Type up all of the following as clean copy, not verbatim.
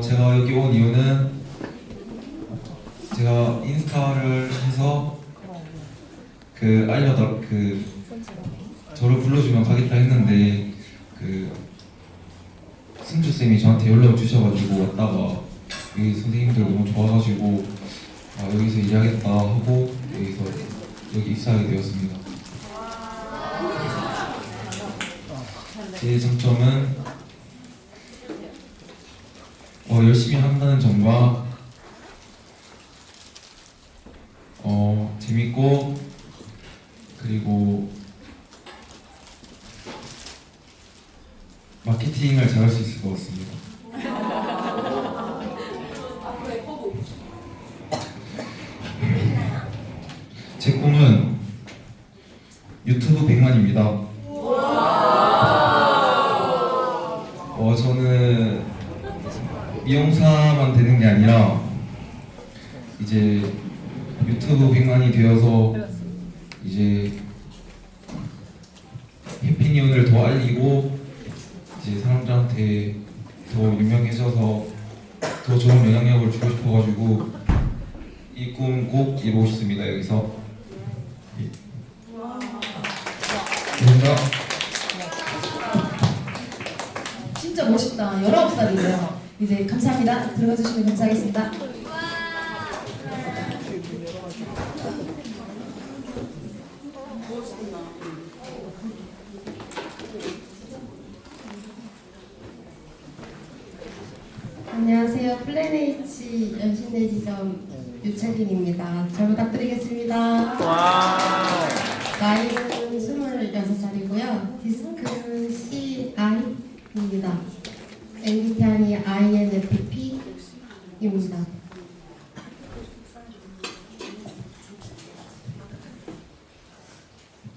제가 여기 온 이유는 제가 인스타를 해서 저를 불러주면 가겠다 했는데 승주 쌤이 저한테 연락을 주셔가지고 왔다가 여기 선생님들 너무 좋아가지고 여기서 일하겠다 하고 여기 입사하게 되었습니다. 제 장점은 열심히 한다는 점과 재밌고 그리고 마케팅을 잘할 수 있을 것 같습니다. 제 꿈은 유튜브 100만입니다. 저는 미용사만 되는 게 아니라 이제 유튜브 100만이 되어서 이제 해피니언을 더 알리고 이제 사람들한테 더 유명해져서 더 좋은 영향력을 주고 싶어가지고 이 꿈 꼭 이루고 싶습니다. 여기서 감사합니다. 진짜 멋있다. 19살이에요. 이제 감사합니다. 들어가 주시면 감사하겠습니다. 안녕하세요. 플래닛 연신내 지점 유채린입니다. 잘 부탁드리겠습니다. 나이는 26살이고요. 디스크는 CI입니다. MBTI이 INFP입니다.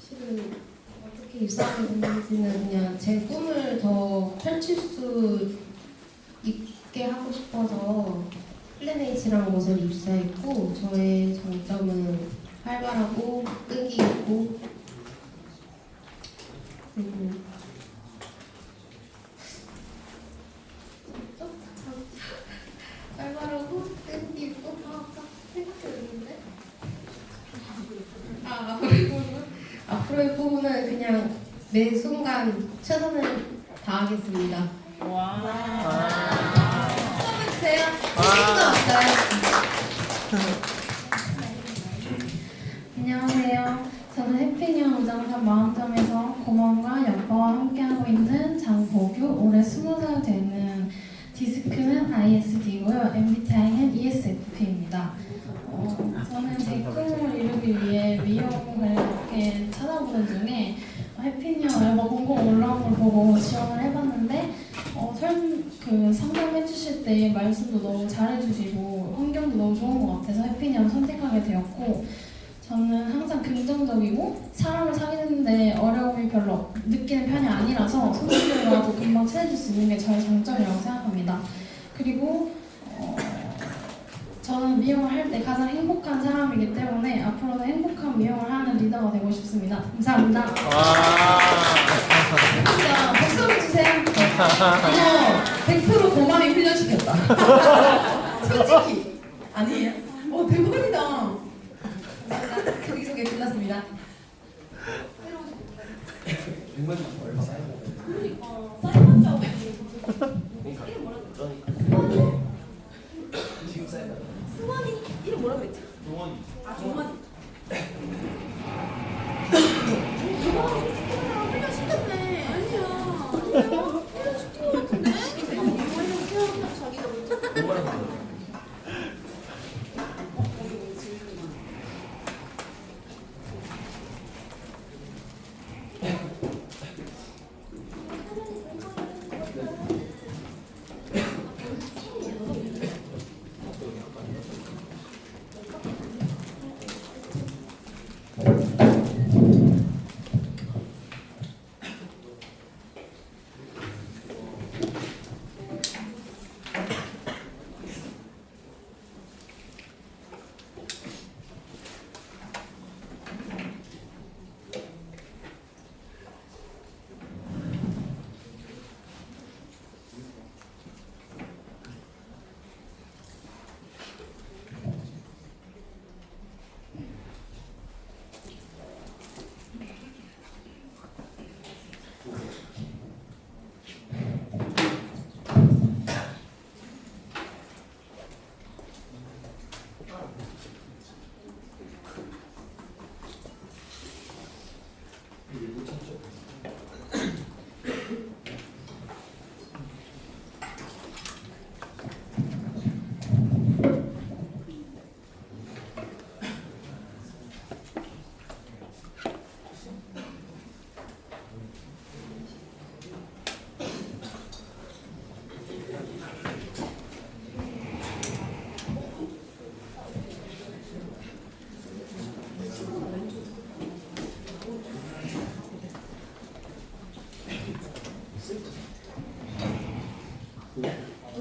실은 어떻게 입사하게 됐는지는 그냥 제 꿈을 더 펼칠 수 있게 하고 싶어서 플래닛이라는 곳을 입사했고, 저의 장점은 활발하고 끈기 있고 그리고 활발하고 끈기 있고 생각했는데 앞으로의 부분은 그냥 매 순간 최선을 다하겠습니다. 수고해주세요. 친구도 왔어요. 안녕하세요. 저는 해피니언 우장산 마음점에서 고마움과 여파와 함께하고 있는 장보규, 올해 20살 되는 디스크는 ISD고요. MBTI는 ESFP입니다. 저는 제 꿈을 이루기 위해 미용을 이렇게 찾아보는 중에 해피니언 앨범 공공 올라온 걸 보고 지원을 해봤는데 상담해 주실 때 말씀도 너무 잘해주시고 환경도 너무 좋은 것 같아서 해피니언 선택하게 되었고, 저는 항상 긍정적이고 사람을 사귀는데 어려움이 별로 느끼는 편이 아니라서 소수들과도 금방 친해질 수 있는 게 저의 장점이라고 생각합니다. 그리고 저는 미용을 할 때 가장 행복한 사람이기 때문에 앞으로는 행복한 미용을 하는 리더가 되고 싶습니다. 감사합니다. 진짜 박수 한번 주세요. 100% 고마움이 훈련시켰다. 솔직히 아니에요? 대박이다. 감사합니다. 여기저기 끝났습니다. 승원이 이름 뭐라고 했지? 종원이. 종원이. 훈련시켰네. 아니야. 훈련시킨 것 같은데? 자기가 못해.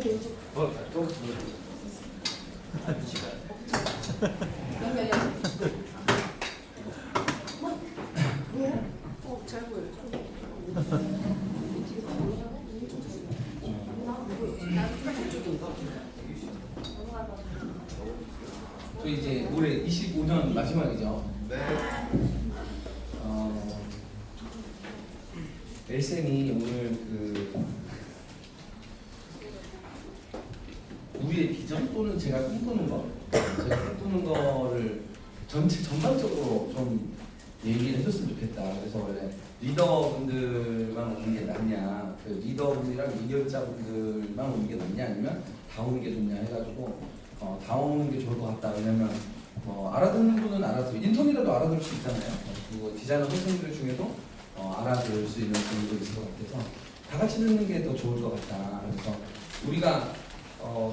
잘 보여요. 저 이제 올해 25년 마지막이죠. 네. 엘쌤이 오늘 우리의 비전 또는 제가 꿈꾸는 거를 전반적으로 좀 얘기를 해줬으면 좋겠다. 그래서 원래 리더분들만 오는 게 낫냐, 그 리더분이랑 미디어자분들만 오는 게 낫냐, 아니면 다 오는 게 좋냐 해가지고 다 오는 게 좋을 것 같다. 왜냐면 알아듣는 분은 알아듣고 인턴이라도 알아들을 수 있잖아요. 그리고 디자이너 선생님들 중에도 알아들을 수 있는 분들도 있을 것 같아서 다 같이 듣는 게 더 좋을 것 같다. 그래서 우리가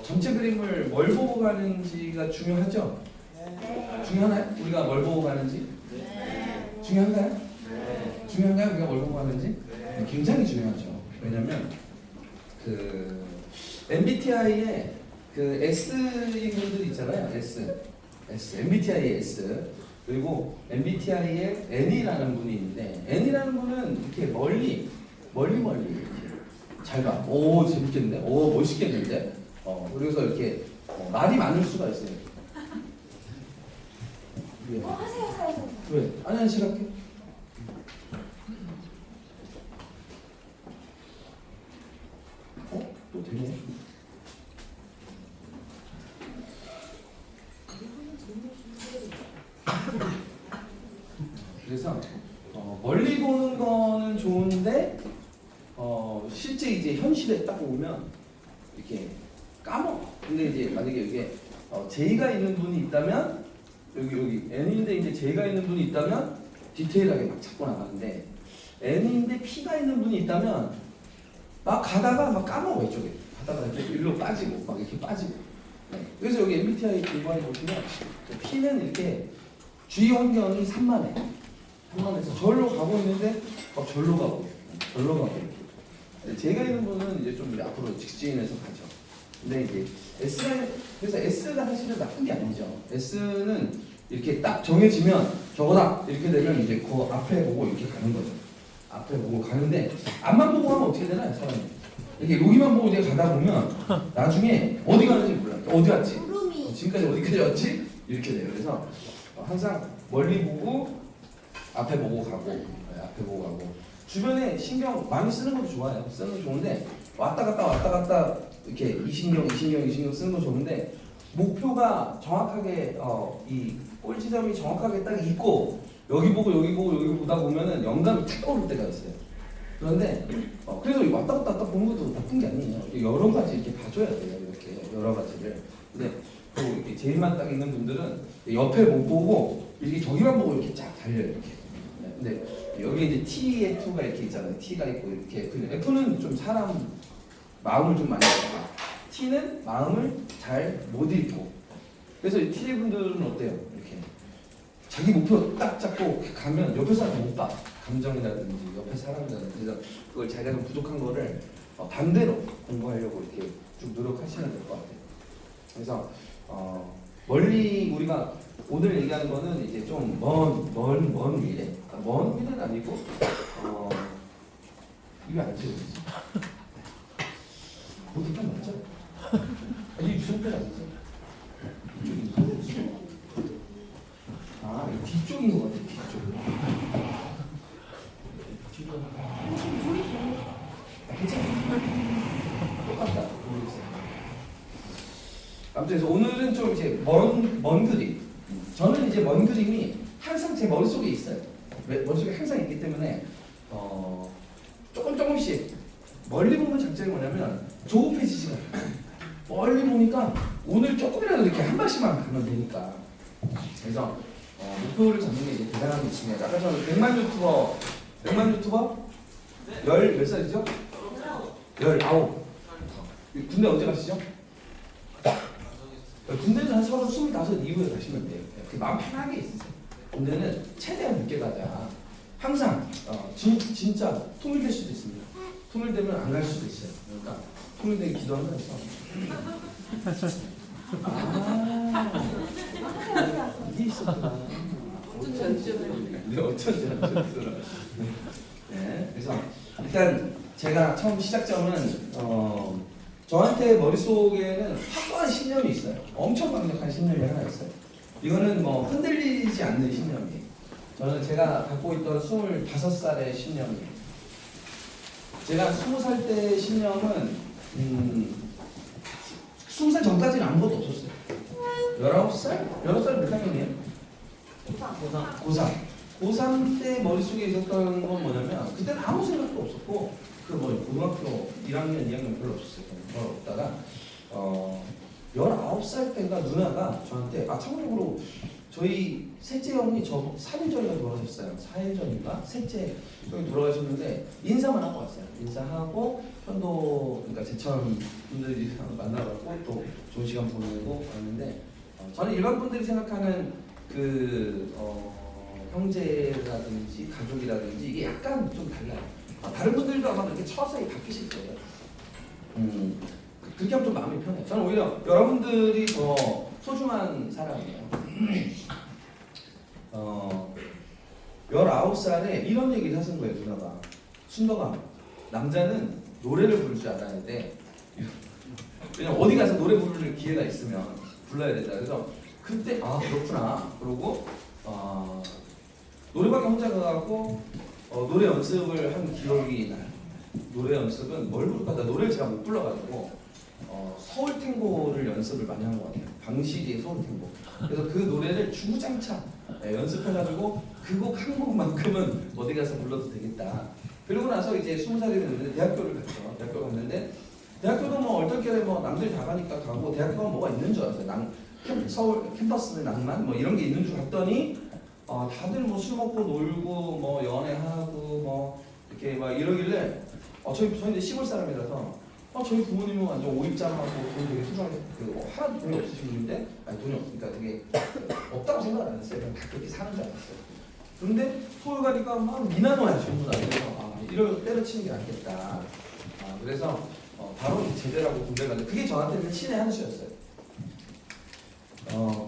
전체 그림을 뭘 보고 가는지가 중요하죠? 네. 중요하나요? 우리가 뭘 보고 가는지? 네. 중요한가요? 네. 중요한가요? 우리가 뭘 보고 가는지? 네. 굉장히 중요하죠. 왜냐면 그 MBTI에 그 S인 분들 있잖아요. MBTI의 S. 그리고 MBTI에 N이라는 분이 있는데 N이라는 분은 이렇게 멀리 이렇게 잘 봐. 오 재밌겠네. 오 멋있겠는데. 그래서 이렇게 말이 많을 수가 있어요. 왜? 하세요. 왜? 아니 시작해. 또 되네. 그래서 멀리 보는 거는 좋은데 실제 이제 현실에 딱 오면 이렇게 까먹어. 근데 이제 만약에 이게 J가 있는 분이 있다면 여기 N인데 이제 J가 있는 분이 있다면 디테일하게 막 찾고 나가는데 N인데 P가 있는 분이 있다면 막 가다가 막 까먹어. 이쪽에 가다가 이렇게 일로 빠지고 막 이렇게 빠지고. 네. 그래서 여기 MBTI 공부하는 보시면 P는 이렇게 주위 환경이 산만해서 절로 가고 있는데 막 절로 가고 제가 있는 분은 이제 좀 앞으로 직진해서 가죠. 근데 이제 그래서 S가 사실은 나쁜 게 아니죠. S는 이렇게 딱 정해지면 저거다 이렇게 되면 이제 그 앞에 보고 이렇게 가는 거죠. 앞에 보고 가는데 앞만 보고 하면 어떻게 되나요, 사람이? 이렇게 여기만 보고 이제 가다 보면 나중에 어디 가는지 몰라. 어디 갔지? 지금까지 어디까지 왔지? 이렇게 돼요. 그래서 항상 멀리 보고 앞에 보고 가고 주변에 신경 많이 쓰는 것도 좋아요. 쓰는 거 좋은데 왔다 갔다 이렇게 이신경 쓰는 거 좋은데 목표가 정확하게 이 꼴지점이 정확하게 딱 있고 여기 보고 보다 보면은 영감이 탁 떠오를 때가 있어요. 그런데 그래서 왔다 갔다 보는 것도 나쁜 게 아니에요. 여러 가지 이렇게 봐줘야 돼요. 이렇게 여러 가지를. 근데 또 이렇게 제일만 딱 있는 분들은 옆에 못 보고 이렇게 저기만 보고 이렇게 쫙 달려요. 이렇게. 근데 여기 이제 TF가 이렇게 있잖아요. T가 있고 이렇게. F는 좀 사람 마음을 좀 많이 읽고 T는 마음을 잘 못 읽고. 그래서 이 T 분들은 어때요? 이렇게 자기 목표 딱 잡고 가면 옆에 사람 못 봐. 감정이라든지 옆에 사람이라든지. 그래서 그걸 자기가 좀 부족한 거를 반대로 공부하려고 이렇게 좀 노력하시면 될 것 같아요. 그래서 멀리 우리가 오늘 얘기하는 거는 이제 좀 먼 미래. 먼 미래는 아니고 이거 안 지워지지. 어디 편 맞죠? 이 무슨 편 아니죠? 이쪽인가? 이 뒤쪽인 것 같아. 뒤쪽. 괜찮아. 똑같다. 모르겠어요. 아무튼 그래서 오늘은 좀 이제 먼 그림. 저는 이제 먼 그림이 항상 제 머릿속에 있어요. 머릿속에 항상 있기 때문에 조금씩 멀리 보는 장점이 뭐냐면 조급해지지가 않아요. 멀리 보니까 오늘 조금이라도 이렇게 한 발씩만 가면 되니까. 그래서 목표를 잡는 게 이제 대단한 게 있습니다. 아까 저는 100만 유튜버? 몇 살이죠? 19. 군대 언제 가시죠? 군대는 한 25 이후에 가시면 돼요. 그 마음 편하게 있으세요. 군대는 최대한 늦게 가자. 항상 진짜 통일될 수도 있습니다. 통일되면 안 갈 수도 있어요. 그러니까 통일되게 기도하면서 이게 있었구나. 어쩐지 안 쳤더라. 네, 그래서 일단 제가 처음 시작점은 저한테 머릿속에는 확고한 신념이 있어요. 엄청 강력한 신념이 하나 있어요. 이거는 뭐 흔들리지 않는 신념이에요. 저는 제가 갖고 있던 25살의 신념이에요. 제가 20살 때 신념은 20살 전까지는 아무것도 없었어요. 19살? 19살 몇 학년이에요? 고3. 고3 때 머릿속에 있었던 건 뭐냐면 그때는 아무 생각도 없었고 고등학교 1학년, 2학년 별로 없었어요. 별로 없다가 19살 때인가 누나가 저한테 참고로 저희 셋째 형이 저 3일 전에 돌아가셨어요. 4일 전인가? 셋째 형이 돌아가셨는데 인사만 하고 왔어요. 인사하고 현도 그러니까 제천 분들이 만나갖고 또 좋은 시간 보내고 왔는데 저는 일반 분들이 생각하는 형제라든지 가족이라든지 이게 약간 좀 달라요. 다른 분들도 아마 그렇게 서서히 바뀌실 거예요. 그렇게 하면 좀 마음이 편해요. 저는 오히려 여러분들이 더 소중한 사람이에요. 19살에 이런 얘기를 하신 거예요, 누나가. 순덕아, 남자는 노래를 부를 줄 알아야 돼. 왜냐면 어디 가서 노래 부를 기회가 있으면 불러야 된다. 그래서 그때 그렇구나. 그러고 노래방에 혼자 가갖고 노래 연습을 한 기억이 나요. 노래 연습은 뭘 부를까? 나 노래를 제가 못 불러가지고 서울 탱고를 연습을 많이 한 것 같아요. 방시리의 서울 탱고. 그래서 그 노래를 주구장창 연습해가지고 그 곡 한 곡만큼은 어디 가서 불러도 되겠다. 그러고 나서 이제 20살이 됐는데 대학교를 갔죠. 대학교 갔는데 대학교도 뭐 얼떨결에 뭐 남들이 다 가니까 가고 대학교가 뭐가 있는 줄 알았어요. 서울 캠퍼스의 낭만 뭐 이런 게 있는 줄 갔더니 다들 뭐 술 먹고 놀고 뭐 연애하고 뭐 이렇게 막 이러길래 저희는 시골 사람이라서 저희 부모님은 완전 오입장하고 돈 되게 투자하게 하나도 돈이 없으신 분인데 돈이 없으니까 되게 없다고 생각 안 했어요. 그냥 다 그렇게 사는 줄 알았어요. 그런데 서울 가니까 막 미나노야 전부 다. 그래서 이걸 때려치는 게 낫겠다. 그래서 바로 제대라고 군대 갔는데 그게 저한테는 신의 한 수였어요.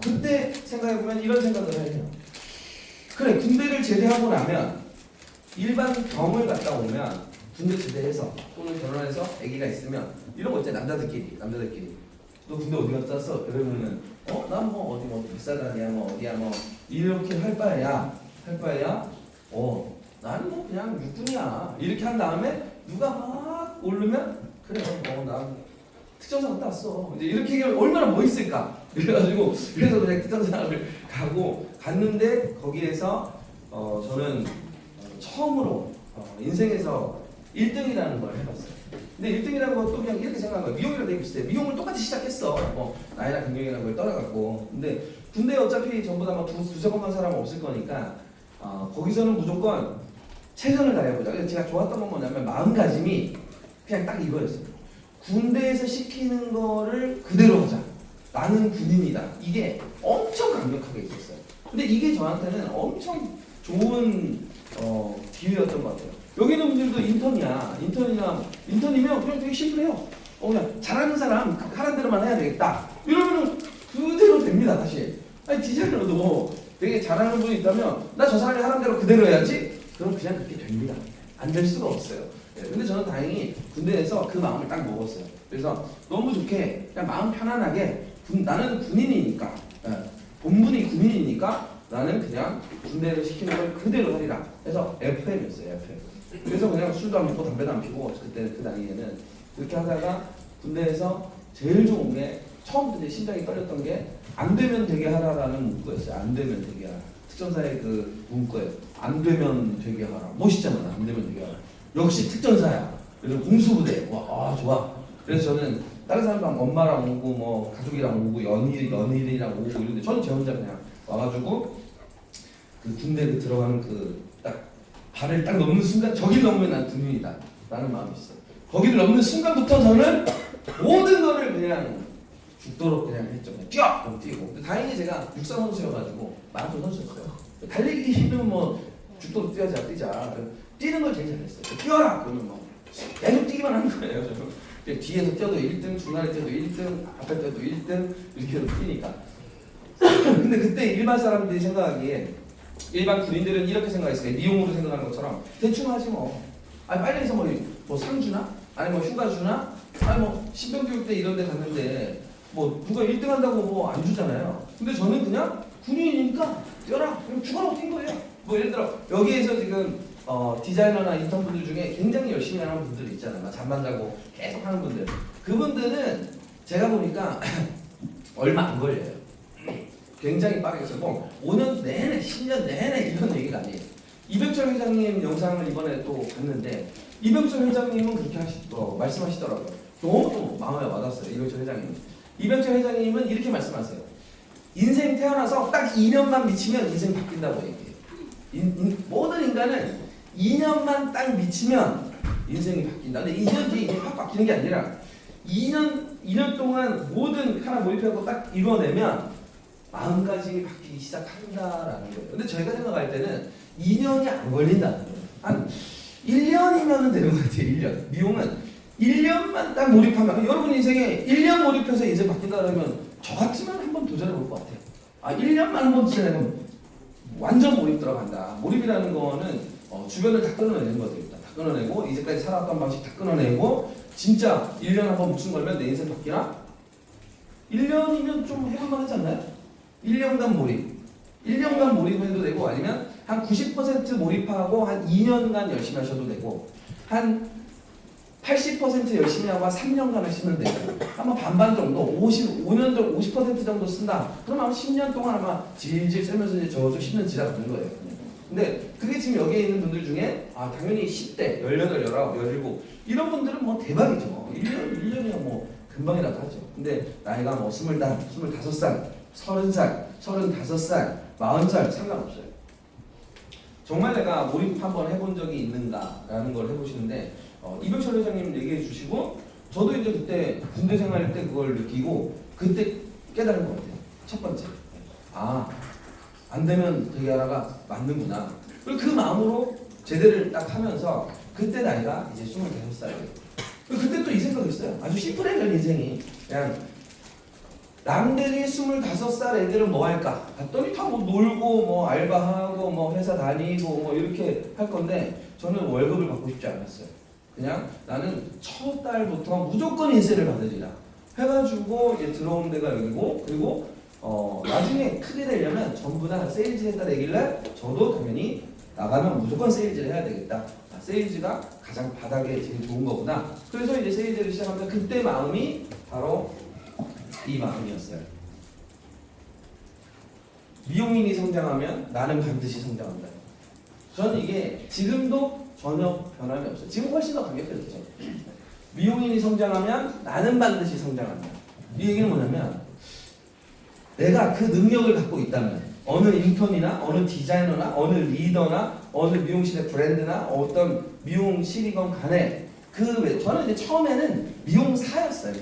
그때 생각해보면 이런 생각을 해요. 그래, 군대를 제대하고 나면 일반 병을 갔다 오면 군대 제대해서 또는 결혼해서 아기가 있으면 이런 거 있잖아요. 남자들끼리 너 군대 어디 갔다 왔어? 이러면은 난 뭐 어디 뭐 비싸다냐 뭐 어디야 뭐 이렇게 할 바에야 나는 뭐 그냥 육군이야 이렇게 한 다음에 누가 막 오르면 그래 난 특전사 갔다 왔어 이제 이렇게 얘기하면 얼마나 멋있을까. 그래가지고 그래서 그냥 특전사를 갔는데 거기에서 저는 처음으로 인생에서 1등이라는 걸 해봤어요. 근데 1등이라는 것도 그냥 이렇게 생각한 거예요. 미용이랑 되게 비슷해. 미용을 똑같이 시작했어. 나이나 경력이라는 걸 떠나갖고. 근데 군대 어차피 전부 다 두세 번 간 사람은 없을 거니까 거기서는 무조건 최선을 다해보자. 그래서 제가 좋았던 건 뭐냐면 마음가짐이 그냥 딱 이거였어요. 군대에서 시키는 거를 그대로 하자. 나는 군인이다. 이게 엄청 강력하게 있었어요. 근데 이게 저한테는 엄청 좋은 기회였던 것 같아요. 여기 있는 분들도 인턴이면 그냥 되게 심플해요. 그냥 잘하는 사람 하라는 대로만 해야 되겠다. 이러면은 그대로 됩니다, 사실. 디자이너도 되게 잘하는 분이 있다면 나 저 사람이 하라는 대로 그대로 해야지. 그럼 그냥 그렇게 됩니다. 안 될 수가 없어요. 근데 저는 다행히 군대에서 그 마음을 딱 먹었어요. 그래서 너무 좋게 그냥 마음 편안하게 나는 군인이니까 본분이 군인이니까 나는 그냥 군대를 시키는 걸 그대로 하리라. 그래서 FM이었어요. FM. 그래서 그냥 술도 안 먹고 담배도 안 피고 그때 그 나이에는 그렇게 하다가 군대에서 제일 좋은 게 처음부터 이제 심장이 떨렸던 게 안 되면 되게 하라라는 문구였어요. 안 되면 되게 하라. 특전사의 그 문구예요. 안 되면 되게 하라. 멋있잖아. 안 되면 되게 하라. 역시 특전사야. 그래서 공수부대. 좋아. 그래서 저는 다른 사람랑 엄마랑 오고 뭐 가족이랑 오고 연일이랑 오고 이런데 저는 제 혼자 그냥 와가지고 그 군대 들어가는 그 딱 발을 딱 넘는 순간 저기를 넘으면 난 군인이다 라는 마음이 있어요. 거기를 넘는 순간부터 저는 모든 거를 그냥 죽도록 그냥 했죠. 그냥 뛰어! 뛰고. 근데 다행히 제가 육상 선수여가지고 마라톤 선수였어요. 달리기는 뭐 죽도록 뛰자. 뛰는 걸 제일 잘했어요. 뛰어라! 그러면 뭐 계속 뛰기만 하는 거예요. 저는. 이제 뒤에서 뛰어도 1등, 중간에 뛰어도 1등, 앞에 뛰어도 1등 이렇게 뛰니까. 근데 그때 일반 사람들이 생각하기에 일반 군인들은 이렇게 생각했어요. 미용으로 생각하는 것처럼 대충 하지 뭐. 아니 빨리 해서 뭐 상 주나? 아니 뭐 휴가 주나? 아니 뭐 신병교육 때 이런 데 갔는데 뭐 누가 1등 한다고 뭐 안 주잖아요. 근데 저는 그냥 군인이니까 뛰어라. 그럼 죽어라고 뛴 거예요. 뭐 예를 들어 여기에서 지금 디자이너나 인턴분들 중에 굉장히 열심히 하는 분들 있잖아요. 잠만 자고 계속 하는 분들. 그분들은 제가 보니까 얼마 안 걸려요. 굉장히 빠르게 써고 5년 내내, 10년 내내 이런 얘기가 아니에요. 이병철 회장님 영상을 이번에 또 봤는데 이병철 회장님은 그렇게 말씀하시더라고요. 너무 마음에 와닿았어요. 이병철 회장님. 이병철 회장님은 이렇게 말씀하세요. 인생 태어나서 딱 2년만 미치면 인생 바뀐다고 얘기해요. 모든 인간은 2년만 딱 미치면 인생이 바뀐다. 근데 2년 뒤에 인생이 확 바뀌는 게 아니라 2년 동안 모든 하나 몰입하고 딱 이루어내면 마음가짐이 바뀌기 시작한다라는 거예요. 근데 저희가 생각할 때는 2년이 안 걸린다는 거예요. 한 1년이면 되는 것 같아요. 1년. 미용은 1년만 딱 몰입하면 여러분 인생에 1년 몰입해서 인생 바뀐다 그러면 저 같으면 한번 도전해 볼 것 같아요. 1년만 한번 지내면 완전 몰입 들어간다. 몰입이라는 거는 주변을 다 끊어내는 거죠. 다 끊어내고 이제까지 살아왔던 방식 다 끊어내고 진짜 1년 한번 목숨 걸면 내 인생 바뀌나? 1년이면 좀 해볼만 하지 않나요? 1년간 몰입. 1년간 몰입해도 되고 아니면 한 90% 몰입하고 한 2년간 열심히 하셔도 되고 한 80% 열심히 하고 한 3년간 하시면 되고 아마 반반 정도 5년 정도 50% 정도 쓴다. 그럼 아마 10년 동안 아마 질질 쓰면서 이제 저저 10년 지나가는 거예요. 근데 그게 지금 여기에 있는 분들 중에 당연히 10대, 18, 19, 17 이런 분들은 뭐 대박이죠. 1년이야 뭐 금방이라도 하죠. 근데 나이가 뭐 20, 25살, 30살, 35살, 40살 상관없어요. 정말 내가 몰입 한번 해본 적이 있는가라는 걸 해보시는데 이병철 회장님 얘기해 주시고 저도 이제 그때 군대 생활할 때 그걸 느끼고 그때 깨달은 것 같아요. 첫 번째, 안 되면 되게 하나가 맞는구나. 그리고 그 마음으로 제대를 딱 하면서 그때 나이가 이제 25살이에요. 그때 또 이 생각했어요. 아주 심플해요 인생이. 그냥 남들이 25살 애들은 뭐 할까? 봤더니 다 뭐 놀고 뭐 알바하고 뭐 회사 다니고 뭐 이렇게 할 건데 저는 월급을 받고 싶지 않았어요. 그냥 나는 첫 달부터 무조건 인세를 받으리라 해가지고 이제 들어온 데가 여기고 그리고 나중에 크게 되려면 전부 다 세일즈 했다 되길래 저도 당연히 나가면 무조건 세일즈를 해야 되겠다. 세일즈가 가장 바닥에 제일 좋은 거구나. 그래서 이제 세일즈를 시작하면서 그때 마음이 바로 이 마음이었어요. 미용인이 성장하면 나는 반드시 성장한다. 저는 이게 지금도 전혀 변함이 없어요. 지금 훨씬 더 강력해졌죠. 미용인이 성장하면 나는 반드시 성장한다. 이 얘기는 뭐냐면 내가 그 능력을 갖고 있다면 어느 인턴이나 어느 디자이너나 어느 리더나 어느 미용실의 브랜드나 어떤 미용실이건 간에 저는 이제 처음에는 미용사였어요.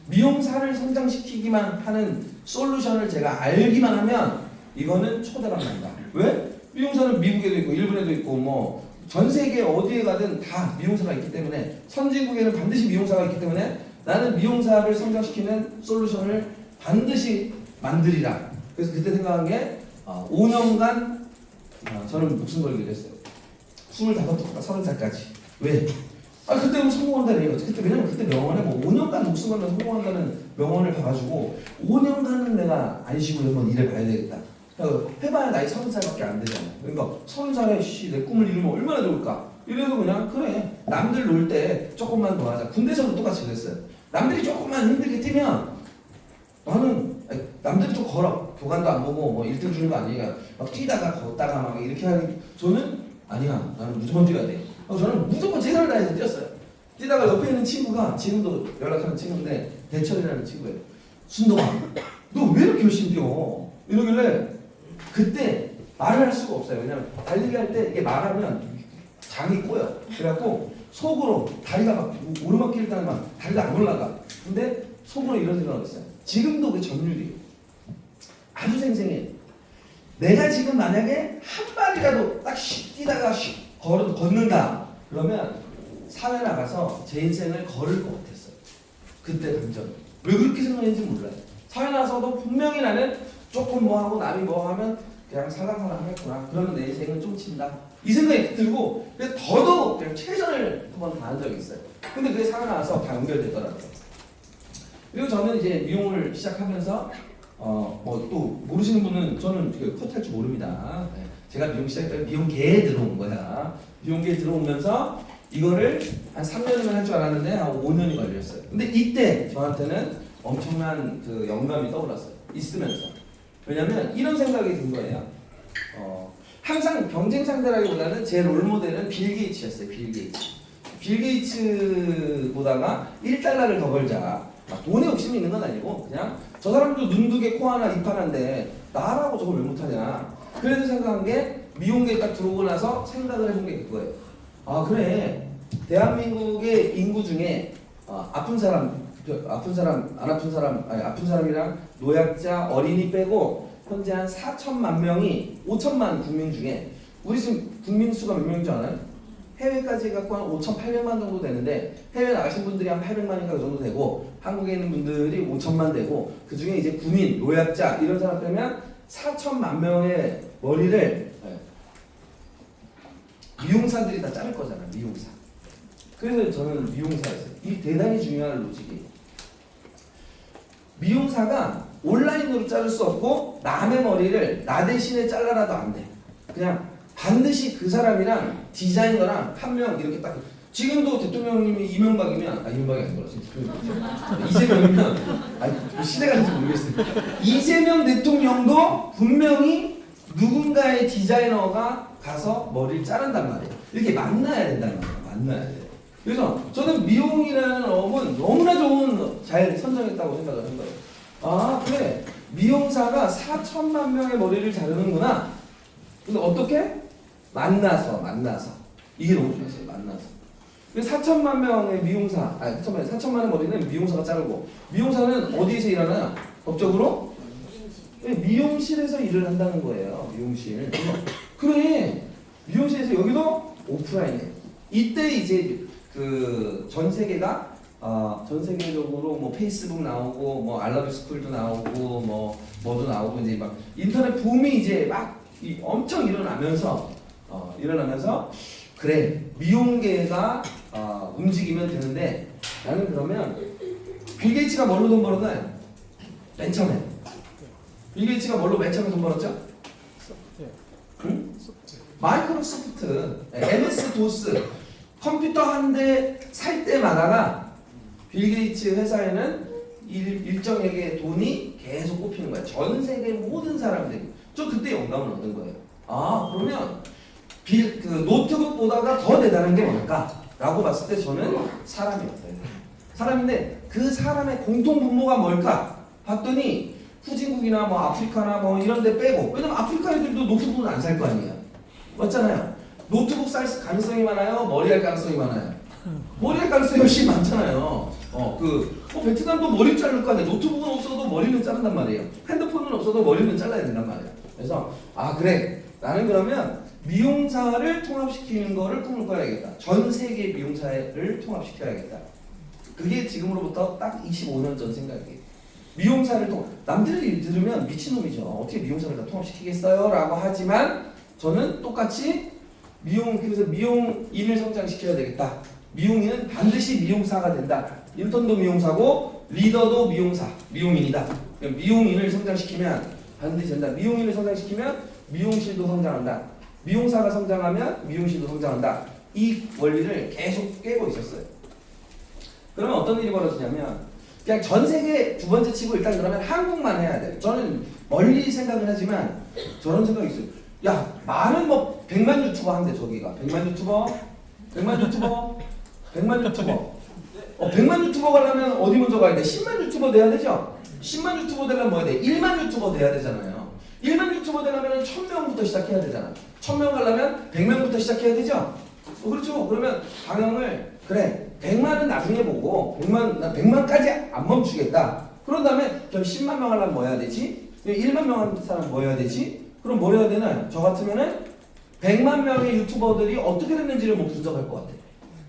미용사를 성장시키기만 하는 솔루션을 제가 알기만 하면 이거는 초대박 난다. 왜? 미용사는 미국에도 있고 일본에도 있고 뭐 전 세계 어디에 가든 다 미용사가 있기 때문에 선진국에는 반드시 미용사가 있기 때문에 나는 미용사를 성장시키는 솔루션을 반드시 만들이라. 그래서 그때 생각한 게 5년간 저는 목숨 걸기로 했어요. 25부터 30살까지. 왜? 그때 성공한다는 얘기가 그때 왜냐면 그때 명언에 뭐 5년간 목숨 걸면 성공한다는 명언을 봐가지고 5년간은 내가 안 쉬고 한번 일해봐야 되겠다. 해봐야 나이 30살밖에 안 되잖아. 그러니까 30살에 내 꿈을 이루면 얼마나 좋을까? 이래서 그냥 그래 남들 놀 때 조금만 더 하자. 군대에서도 똑같이 그랬어요. 남들이 조금만 힘들게 뛰면 나는 남들이 좀 걸어. 교관도 안 보고 뭐 1등 주는 거 아니니까 막 뛰다가 걷다가 막 이렇게 하는 저는 아니야. 나는 무조건 뛰어야 돼. 저는 무조건 최선을 다해서 뛰었어요. 뛰다가 옆에 있는 친구가 지금도 연락하는 친구인데 대철이라는 친구예요. 순동아 너 왜 이렇게 열심히 뛰어? 이러길래 그때 말을 할 수가 없어요. 왜냐면 달리기 할 때 이게 말하면 장이 꼬여. 그래갖고 속으로 다리가 막 오르막길 때는 막 다리가 안 올라가. 근데 속으로 이런 생각을 했어요. 지금도 그 점유율이 아주 생생해. 내가 지금 만약에 한 발이라도 딱 뛰다가 걷는다 그러면 사회 나가서 제 인생을 걸을 것 같았어요. 그때 감정. 왜 그렇게 생각했는지 몰라요. 사회 나서도 분명히 나는 조금 뭐 하고 남이 뭐 하면 그냥 살랑살랑 하겠구나. 그러면 내 인생은 좀 친다. 이 생각이 들고 그래서 더더욱 그냥 최선을 한번 다한 적이 있어요. 근데 그게 사회 나와서 다 연결되더라고요. 그리고 저는 이제 미용을 시작하면서 뭐 또 모르시는 분은 저는 컷할 줄 모릅니다. 네. 제가 미용 시작했더니 미용계에 들어온 거야. 미용계에 들어오면서 이거를 한 3년이면 할 줄 알았는데 한 5년이 걸렸어요. 근데 이때 저한테는 엄청난 그 영감이 떠올랐어요. 있으면서. 왜냐면 이런 생각이 든 거예요. 항상 경쟁 상대라기보다는 제 롤모델은 빌 게이츠였어요. 빌 게이츠. 빌 게이츠보다가 1달러를 더 벌자. 막 돈에 욕심이 있는 건 아니고 그냥 저 사람도 눈 두 개, 코 하나, 입 하나인데 나라고 저걸 왜 못하냐. 그래서 생각한 게 미용계에 딱 들어오고 나서 생각을 해본 게 그거예요. 아 그래, 대한민국의 인구 중에 아픈 사람, 안 아픈 사람, 아니 아픈 사람이랑 노약자, 어린이 빼고 현재 한 4천만 명이 5천만 국민 중에 우리 지금 국민 수가 몇 명인 줄 아나요? 해외까지 갖고 한 5,800만 정도 되는데 해외 나가신 분들이 한 800만인가 그 정도 되고 한국에 있는 분들이 5천만 되고 그 중에 이제 국민, 노약자 이런 사람 빼면 4천만 명의 머리를 미용사들이 다 자를 거잖아. 미용사. 그래서 저는 미용사였어요. 이 대단히 중요한 로직이에요. 미용사가 온라인으로 자를 수 없고 남의 머리를 나 대신에 잘라라도 안 돼. 그냥 반드시 그 사람이랑 디자이너랑 한 명 이렇게 딱. 지금도 대통령님이 이명박이면 이명박이 아닌 거라 지금 이재명이면 시대가 될지 모르겠어요. 이재명 대통령도 분명히 누군가의 디자이너가 가서 머리를 자른단 말이에요. 이렇게 만나야 된다는 거예요. 만나야 돼요. 그래서 저는 미용이라는 업은 너무나 좋은 잘 선정했다고 생각을 한 거예요. 아 그래, 미용사가 4천만 명의 머리를 자르는구나. 근데 어떻게? 만나서 이게 너무 중요했어요. 만나서. 4천만 명의 미용사, 4천만의 머리는 미용사가 자르고, 미용사는 어디에서 일하나요? 법적으로? 미용실에서 일을 한다는 거예요. 미용실. 그래, 미용실에서 여기도 오프라인이에요. 이때 이제 그 전 세계가 전 세계적으로 뭐 페이스북 나오고 뭐 알라뷰 스쿨도 나오고 뭐도 나오고 이제 막 인터넷 붐이 이제 막 엄청 일어나면서 그래, 미용계가 움직이면 되는데 나는 그러면 빌 게이츠가 뭘로 돈 벌었나요? 맨 처음에 빌 게이츠가 뭘로 맨 처음에 돈 벌었죠? 응? 마이크로소프트, MS 도스 컴퓨터 한 대 살 때마다가 빌 게이츠 회사에는 일정에게 돈이 계속 꼽히는 거예요. 전 세계 모든 사람들이. 저 그때 영감을 얻은 거예요. 아 그러면 그 노트북보다가 더 대단한 게 뭘까? 라고 봤을 때 저는 사람이었어요. 사람인데 그 사람의 공통 분모가 뭘까? 봤더니 후진국이나 뭐 아프리카나 뭐 이런 데 빼고, 왜냐면 아프리카 애들도 노트북은 안 살 거 아니에요. 맞잖아요. 노트북 살 가능성이 많아요? 머리 할 가능성이 많아요? 머리 할 가능성이 훨씬 많잖아요. 베트남도 머리 자를 거 아니에요. 노트북은 없어도 머리는 자른단 말이에요. 핸드폰은 없어도 머리는 잘라야 된단 말이에요. 그래서 그래, 나는 그러면 미용사를 통합시키는 거를 꿈을 꿔야겠다. 전 세계 미용사를 통합시켜야겠다. 그게 지금으로부터 딱 25년 전 생각이에요. 미용사를 남들이 들으면 미친놈이죠. 어떻게 미용사를 다 통합시키겠어요? 라고 하지만 저는 똑같이 그래서 미용인을 성장시켜야 되겠다. 미용인은 반드시 미용사가 된다. 인턴도 미용사고 리더도 미용인이다. 미용인을 성장시키면 반드시 된다. 미용인을 성장시키면 미용실도 성장한다. 미용사가 성장하면 미용실도 성장한다. 이 원리를 계속 깨고 있었어요. 그러면 어떤 일이 벌어지냐면 그냥 전 세계 두 번째 치고 일단 그러면 한국만 해야 돼. 저는 멀리 생각을 하지만 저런 생각이 있어요. 야, 많은 100만 유튜버 한대 저기가. 100만 유튜버 100만 유튜버 가려면 어디 먼저 가야 돼? 10만 유튜버 돼야 되죠? 10만 유튜버 되려면 뭐 해야 돼? 1만 유튜버 돼야 되잖아요. 1만 유튜버 되려면 1000명부터 시작해야 되잖아. 1000명 가려면 100명부터 시작해야 되죠? 그렇죠. 그러면 방향을 그래, 100만은 나중에 보고 100만까지 안 멈추겠다. 그런 다음에 그럼 10만 명 하려면 뭐 해야 되지? 1만 명 하는 사람 뭐 해야 되지? 그럼 뭘 해야 되나요? 저 같으면은 100만 명의 유튜버들이 어떻게 됐는지를 분석할 것 같아요.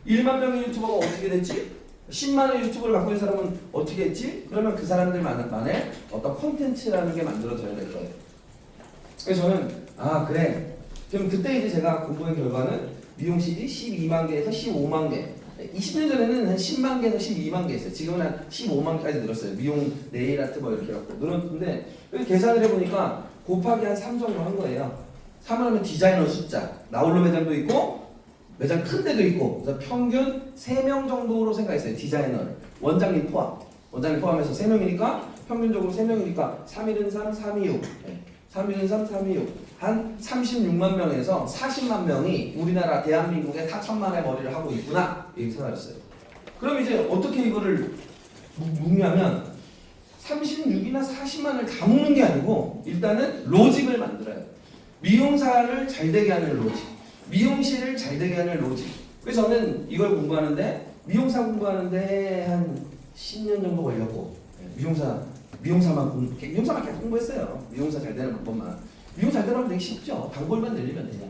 1만 명의 유튜버가 어떻게 됐지? 10만의 유튜브를 갖고 있는 사람은 어떻게 했지? 그러면 그 사람들만의 어떤 콘텐츠라는 게 만들어져야 될 거예요. 그래서 저는 그래. 그럼 그때 이제 제가 공부한 결과는 미용실이 12만 개에서 15만 개. 20년 전에는 한 10만 개에서 12만 개 있어요. 지금은 한 15만 개까지 늘었어요. 미용, 네일 아트 뭐 이렇게 갖고 늘었는데 계산을 해보니까 곱하기 한 3 정도 한 거예요. 3을 하면 디자이너 숫자, 나홀로 매장도 있고 매장 큰 데도 있고, 그래서 평균 3명 정도로 생각했어요. 디자이너를. 원장님 포함해서 3명이니까 평균적으로 3명이니까 3일은 3, 3, 2, 6. 3일은 3, 3, 2, 6. 한 36만 명에서 40만 명이 우리나라 대한민국에 다 천만의 머리를 하고 있구나. 이렇게 생각했어요. 그럼 이제 어떻게 이거를 묶냐면 36이나 40만을 다 묶는 게 아니고 일단은 로직을 만들어요. 미용사를 잘 되게 하는 로직, 미용실을 잘 되게 하는 로직. 그래서 저는 이걸 공부하는데 미용사만 10년 정도 걸렸고 미용사만 계속 공부했어요. 미용사 잘 되는 방법만. 미용 잘 되면 되게 쉽죠. 단골만 늘리면 돼요.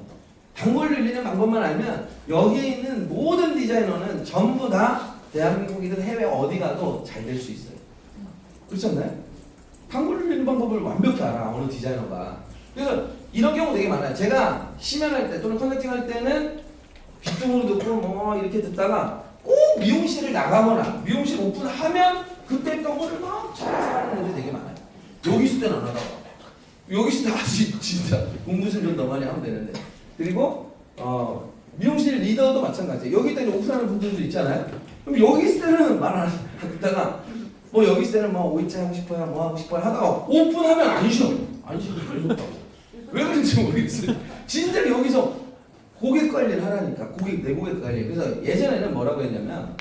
단골 늘리는 방법만 알면 여기에 있는 모든 디자이너는 전부 다 대한민국이든 해외 어디 가도 잘 될 수 있어요. 그렇지 않나요? 단골 늘리는 방법을 완벽히 알아, 어느 디자이너가. 그래서 이런 경우 되게 많아요. 제가 심연할 때 또는 컨설팅 할 때는 귓등으로 듣고 뭐 이렇게 듣다가 꼭 미용실을 나가거나 미용실 오픈하면 그때 했던 거를 막 찾아서 하는 애들이 되게 많아요. 여기 있을 때는 안 하다가 여기 있을 때 아직 진짜 공부 좀 더 많이 하면 되는데. 그리고 미용실 리더도 마찬가지예요. 여기 있다 오픈하는 분들도 있잖아요. 그럼 여기 있을 때는 말 안 듣다가 뭐 여기 있을 때는 뭐 오이치 하고 싶어요, 뭐 하고 싶어요 하다가 오픈하면 안 쉬어. 왜 그런지 모르겠어요. 진짜 여기서 고객 관리를 하라니까. 내 고객 관리. 그래서 예전에는 뭐라고 했냐면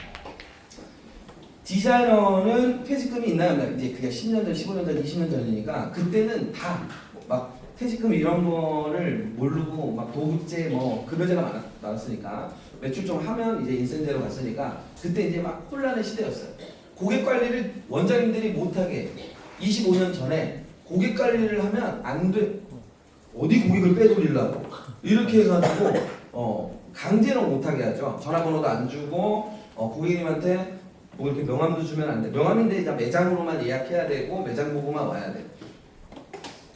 디자이너는 퇴직금이 있나요? 이제 그게 10년 전, 15년 전, 20년 전이니까 그때는 다 막 퇴직금 이런 거를 모르고 막 도급제 뭐 급여제가 많았으니까 매출 좀 하면 이제 인센제로 갔으니까 그때 이제 막 혼란의 시대였어요. 고객 관리를 원장님들이 못하게 25년 전에 고객 관리를 하면 안 돼. 어디 고객을 빼돌리려고 이렇게 해가지고 강제로 못하게 하죠. 전화번호도 안 주고 고객님한테 뭐 이렇게 명함도 주면 안 돼. 명함인데 이제 매장으로만 예약해야 되고 매장 보고만 와야 돼.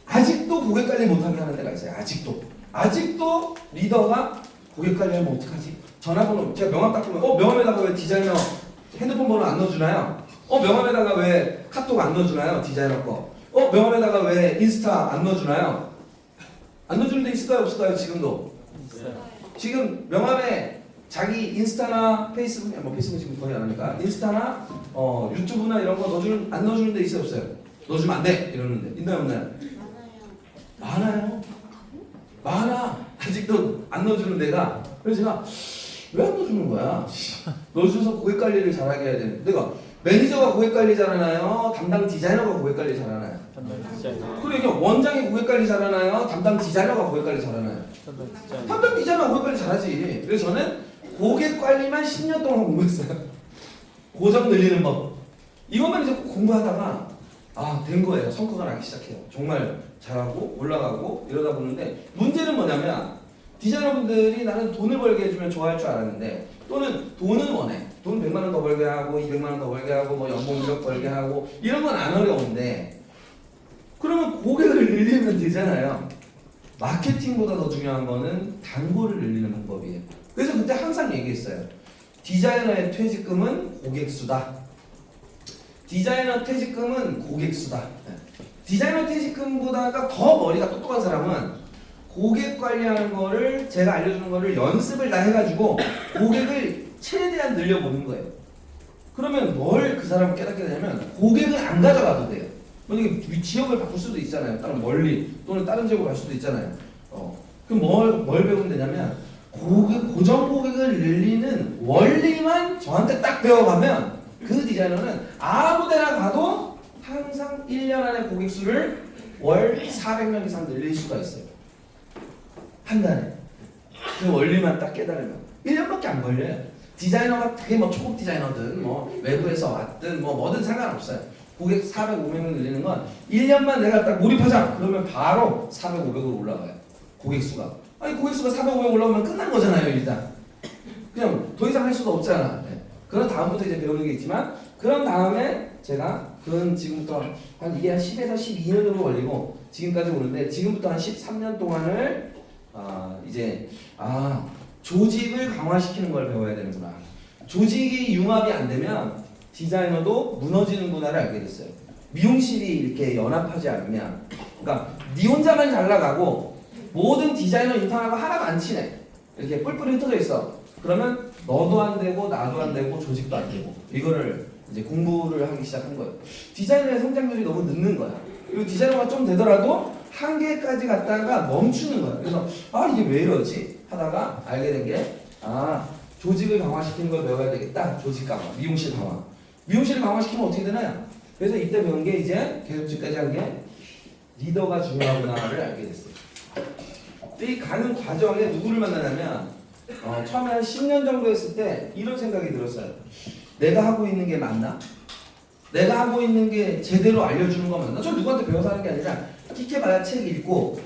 아직도 고객 관리 못하게 하는 데가 있어요. 아직도 리더가 고객 관리하면 어떡하지? 전화번호 제가 명함 딱 보면 명함에다가 왜 디자이너 핸드폰 번호 안 넣어주나요? 명함에다가 왜 카톡 안 넣어주나요? 디자이너 거. 명함에다가 왜 인스타 안 넣어주나요? 안 넣어주는 데 있을까요? 없을까요? 지금도? 지금 명함에 자기 인스타나 페이스북, 페이스북 지금 거의 안 하니까 인스타나 유튜브나 이런 거 안 넣어주는 데 있어요? 없어요? 넣어주면 안 돼! 이러는데 있나요? 없나요? 많아. 아직도 안 넣어주는 데가. 그래서 제가 왜 안 넣어주는 거야? 넣어줘서 고객 관리를 잘하게 해야 되는데 내가 매니저가 고객 관리 잘하나요? 담당 디자이너가 고객 관리 잘하나요? 그러니까 원장이 고객 관리 잘하나요? 담당 디자이너가 고객 관리 잘하나요? 담당 디자이너가 고객 관리 잘하지. 그래서 저는 고객 관리만 10년 동안 공부했어요. 고정 늘리는 법. 이것만 이제 공부하다가 된 거예요. 성과가 나기 시작해요. 정말 잘하고 올라가고 이러다 보는데 문제는 뭐냐면 디자이너분들이 나는 돈을 벌게 해주면 좋아할 줄 알았는데 또는 돈은 원해. 돈 100만 원 더 벌게 하고 200만 원 더 벌게 하고 뭐 연봉 1억 벌게 하고 이런 건 안 어려운데 그러면 고객을 늘리면 되잖아요. 마케팅보다 더 중요한 거는 단골을 늘리는 방법이에요. 그래서 그때 항상 얘기했어요. 디자이너의 퇴직금은 고객수다. 디자이너 퇴직금은 고객수다. 디자이너 퇴직금보다가 더 머리가 똑똑한 사람은 고객 관리하는 거를 제가 알려주는 거를 연습을 다 해가지고 고객을 최대한 늘려보는 거예요. 그러면 뭘 그 사람을 깨닫게 되냐면 고객을 안 가져가도 돼요. 만약에 지역을 바꿀 수도 있잖아요. 다른 멀리 또는 다른 지역으로 갈 수도 있잖아요. 그럼 뭘 배우면 되냐면 고정 고객을 늘리는 원리만 저한테 딱 배워가면 그 디자이너는 아무 데나 가도 항상 1년 안에 고객 수를 월 400명 이상 늘릴 수가 있어요. 한 달에. 그 원리만 딱 깨달으면 1년밖에 안 걸려요. 디자이너가 그게 뭐 초급 디자이너든 뭐 외부에서 왔든 뭐든 상관없어요. 고객 400, 500명 늘리는 건 1년만 내가 딱 몰입하자 그러면 바로 400, 500으로 올라가요. 고객 수가. 아니 고객 수가 400, 500 올라오면 끝난 거잖아요. 일단 그냥 더 이상 할 수가 없잖아. 네. 그런 다음부터 이제 배우는 게 있지만 그런 다음에 제가 그건 지금부터 한 이게 한 10에서 12년 정도 걸리고 지금까지 오는데 지금부터 한 13년 동안을 이제 조직을 강화시키는 걸 배워야 되는구나. 조직이 융합이 안 되면 디자이너도 무너지는구나를 알게 됐어요. 미용실이 이렇게 연합하지 않으면, 그러니까 네 혼자만 잘 나가고 모든 디자이너 인턴하고 하나도 안 친해. 이렇게 뿔뿔이 흩어져 있어. 그러면 너도 안 되고 나도 안 되고 조직도 안 되고 이거를 이제 공부를 하기 시작한 거예요. 디자이너의 성장률이 너무 늦는 거야. 그리고 디자이너가 좀 되더라도 한계까지 갔다가 멈추는 거야. 그래서 이게 왜 이러지? 하다가 알게 된 게 조직을 강화시키는 걸 배워야 되겠다. 조직 강화, 미용실 강화. 미용실을 강화시키면 어떻게 되나요? 그래서 이때 배운 게 이제 계속 지금까지 한 게 리더가 중요하구나를 알게 됐어요. 이 가는 과정에 누구를 만나냐면 처음에 한 10년 정도 했을 때 이런 생각이 들었어요. 내가 하고 있는 게 맞나? 내가 하고 있는 게 제대로 알려주는 거 맞나? 저 누구한테 배워서 하는 게 아니라 끽해봐야 책 읽고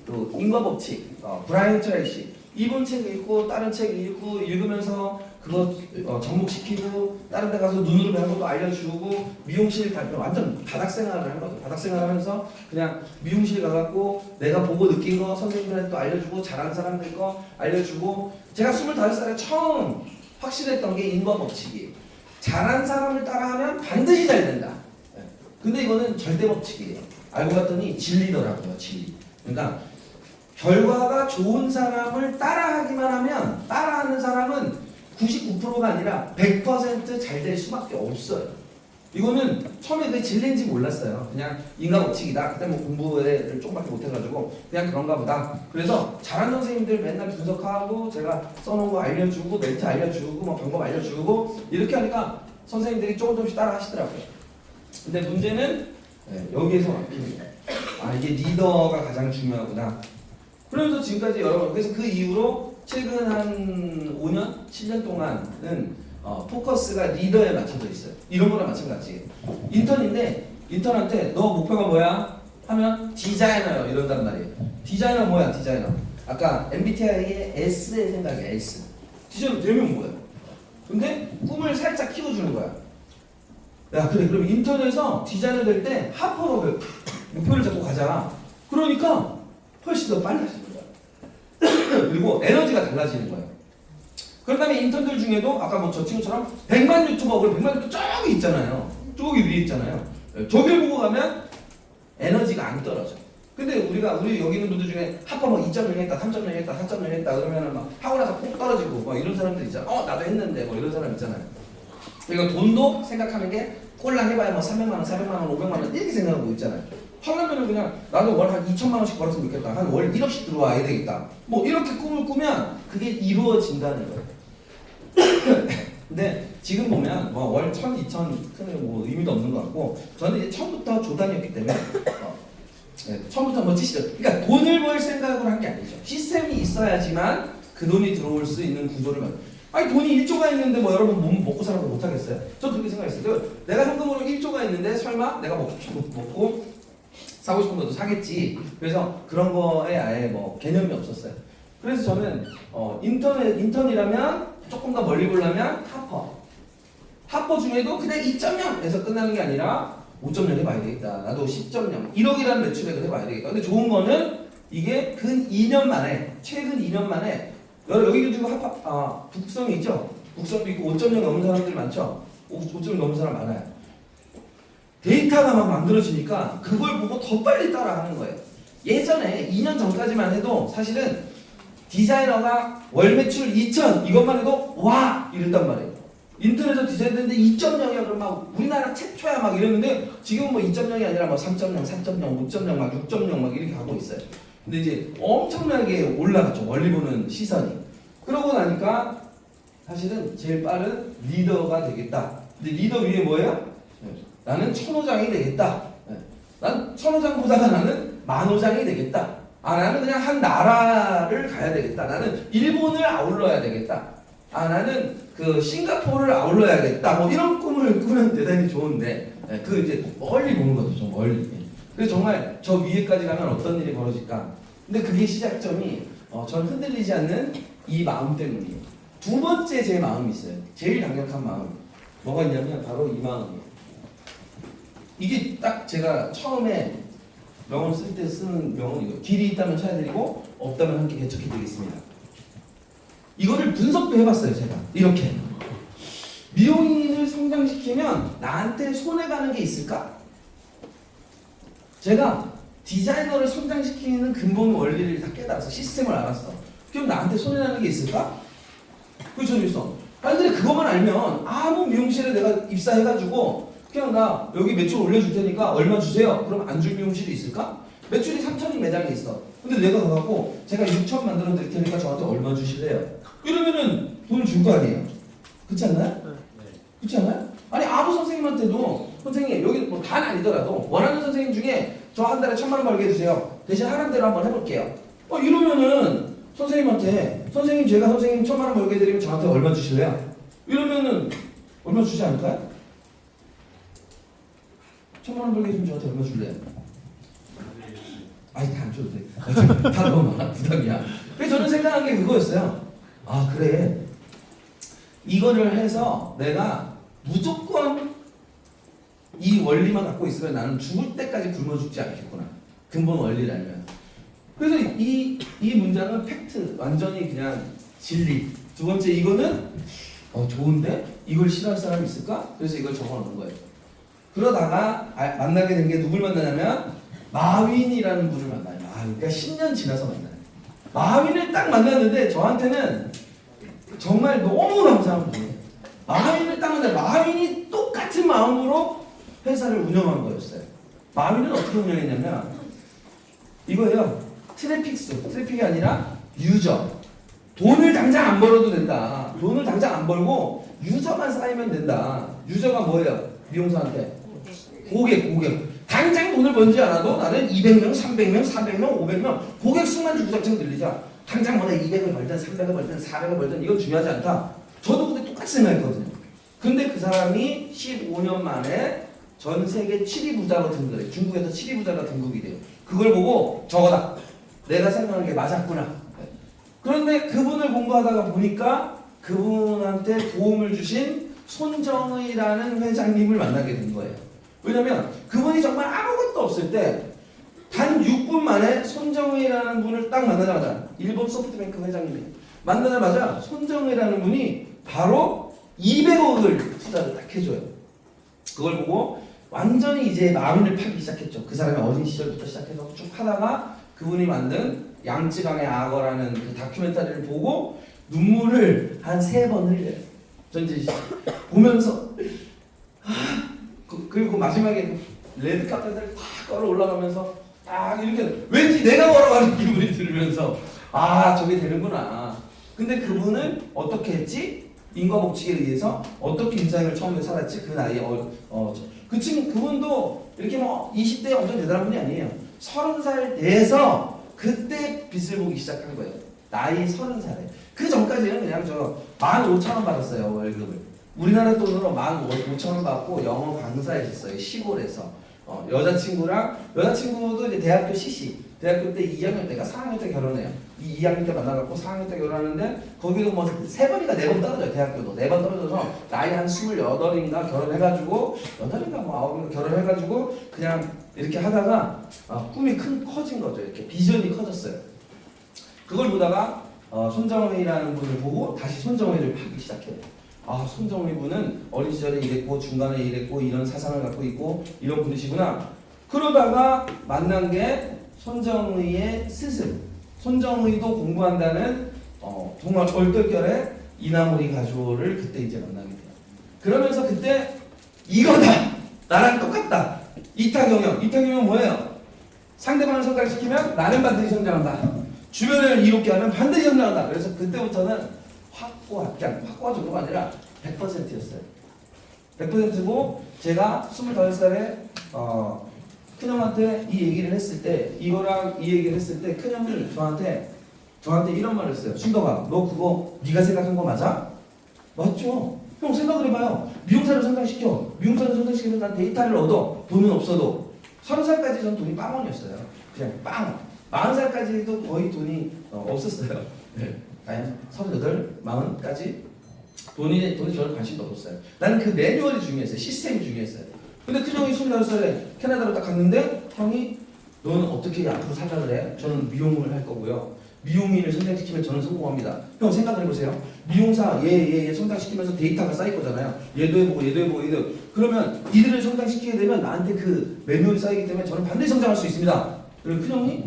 또 인과법칙, 브라이언 트레이시 이분 책 읽고 다른 책 읽고 읽으면서 그거 접목시키고 다른 데 가서 눈으로 배운 것도 알려주고 미용실 갈 때 완전 바닥 생활을 한 거죠. 바닥 생활을 하면서 그냥 미용실 가갖고 내가 보고 느낀 거 선생님들한테 또 알려주고 잘하는 사람들 거 알려주고 제가 25살에 처음 확실했던 게 인과법칙이에요. 잘한 사람을 따라하면 반드시 잘 된다. 근데 이거는 절대 법칙이에요. 알고 봤더니 진리더라고요. 진리. 그러니까 결과가 좋은 사람을 따라하기만 하면 따라하는 사람은 99%가 아니라 100% 잘 될 수밖에 없어요. 이거는 처음에 그게 진리인지 몰랐어요. 그냥 인과법칙이다. 그때 뭐 공부를 조금밖에 못해가지고 그냥 그런가 보다. 그래서 잘하는 선생님들 맨날 분석하고 제가 써놓은 거 알려주고 멘트 알려주고 뭐 방법 알려주고 이렇게 하니까 선생님들이 조금씩 따라 하시더라고요. 근데 문제는 여기에서 막힙니다. 이게 리더가 가장 중요하구나. 그러면서 지금까지 여러분 그래서 그 이후로 최근 한 5년, 7년 동안은 포커스가 리더에 맞춰져 있어요. 이런 거랑 마찬가지. 인턴인데 인턴한테 너 목표가 뭐야? 하면 디자이너요 이런단 말이에요. 디자이너 뭐야? 디자이너. 아까 MBTI의 S의 생각이야. S. 디자이너 되면 뭐야? 근데 꿈을 살짝 키워주는 거야. 야 그래 그럼 인턴에서 디자이너 될 때 하퍼로 목표를 잡고 가자. 그러니까 훨씬 더 빨라지는 거야. 그리고 에너지가 달라지는 거예요. 그 다음에 인턴들 중에도 아까 뭐 저 친구처럼 100만 유튜버, 100만 유튜버 저기 있잖아요. 저기 위에 있잖아요. 저길 보고 가면 에너지가 안 떨어져. 근데 우리 여기 있는 분들 중에 하퍼 뭐 2.0 했다, 3.0 했다, 4.0 했다 그러면은 막 하고 나서 꼭 떨어지고 뭐 이런 사람들 있잖아. 나도 했는데 뭐 이런 사람 있잖아요. 그러니까 돈도 생각하는 게 꼴랑 해봐야 뭐 300만 원, 400만 원, 500만 원 이렇게 생각하고 있잖아요. 하려면은 그냥 나도 월 한 2천만 원씩 벌었으면 좋겠다. 한 월 1억씩 들어와야 되겠다. 뭐 이렇게 꿈을 꾸면 그게 이루어진다는 거예요. 근데 지금 보면 뭐 월 1,000, 2,000 크는 뭐 의미도 없는 것 같고 저는 이제 처음부터 조단이었기 때문에 처음부터 멋지시죠. 그러니까 돈을 벌 생각으로 한 게 아니죠. 시스템이 있어야지만 그 돈이 들어올 수 있는 구조를 돈이 1조가 있는데 뭐 여러분 먹고 살아도 못 하겠어요? 저 그렇게 생각했어요. 내가 현금으로 1조가 있는데 설마 내가 먹고 사고 싶은 것도 사겠지. 그래서 그런 거에 아예 뭐 개념이 없었어요. 그래서 저는 인턴이라면 조금 더 멀리 보려면 하퍼 중에도 그냥 2.0에서 끝나는 게 아니라 5.0 해봐야 되겠다. 나도 10.0 1억이라는 매출액을 해봐야 되겠다. 근데 좋은 거는 이게 최근 2년 만에 여기 지금 북성이 있죠? 북성도 있고 5.0 넘는 사람들 많죠? 5.0 넘는 사람 많아요. 데이터가 막 만들어지니까 그걸 보고 더 빨리 따라하는 거예요. 예전에 2년 전까지만 해도 사실은 디자이너가 월 매출 2천 이것만 해도 와 이랬단 말이에요. 인터넷에서 디자인했는데 2.0이야 그럼 막 우리나라 최초야 막 이랬는데 지금은 뭐 2.0이 아니라 뭐 3.0, 4.0, 5.0 막 6.0 막 이렇게 가고 있어요. 근데 이제 엄청나게 올라갔죠. 멀리 보는 시선이. 그러고 나니까 사실은 제일 빠른 리더가 되겠다. 근데 리더 위에 뭐예요? 나는 천호장이 되겠다. 난 천호장보다가 나는 만호장이 되겠다. 나는 그냥 한 나라를 가야 되겠다. 나는 일본을 아울러야 되겠다. 나는 그 싱가포르를 아울러야겠다. 뭐 이런 꿈을 꾸면 대단히 좋은데 그 이제 멀리 보는 거죠. 좀 멀리. 그래서 정말 저 위에까지 가면 어떤 일이 벌어질까. 근데 그게 시작점이 전 흔들리지 않는 이 마음 때문이에요. 두 번째 제 마음이 있어요. 제일 강력한 마음. 뭐가 있냐면 바로 이 마음이에요. 이게 딱 제가 처음에 명언 쓸 때 쓰는 명언이에요. 길이 있다면 찾아드리고 없다면 함께 개척해드리겠습니다. 이거를 분석도 해봤어요. 제가 이렇게 미용인을 성장시키면 나한테 손해가는 게 있을까? 제가 디자이너를 성장시키는 근본 원리를 다 깨달아서 시스템을 알았어. 그럼 나한테 손해나는 게 있을까? 그게 저는 있어. 아니 근데 그것만 알면 아무 미용실에 내가 입사해가지고 그냥 나 여기 매출 올려줄 테니까 얼마 주세요. 그럼 안 줄 미용실이 있을까? 매출이 3천이 매장에 있어. 근데 내가 가갖고 제가 6천 만들어 드릴 테니까 저한테 얼마 주실래요? 이러면은 돈을 줄 거 아니에요. 그렇지 않나요? 그렇지 않아요? 아니 아무 선생님한테도 선생님 여기 뭐 단 아니더라도 원하는 선생님 중에 저 한 달에 1,000만 원 벌게 해주세요. 대신 하는 대로 한번 해볼게요. 이러면은 선생님한테 선생님 제가 선생님 1,000만 원 벌게 해드리면 저한테 얼마 주실래요? 이러면은 얼마 주지 않을까요? 1,000만 원 벌게 해주면 저한테 얼마 줄래요? 아니 다 안 줘도 돼. 다 너무 많아 부담이야. 그래서 저는 생각한 게 그거였어요. 아 그래 이거를 해서 내가 무조건 이 원리만 갖고 있으면 나는 죽을 때까지 굶어 죽지 않겠구나. 근본 원리를 알면. 그래서 이 문장은 팩트 완전히 그냥 진리. 두 번째 이거는 좋은데 이걸 싫어할 사람이 있을까? 그래서 이걸 적어놓은 거예요. 그러다가 만나게 된 게 누굴 만나냐면 마윈이라는 분을 만나요. 그러니까 10년 지나서 만나요. 마윈을 딱 만났는데 저한테는 정말 너무 감사한 분이에요. 마윈을 딱 만났는데 마윈이 똑같은 마음으로 회사를 운영한 거였어요. 마윈은 어떻게 운영했냐면 이거예요. 트래픽이 아니라 유저. 돈을 당장 안 벌어도 된다. 돈을 당장 안 벌고 유저만 쌓이면 된다. 유저가 뭐예요? 미용사한테 고객. 당장 돈을 번지 않아도 나는 200명, 300명, 400명, 500명 고객 수만 주구장창 늘리자. 당장 뭐 내가 200을 벌든 300을 벌든 400을 벌든 이건 중요하지 않다. 저도 그때 똑같이 생각했거든요. 근데 그 사람이 15년 만에 전 세계 7위 부자로 등극해요. 중국에서 7위 부자로 등극이 돼요. 그걸 보고 저거다. 내가 생각하는 게 맞았구나. 그런데 그분을 공부하다가 보니까 그분한테 도움을 주신 손정의라는 회장님을 만나게 된 거예요. 왜냐면 그분이 정말 아무것도 없을 때 단 6분 만에 손정의라는 분을 딱 만나자마자 일본 소프트뱅크 회장님이 만나자마자 손정의라는 분이 바로 200억을 투자를 딱 해줘요. 그걸 보고 완전히 이제 마음을 파기 시작했죠. 그 사람의 어린 시절부터 시작해서 쭉 하다가 그분이 만든 양쯔강의 악어라는 그 다큐멘터리를 보고 눈물을 한 3번 흘려요. 전 이제 보면서 그리고 마지막에 레드 카펫을 탁 걸어 올라가면서 딱 이렇게 왠지 내가 걸어가는 기분이 들으면서 저게 되는구나. 근데 그분은 어떻게 했지? 인과법칙에 의해서 어떻게 인생을 처음에 살았지? 그 나이에 그분도 이렇게 뭐 20대 엄청 대단한 분이 아니에요. 30살 돼서 그때 빚을 보기 시작한 거예요. 나이 30살에. 그 전까지는 그냥 저 15,000원 받았어요, 월급을. 우리나라 돈으로 15,000원 받고 영어 강사했었어요, 시골에서. 여자친구도 이제 대학교 CC. 대학교 때 2학년 때가 4학년 때 결혼해요. 2학년 때 만나갖고 4학년 때 결혼하는데 거기도 뭐 3번인가 4번 떨어져요. 대학교도 4번 떨어져서 나이 한 28인가 결혼해가지고 8인가 뭐 9인가 결혼해가지고 그냥 이렇게 하다가 꿈이 커진 거죠. 이렇게 비전이 커졌어요. 그걸 보다가 손정의라는 분을 보고 다시 손정의를 파기 시작해요. 손정의 분은 어린 시절에 이랬고 중간에 이랬고 이런 사상을 갖고 있고 이런 분이시구나. 그러다가 만난 게 손정의의 스승. 손정의도 공부한다는 정말 얼떨결에 이나모리 가조를 그때 이제 만나게 돼요. 그러면서 그때 이거다! 나랑 똑같다! 이타경영 뭐예요? 상대방을 성장시키면 나는 반드시 성장한다. 주변을 이롭게 하면 반드시 성장한다. 그래서 그때부터는 확고하 정도가 아니라 100%였어요. 100%고 제가 25살에 큰형한테 이 얘기를 했을 때 이거랑 이 얘기를 했을 때 큰형이 저한테 이런 말을 했어요. 순덕아, 너 그거 네가 생각한 거 맞아? 맞죠? 형 생각을 해봐요. 미용사를 성장시키면 난 데이터를 얻어. 돈은 없어도 30살까지 전 돈이 빵원이었어요. 그냥 빵. 40살까지도 거의 돈이 없었어요. 네. 과연 38, 40까지 돈이 저를 관심도 없었어요. 나는 그 매뉴얼이 중요했어요. 시스템이 중요했어요. 근데 큰형이 25살에 캐나다로 딱 갔는데 형이 너는 어떻게 앞으로 살라 그래? 저는 미용을 할 거고요. 미용인을 성장시키면 저는 성공합니다. 형 생각을 해보세요. 미용사 얘 성장시키면서 데이터가 쌓일 거잖아요. 얘도 해보고 그러면 이들을 성장시키게 되면 나한테 그 매뉴얼이 쌓이기 때문에 저는 반드시 성장할 수 있습니다. 그리고 큰형이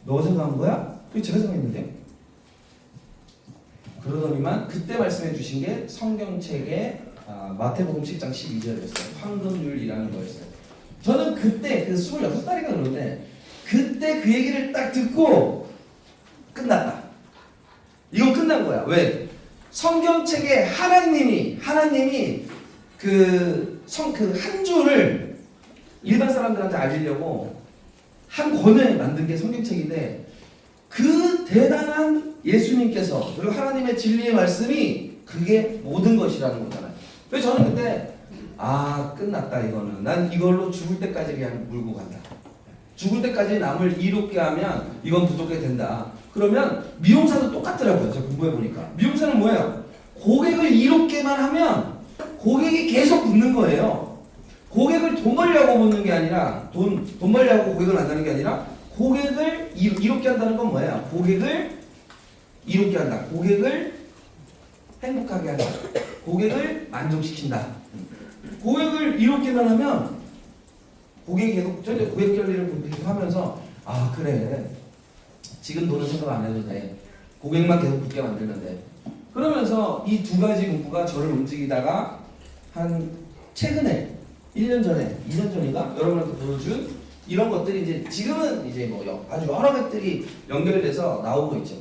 너가 생각한 거야? 그게 제가 생각했는데 그러더니만 그때 말씀해 주신 게 성경책의 마태복음 7장 12절이었어요. 황금률이라는 거였어요. 저는 그때 그 26살인가 그런데 그때 그 얘기를 딱 듣고 끝났다. 이건 끝난 거야. 왜? 성경책에 하나님이 그 한 줄을 일반 사람들한테 알리려고 한 권을 만든 게 성경책인데 그 대단한 예수님께서 그리고 하나님의 진리의 말씀이 그게 모든 것이라는 거잖아요. 그래서 저는 그때 끝났다 이거는. 난 이걸로 죽을 때까지 그냥 물고 간다. 죽을 때까지 남을 이롭게 하면 이건 부족하게 된다. 그러면 미용사도 똑같더라고요. 제가 공부해보니까. 미용사는 뭐예요? 고객을 이롭게만 하면 고객이 계속 붙는 거예요. 고객을 돈 벌려고 붙는 게 아니라 돈 벌려고 고객을 만나는 게 아니라 고객을 이롭게 한다는 건 뭐예요? 고객을 이롭게 한다. 고객을 행복하게 한다. 고객을 만족시킨다. 고객을 이롭게만 하면 고객이 계속 고객 관리를 계속 하면서 그래 지금 너는 생각 안 해도 돼. 고객만 계속 붙게 만들면 돼. 그러면서 이 두 가지 문구가 저를 움직이다가 한 최근에 1년 전에 2년 전인가 여러분한테 보여준 이런 것들이 이제 지금은 이제 뭐 아주 여러 것들이 연결돼서 나오고 있죠.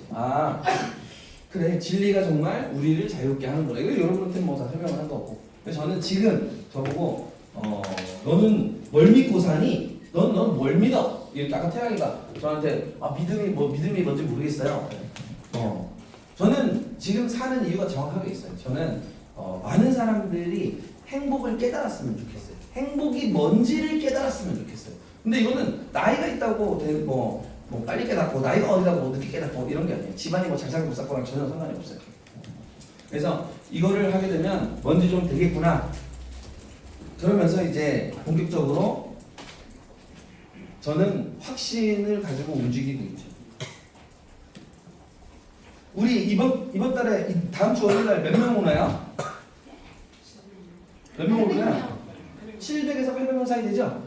그래 진리가 정말 우리를 자유롭게 하는 거래. 이거 여러분한테 뭐 다 설명을 한 거고. 그래서 저는 지금 저보고 너는 뭘 믿고 사니? 넌 뭘 믿어? 이렇게 아까 태양이가 저한테 믿음이 뭔지 모르겠어요. 저는 지금 사는 이유가 정확하게 있어요. 저는 많은 사람들이 행복을 깨달았으면 좋겠어요. 행복이 뭔지를 깨달았으면 좋겠어요. 근데 이거는 나이가 있다고 뭐 빨리 깨닫고 나이가 어리다고 늦게 깨닫고 이런 게 아니에요. 집안이 뭐 잘 살고 못 살고랑 전혀 상관이 없어요. 그래서 이거를 하게 되면 뭔지 좀 되겠구나. 그러면서 이제 본격적으로 저는 확신을 가지고 움직이고 있죠. 우리 이번 달에 다음 주 월요일 날 몇 명 오나요? 몇 명 오나요? 700에서 800명 사이 되죠?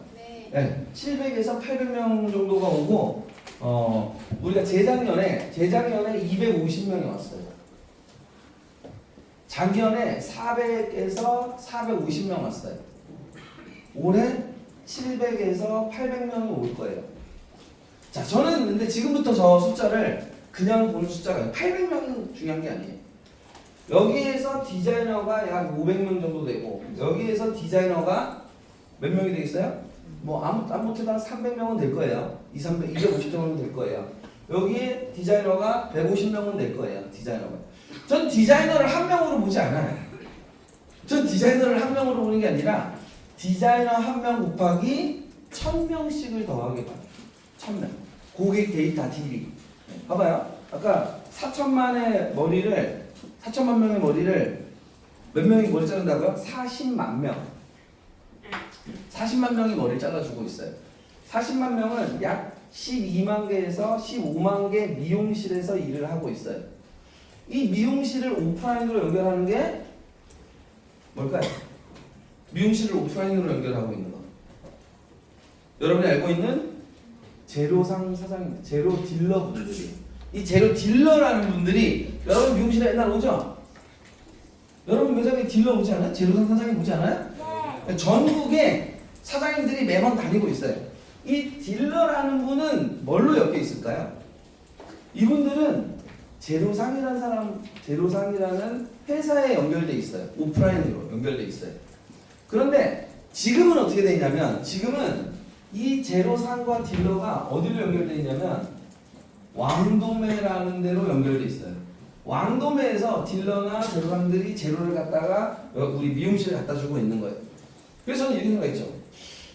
네. 700에서 800명 정도가 오고 우리가 재작년에 250명이 왔어요. 작년에 400에서 450명 왔어요. 올해 700에서 800명이 올 거예요. 자, 저는 근데 지금부터 저 숫자를 그냥 보는 숫자가 아니에요. 800명이 중요한 게 아니에요. 여기에서 디자이너가 약 500명 정도 되고 여기에서 디자이너가 몇 명이 되겠어요? 뭐 아무튼 한 300명은 될 거예요. 250 정도는 될 거예요. 여기에 디자이너가 150명은 될 거예요. 디자이너가. 전 디자이너를 한 명으로 보지 않아요. 전 디자이너를 한 명으로 보는 게 아니라 디자이너 한 명 곱하기 1000명씩을 더하게 봐요. 1000명. 고객 데이터 DB. 봐봐요. 아까 4천만 명의 머리를 몇 명이 머리 자른다고요? 40만 명. 40만 명이 머리를 잘라주고 있어요. 40만 명은 약 12만 개에서 15만 개 미용실에서 일을 하고 있어요. 이 미용실을 오프라인으로 연결하는 게 뭘까요? 미용실을 오프라인으로 연결하고 있는 거. 여러분이 알고 있는 제로상 사장님, 제로 딜러 분들이. 이 제로 딜러라는 분들이 여러분 미용실에 옛날 오죠? 여러분 매장에 딜러 오지 않아요? 제로상 사장님 오지 않아요? 네. 전국에 사장님들이 매번 다니고 있어요. 이 딜러라는 분은 뭘로 엮여 있을까요? 이분들은 제로상이라는 회사에 연결돼 있어요. 오프라인으로 연결돼 있어요. 그런데 지금은 어떻게 돼 있냐면 지금은 이 제로상과 딜러가 어디로 연결돼 있냐면 왕도매라는 데로 연결돼 있어요. 왕도매에서 딜러나 제로상들이 제로를 갖다가 우리 미용실에 갖다 주고 있는 거예요. 그래서 저는 이렇게 생각했죠.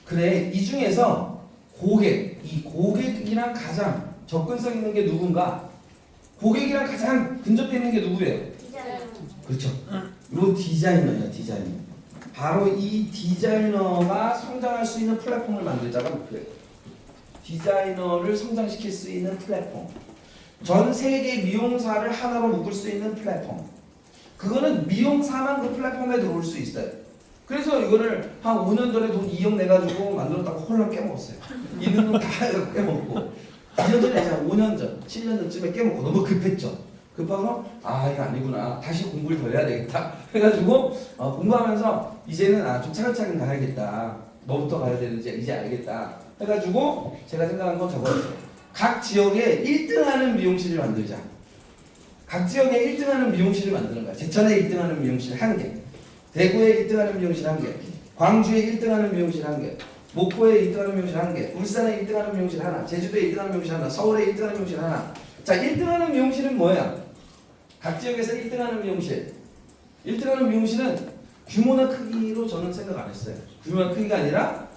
그래, 이 중에서 고객이랑 가장 접근성 있는 게 누군가? 고객이랑 가장 근접해 있는 게 누구예요? 그렇죠. 요 디자이너예요, 디자이너. 바로 이 디자이너가 성장할 수 있는 플랫폼을 만들자가 목표예요. 디자이너를 성장시킬 수 있는 플랫폼. 전 세계 미용사를 하나로 묶을 수 있는 플랫폼. 그거는 미용사만 그 플랫폼에 들어올 수 있어요. 그래서 이거를 한 5년 전에 돈 2억 내가지고 만들었다고 홀랑 깨먹었어요. 있는 돈 다 깨먹고. 2년 전이 아니라 5년 전, 7년 전쯤에 깨먹고 너무 급했죠. 급해서 아 이거 아니구나. 다시 공부를 더 해야 되겠다. 해가지고 공부하면서 이제는 좀 차근차근 가야겠다. 뭐부터 가야 되는지 이제 알겠다. 해가지고 제가 생각한 건 저거였어요. 각 지역에 1등하는 미용실을 만들자. 각 지역에 1등하는 미용실을 만드는 거야. 제천에 1등하는 미용실 1개, 대구에 1등하는 미용실 1개, 광주에 1등하는 미용실 1개, 목포에 1등하는 미용실 1개, 울산에 1등하는 미용실 하나, 제주도에 1등하는 미용실 하나, 서울에 1등하는 미용실 하나. 자, 1등하는 미용실은 뭐야? 각 지역에서 1등하는 미용실. 1등하는 미용실은 규모나 크기로 저는 생각 안 했어요. 규모나 크기가 아니라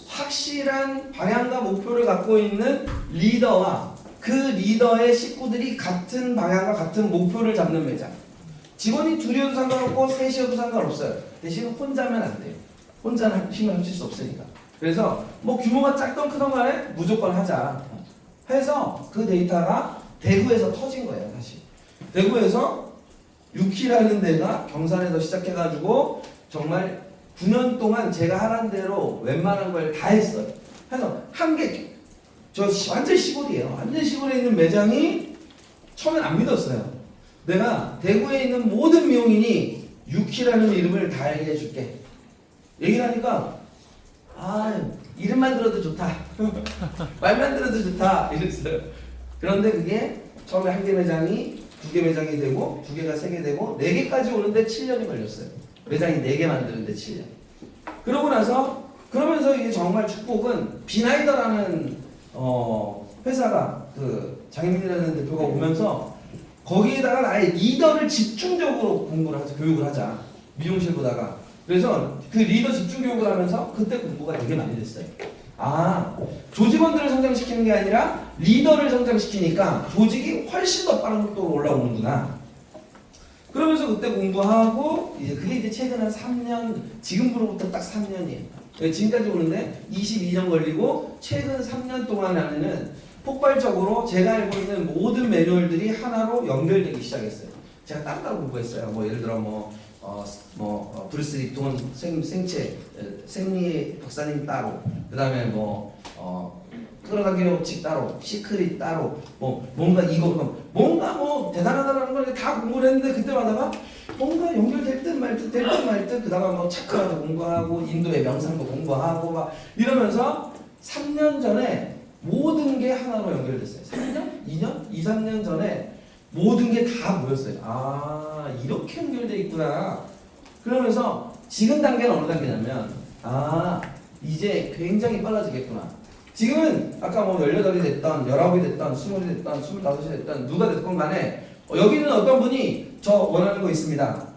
확실한 방향과 목표를 갖고 있는 리더와 그 리더의 식구들이 같은 방향과 같은 목표를 잡는 매장. 직원이 둘이어도 상관없고 셋이어도 상관없어요. 대신 혼자면 안 돼요. 혼자는 힘을 합칠 수 없으니까. 그래서 뭐 규모가 작던 크던 간에 무조건 하자 해서 그 데이터가 대구에서 터진 거예요. 사실 대구에서 유키라는 데가 경산에서 시작해가지고 정말 9년 동안 제가 하라는 대로 웬만한 걸 다 했어요. 그래서 한 개, 저 완전 시골이에요. 완전 시골에 있는 매장이 처음엔 안 믿었어요. 내가 대구에 있는 모든 미용인이 유키라는 이름을 다 알게 해줄게. 얘기를 하니까 이름만 들어도 좋다. 말만 들어도 좋다. 이랬어요. 그런데 그게 처음에 한 개 매장이 2개 매장이 되고 2개가 3개 되고 4개까지 오는데 7년이 걸렸어요. 매장이 4개 만드는데 7년. 그러고 나서 그러면서 이게 정말 축복은 비나이더라는 회사가 그 장현민이라는 대표가 오면서 거기에다가 아예 리더를 집중적으로 공부를 하자, 교육을 하자. 미용실보다가. 그래서 그 리더 집중 교육을 하면서 그때 공부가 되게 많이 됐어요. 조직원들을 성장시키는 게 아니라 리더를 성장시키니까 조직이 훨씬 더 빠른 속도로 올라오는구나. 그러면서 그때 공부하고 그게 이제 최근 한 3년, 지금으로부터 딱 3년이에요. 지금까지 오는데 22년 걸리고 최근 3년 동안 하면은 폭발적으로 제가 알고 있는 모든 매뉴얼들이 하나로 연결되기 시작했어요. 제가 따로 공부했어요. 뭐 예를 들어 브루스 립톤 생리 박사님 따로, 그 다음에 끌어당기는 법칙 따로, 시크릿 따로, 뭔가 대단하다라는 걸 다 공부를 했는데 그때마다가 뭔가 연결될 듯 말 듯 그 다음에 차크라도 공부하고 인도의 명상도 공부하고 막 이러면서 3년 전에 모든 게 하나로 연결됐어요. 3년? 2년? 2, 3년 전에 모든 게 다 모였어요. 이렇게 연결돼 있구나. 그러면서 지금 단계는 어느 단계냐면 이제 굉장히 빨라지겠구나. 지금은 아까 18이 됐던 19이 됐던 20이 됐던 25이 됐던 누가 됐건 간에 여기는 어떤 분이 저 원하는 거 있습니다.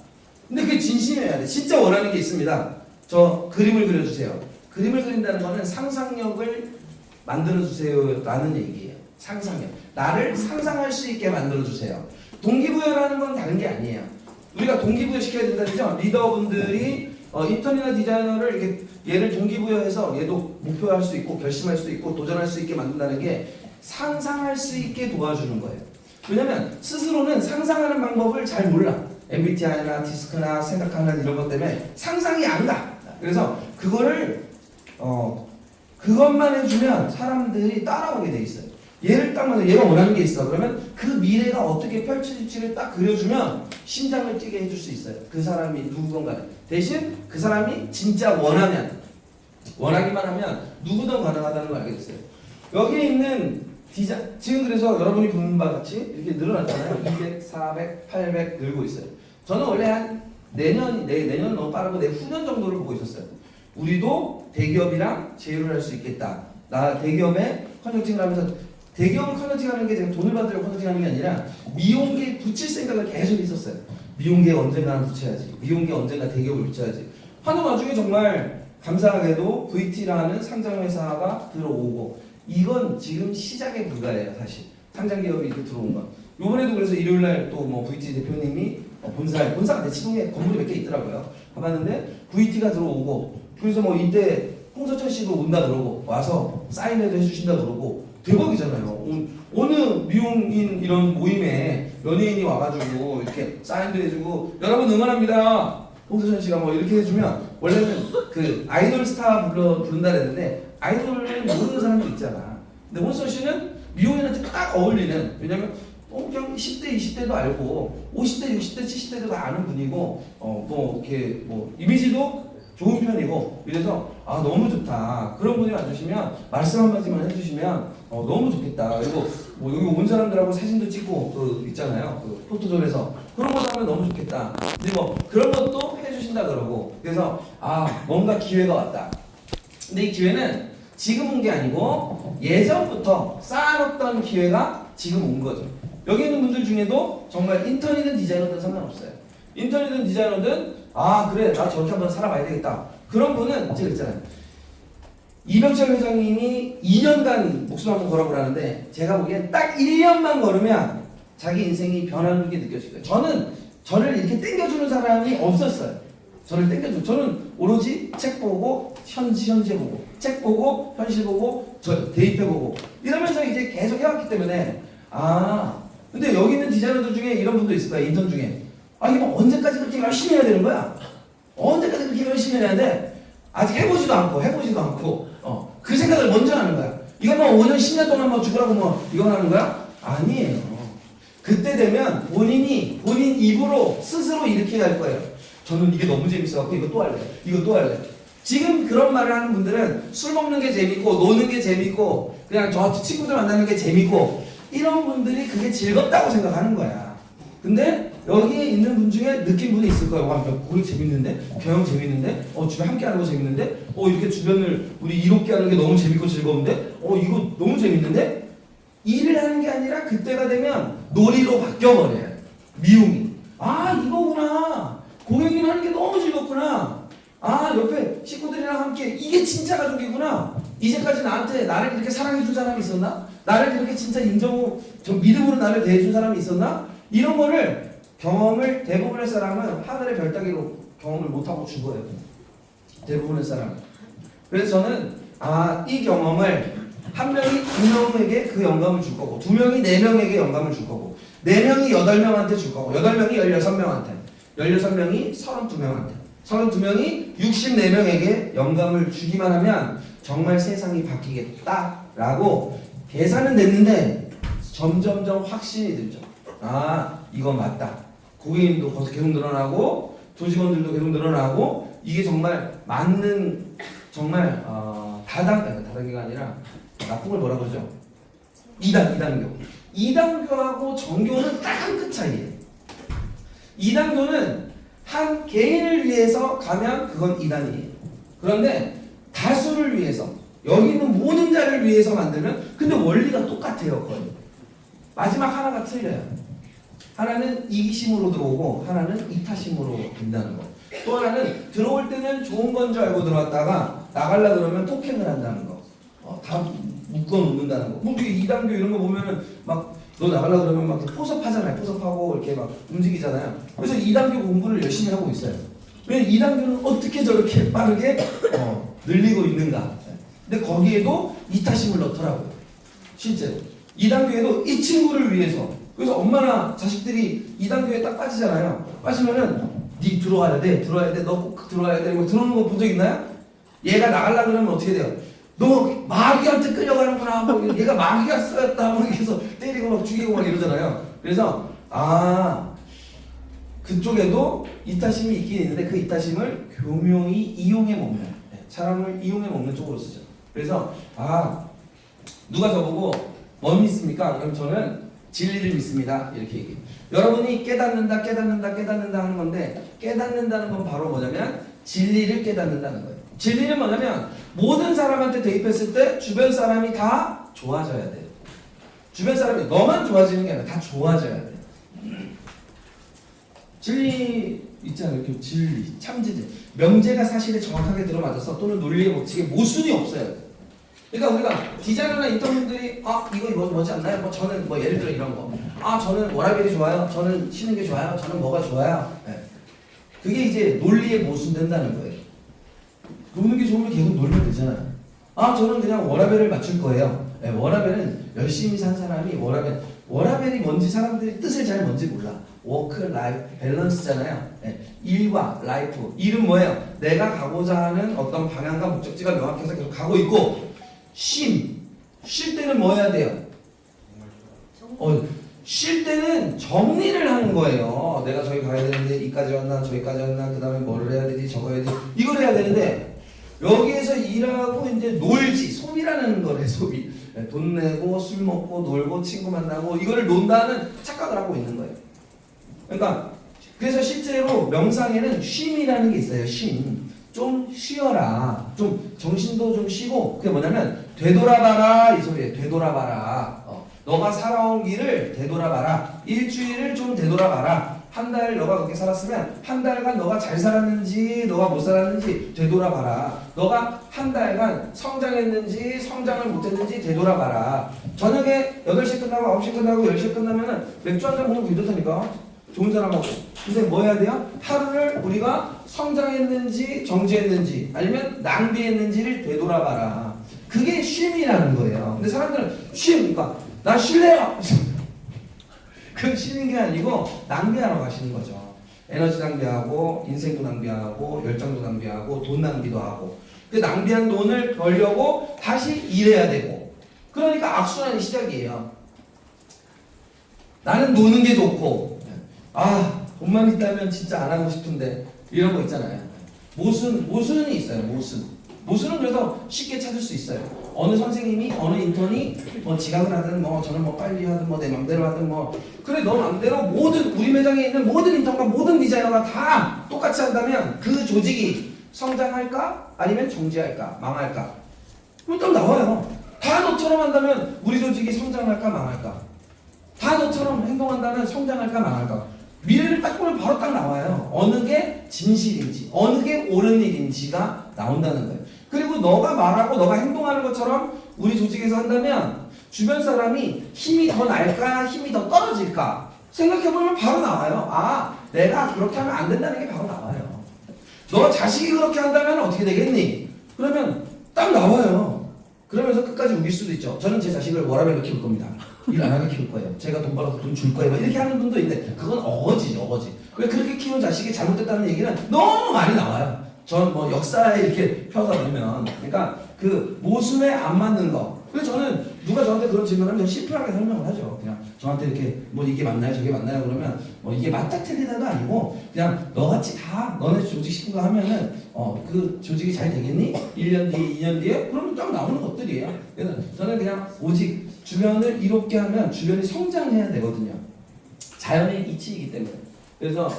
근데 그게 진심이어야 돼. 진짜 원하는 게 있습니다. 저 그림을 그려주세요. 그림을 그린다는 거는 상상력을 만들어주세요 라는 얘기예요. 상상력. 나를 상상할 수 있게 만들어주세요. 동기부여라는 건 다른 게 아니에요. 우리가 동기부여 시켜야 된다죠. 리더분들이 인턴이나 디자이너를 이렇게 얘를 동기부여해서 얘도 목표할 수 있고 결심할 수 있고 도전할 수 있게 만든다는 게 상상할 수 있게 도와주는 거예요. 왜냐면 스스로는 상상하는 방법을 잘 몰라. MBTI나 디스크나 생각하는 이런 것 때문에 상상이 안 가. 그래서 그거를 그것만 해주면 사람들이 따라오게 돼 있어요. 얘를 딱 만나 얘가 원하는 게 있어. 그러면 그 미래가 어떻게 펼쳐질지를 딱 그려주면 심장을 뛰게 해줄 수 있어요. 그 사람이 누구건 간에. 대신 그 사람이 진짜 원하기만 하면 누구든 가능하다는 걸 알게 됐어요. 여기에 있는 지금 그래서 여러분이 보는 바와 같이 이렇게 늘어났잖아요. 200, 400, 800 늘고 있어요. 저는 원래 한 내년은 너무 빠르고 내후년 정도를 보고 있었어요. 우리도 대기업이랑 제휴를 할 수 있겠다. 나 대기업에 컨설팅을 하면서 대기업을 컨설팅하는 게 제가 돈을 받으려고 컨설팅하는 게 아니라 미용계에 붙일 생각을 계속 있었어요. 미용계에 언젠가는 붙여야지. 미용계에 언젠가 대기업을 붙여야지. 하는 와중에 정말 감사하게도 VT라는 상장회사가 들어오고 이건 지금 시작에 불과해요. 사실 상장기업이 이렇게 들어온 건. 요번에도 그래서 일요일날 또 뭐 VT 대표님이 본사가 대치동에 건물이 몇 개 있더라고요. 가봤는데 VT가 들어오고 그래서 뭐 이때 홍서천 씨도 온다 그러고 와서 사인회도 해주신다 그러고 대박이잖아요. 어느 미용인 이런 모임에 연예인이 와가지고 이렇게 사인도 해주고 여러분 응원합니다. 홍서천 씨가 뭐 이렇게 해주면 원래는 그 아이돌 스타 부른다 그랬는데 아이돌은 모르는 사람도 있잖아. 근데 홍서천 씨는 미용인한테 딱 어울리는 왜냐면 그냥 10대, 20대도 알고 50대, 60대, 70대도 다 아는 분이고 뭐 이렇게 뭐 이미지도 좋은 편이고 그래서 아 너무 좋다 그런 분이 와주시면 말씀 한마디만 해주시면 너무 좋겠다. 그리고 뭐 여기 온 사람들하고 사진도 찍고 그 있잖아요 그 포토존에서 그런 거 하면 너무 좋겠다. 근데 뭐 그런 것도 해주신다 그러고 그래서 아 뭔가 기회가 왔다. 근데 이 기회는 지금 온 게 아니고 예전부터 쌓아놓던 기회가 지금 온 거죠. 여기 있는 분들 중에도 정말 인턴이든 디자이너든 상관없어요. 인턴이든 디자이너든 아 그래 나 저렇게 한번 살아봐야 되겠다. 그런 분은 제가 있잖아요. 이병철 회장님이 2년간 목숨 한번 걸어보라는데 제가 보기엔 딱 1년만 걸으면 자기 인생이 변하는 게 느껴질 거예요. 저를 이렇게 땡겨주는 사람이 없었어요. 저는 오로지 책 보고 현재 보고 책 보고 현실 보고 저 데이터 보고 이러면서 이제 계속 해왔기 때문에 아 근데 여기 있는 디자이너들 중에 이런 분도 있을 거야. 인턴 중에 아 이게 뭐 언제까지 그렇게 열심히 해야 되는 거야? 언제까지 그렇게 열심히 해야 돼? 아직 해보지도 않고 그 생각을 먼저 하는 거야. 이거 뭐 5년 10년 동안 뭐 죽으라고 뭐 이거 하는 거야? 아니에요. 그때 되면 본인 입으로 스스로 이렇게 할 거예요. 저는 이게 너무 재밌어갖고 이거 또 할래. 지금 그런 말을 하는 분들은 술 먹는 게 재밌고 노는 게 재밌고 그냥 저 친구들 만나는 게 재밌고 이런 분들이 그게 즐겁다고 생각하는 거야. 근데 여기에 있는 분 중에 느낀 분이 있을 거예요. 와, 그거 재밌는데? 경영 재밌는데? 주변 함께 하는 거 재밌는데? 이렇게 주변을 우리 이롭게 하는 게 너무 재밌고 즐거운데? 이거 너무 재밌는데? 일을 하는 게 아니라 그때가 되면 놀이로 바뀌어버려요. 미움이. 아, 이거구나. 고객님 하는 게 너무 즐겁구나. 아, 옆에 식구들이랑 함께 이게 진짜 가족이구나. 이제까지 나를 이렇게 사랑해준 사람이 있었나? 나를 이렇게 진짜 저 믿음으로 나를 대해준 사람이 있었나? 이런 거를 경험을 대부분의 사람은 하늘의 별 따기로 경험을 못하고 죽어요. 대부분의 사람. 그래서 저는 이 경험을 한 명이 2명에게 그 영감을 줄 거고 2명이 4명에게 영감을 줄 거고 4명이 8명한테 줄 거고 8명이 16명한테 16명이 32명한테 32명이 64명에게 영감을 주기만 하면 정말 세상이 바뀌겠다라고 계산은 됐는데 점점점 확신이 들죠. 이거 맞다. 고객님도 벌써 계속 늘어나고 조직원들도 계속 늘어나고 이게 정말 맞는 정말 다단계가 아니라 나쁜 걸 뭐라 그러죠? 2단교. 2단교하고 정교는 딱 한 끗 차이예요. 2단교는 한 개인을 위해서 가면 그건 2단이에요. 그런데 다수를 위해서 여기 있는 모든 자를 위해서 만들면 근데 원리가 똑같아요. 거의. 마지막 하나가 틀려요. 하나는 이기심으로 들어오고 하나는 이타심으로 된다는 거. 또 하나는 들어올 때는 좋은 건 줄 알고 들어왔다가 나가려 그러면 폭행을 한다는 거. 다 묶어 놓는다는 거. 뭐 2단계 이런 거 보면은 막 너 나가려 그러면 막 포섭하잖아요. 포섭하고 이렇게 막 움직이잖아요. 그래서 2단계 공부를 열심히 하고 있어요. 왜냐면 2단계는 어떻게 저렇게 빠르게 늘리고 있는가. 근데 거기에도 이타심을 넣더라고요. 실제로. 2단계에도 이 친구를 위해서. 그래서 엄마나 자식들이 2단계에 딱 빠지잖아요. 빠지면은 니 들어와야 돼. 너 꼭 들어와야 돼. 뭐 들어오는 거 본 적 있나요? 얘가 나가려고 그러면 어떻게 돼요? 너 마귀한테 끌려가는구나. 뭐 얘가 마귀가 쓰였다. 뭐 이래서 때리고 막 죽이고 막 이러잖아요. 그래서 그쪽에도 이타심이 있긴 있는데 그 이타심을 교묘히 이용해 먹는 사람을 이용해 먹는 쪽으로 쓰죠. 그래서 누가 저보고 뭐 믿습니까? 그럼 저는 진리를 믿습니다. 이렇게 얘기해요. 여러분이 깨닫는다 하는 건데 깨닫는다는 건 바로 뭐냐면 진리를 깨닫는다는 거예요. 진리는 뭐냐면 모든 사람한테 대입했을 때 주변 사람이 다 좋아져야 돼요. 주변 사람이 너만 좋아지는 게 아니라 다 좋아져야 돼요. 진리 있잖아요. 이렇게 진리, 참진리. 명제가 사실에 정확하게 들어맞아서 또는 논리의 법칙에 모순이 없어요. 그러니까 우리가 디자이너나 인턴분들이 이거 뭐지 않나요? 뭐 저는 뭐 예를 들어 이런 거. 아 저는 워라벨이 좋아요. 저는 쉬는 게 좋아요. 저는 뭐가 좋아요. 네. 그게 이제 논리에 모순된다는 거예요. 노는 게 좋으면 계속 놀면 되잖아요. 아 저는 그냥 워라벨을 맞출 거예요. 네, 워라벨은 열심히 산 사람이 워라벨이 뭔지 사람들이 뜻을 잘 뭔지 몰라. 워크 라이프 밸런스잖아요. 네, 일과 라이프. 일은 뭐예요? 내가 가고자 하는 어떤 방향과 목적지가 명확해서 계속 가고 있고, 쉴 때는 뭐 해야 돼요? 쉴 때는 정리를 하는 거예요. 내가 저기 가야 되는데 이까지 왔나 저기까지 왔나 그 다음에 뭐를 해야 되지 저거 해야 되지 이걸 해야 되는데, 여기에서 일하고 이제 놀지, 소비라는 거래. 소비. 돈 내고 술 먹고 놀고 친구 만나고 이거를 논다는 착각을 하고 있는 거예요. 그러니까 그래서 실제로 명상에는 쉼이라는 게 있어요. 쉼. 좀 쉬어라. 좀 정신도 좀 쉬고, 그게 뭐냐면 되돌아봐라 이 소리예요. 되돌아봐라. 너가 살아온 길을 되돌아봐라. 일주일을 좀 되돌아봐라. 한 달 너가 그렇게 살았으면 한 달간 너가 잘 살았는지 너가 못 살았는지 되돌아봐라. 너가 한 달간 성장했는지 성장을 못했는지 되돌아봐라. 저녁에 8시 끝나고 9시 끝나고 10시 끝나면은 맥주 한잔 먹으면 괜찮다니까. 좋은 사람하고. 근데 뭐 해야 돼요? 하루를 우리가 성장했는지 정지했는지 아니면 낭비했는지를 되돌아봐라. 그게 쉼이라는 거예요. 근데 사람들은 그러니까 난 쉴래요. 그 쉬는 게 아니고 낭비하러 가시는 거죠. 에너지 낭비하고 인생도 낭비하고 열정도 낭비하고 돈 낭비도 하고, 그 낭비한 돈을 벌려고 다시 일해야 되고, 그러니까 악순환이 시작이에요. 나는 노는 게 좋고, 아 돈만 있다면 진짜 안 하고 싶은데 이런 거 있잖아요. 모순이 있어요. 모순은 그래서 쉽게 찾을 수 있어요. 어느 선생님이 어느 인턴이 뭐 지각을 하든 뭐 저는 뭐 빨리 하든 뭐 내 맘대로 하든 뭐 그래 너 맘대로 모든 우리 매장에 있는 모든 인턴과 모든 디자이너가 다 똑같이 한다면 그 조직이 성장할까 아니면 정지할까 망할까? 그럼 딱 나와요. 다 너처럼 한다면 우리 조직이 성장할까 망할까? 다 너처럼 행동한다면 성장할까 망할까? 미래를 딱 보면 바로 딱 나와요. 어느 게 진실인지 어느 게 옳은 일인지가 나온다는 거예요. 그리고 너가 말하고 너가 행동하는 것처럼 우리 조직에서 한다면 주변 사람이 힘이 더 날까 힘이 더 떨어질까 생각해보면 바로 나와요. 아 내가 그렇게 하면 안 된다는 게 바로 나와요. 너 자식이 그렇게 한다면 어떻게 되겠니? 그러면 딱 나와요. 그러면서 끝까지 우길 수도 있죠. 저는 제 자식을 워라밸로 키울 겁니다. 일 안 하게 키울 거예요. 제가 돈 벌어서 돈 줄 거예요. 이렇게 하는 분도 있는데 그건 어거지죠. 어거지. 왜 그렇게 키운 자식이 잘못됐다는 얘기는 너무 많이 나와요. 전 뭐 역사에 이렇게 펴다 보면, 그러니까 그 모순에 안 맞는 거. 그래서 저는 누가 저한테 그런 질문하면 저는 심플하게 설명을 하죠. 그냥 저한테 이렇게 뭐 이게 맞나요 저게 맞나요 그러면 뭐 이게 맞다 틀리다도 아니고 그냥 너같이 다 너네 조직 식구가 하면은 그 조직이 잘 되겠니? 1년 뒤에 2년 뒤에 그러면 딱 나오는 것들이에요. 그래서 저는 그냥 오직 주변을 이롭게 하면 주변이 성장해야 되거든요. 자연의 이치이기 때문에. 그래서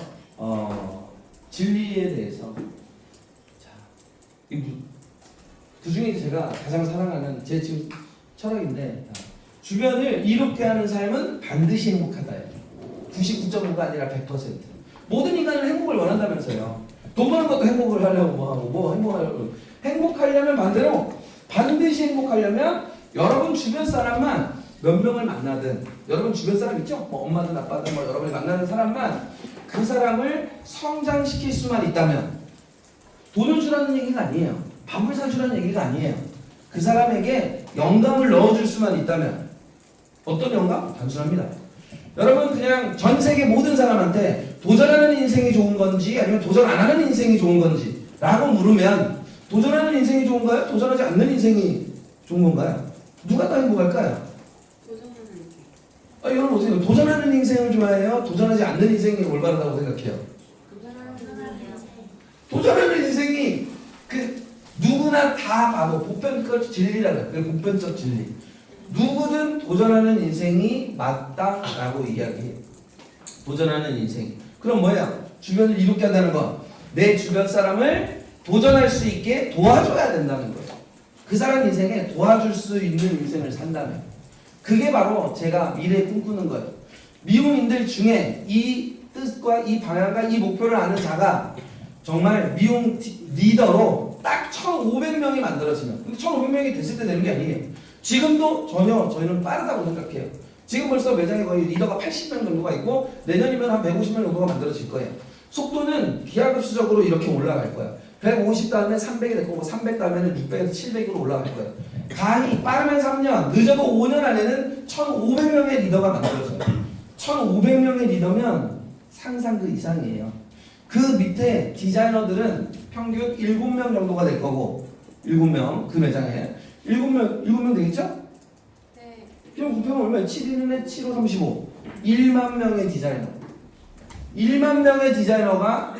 진리에 대해서 그 중에 제가 가장 사랑하는 제 지금 철학인데, 주변을 이롭게 하는 삶은 반드시 행복하다예요. 99.5가 아니라 100%. 모든 인간은 행복을 원한다면서요. 돈 버는 것도 행복을 하려고 뭐 하고 뭐 행복하려면 반드시 행복하려면 여러분 주변 사람만 몇 명을 만나든, 여러분 주변 사람 있죠? 뭐 엄마든 아빠든 뭐 여러분이 만나는 사람만 그 사람을 성장시킬 수만 있다면, 돈을 주라는 얘기가 아니에요. 밥을 사주라는 얘기가 아니에요. 그 사람에게 영감을 넣어줄 수만 있다면, 어떤 영감? 단순합니다. 여러분 그냥 전 세계 모든 사람한테 도전하는 인생이 좋은 건지 아니면 도전 안 하는 인생이 좋은 건지 라고 물으면 도전하는 인생이 좋은가요? 도전하지 않는 인생이 좋은 건가요? 누가 더 행복할까요? 도전하는 인생. 여러분 보세요. 도전하는 인생을 좋아해요? 도전하지 않는 인생이 올바르다고 생각해요? 도전하는 인생이 누구나 다 봐도 보편적 진리라는 거예요. 보편적 진리. 누구든 도전하는 인생이 맞다라고 이야기해요. 도전하는 인생. 그럼 뭐야? 주변을 이롭게 한다는 거. 내 주변 사람을 도전할 수 있게 도와줘야 된다는 거예요. 그 사람 인생에 도와줄 수 있는 인생을 산다면. 그게 바로 제가 미래에 꿈꾸는 거예요. 미용인들 중에 이 뜻과 이 방향과 이 목표를 아는 자가 정말 미용 리더로 딱 1,500명이 만들어지면, 근데 1,500명이 됐을 때 되는 게 아니에요. 지금도 전혀 저희는 빠르다고 생각해요. 지금 벌써 매장에 거의 리더가 80명 정도가 있고 내년이면 한 150명 정도가 만들어질 거예요. 속도는 기하급수적으로 이렇게 올라갈 거예요. 150 다음에 300이 될 거고 300 다음에는 600에서 700으로 올라갈 거예요. 가히 빠르면 3년, 늦어도 5년 안에는 1,500명의 리더가 만들어져요. 1,500명의 리더면 상상 그 이상이에요. 그 밑에 디자이너들은 평균 7명 정도가 될 거고 7명 그 매장에 7명 되겠죠? 네. 그럼 곱하면 얼마예요? 7인에 7, 5, 35 1만 명의 디자이너 1만 명의 디자이너가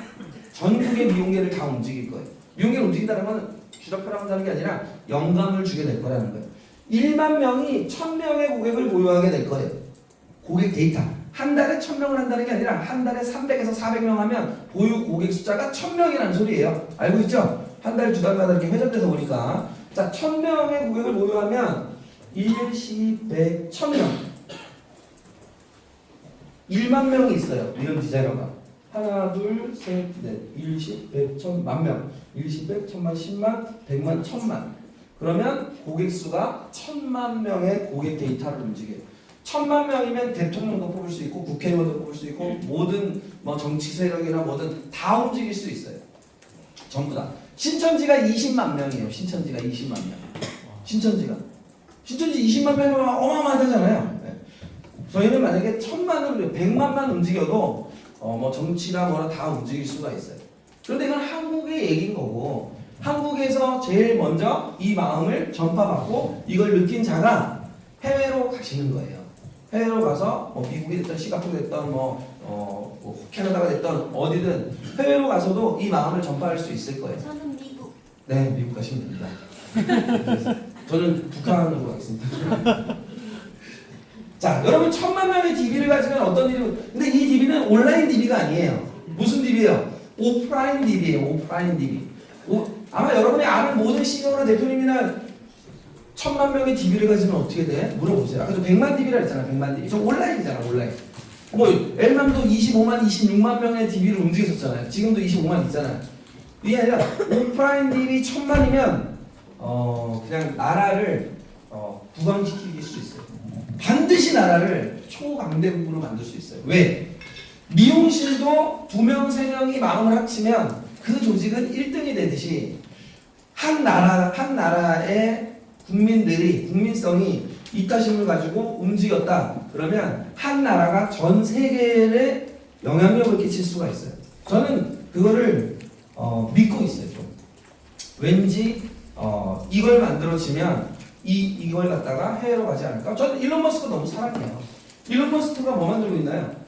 전국의 미용계를 다 움직일 거예요. 미용계를 움직인다는 건 주력파라고 한다는 게 아니라 영감을 주게 될 거라는 거예요. 1만 명이 1,000명의 고객을 보유하게 될 거예요. 고객 데이터. 한 달에 1,000명을 한다는 게 아니라 한 달에 300에서 400명 하면 보유 고객 숫자가 1,000명이라는 소리예요. 알고 있죠? 한 달, 두 달마다 이렇게 회전돼서 보니까. 자, 1,000명의 고객을 보유하면 1, 10, 100, 1,000명. 1만 명이 있어요. 이런 디자이너가. 하나, 둘, 셋, 넷, 1, 10, 100, 1,000, 만 명. 1, 10, 100, 1,000만, 10만, 100만, 1,000만. 그러면 고객 수가 1,000만 명의 고객 데이터를 움직여요. 1,000만 명이면 대통령도 뽑을 수 있고 국회의원도 뽑을 수 있고 모든 뭐 정치 세력이나 뭐든 다 움직일 수 있어요. 전부 다. 신천지가 20만 명이에요. 신천지가 20만 명. 신천지 20만 명이면 어마어마하잖아요. 네. 저희는 만약에 1,000만으로 100만만 움직여도 뭐 정치나 뭐나 다 움직일 수가 있어요. 그런데 이건 한국의 얘기인 거고 한국에서 제일 먼저 이 마음을 전파받고 이걸 느낀 자가 해외로 가시는 거예요. 해외로 가서 뭐 미국이 됐던 싱가포르 됐던 뭐 캐나다가 됐던 어디든 해외로 가서도 이 마음을 전파할 수 있을 거예요. 저는 미국. 네, 미국 가시면 됩니다. 저는 북한으로 가겠습니다. 자, 여러분 1,000만 명의 DB를 가지면 어떤 일이? 근데 이 DB는 온라인 DB가 아니에요. 무슨 DB예요? 오프라인 DB예요. 오프라인 DB. 아마 여러분이 아는 모든 CEO나 대표님이나 1,000만 명의 DB를 가지면 어떻게 돼? 물어보세요. 아까 저 100만 DB라 했잖아. 100만 DB. 저 온라인이잖아. 온라인. 뭐 엘맘도 25만, 26만 명의 DB를 움직였었잖아요. 지금도 25만 있잖아요. 이게 아니라 오프라인 DB 1,000만이면 그냥 나라를 부강시킬 수 있어요. 반드시 나라를 초강대국으로 만들 수 있어요. 왜? 미용실도 2명, 3명이 마음을 합치면 그 조직은 1등이 되듯이 한 나라의 국민들이 국민성이 이타심을 가지고 움직였다. 그러면 한 나라가 전 세계에 영향력을 끼칠 수가 있어요. 저는 그거를 믿고 있어요. 좀. 왠지 이걸 만들어지면 이걸 갖다가 해외로 가지 않을까? 저는 일론 머스크 너무 사랑해요. 일론 머스크가 뭐 만들고 있나요?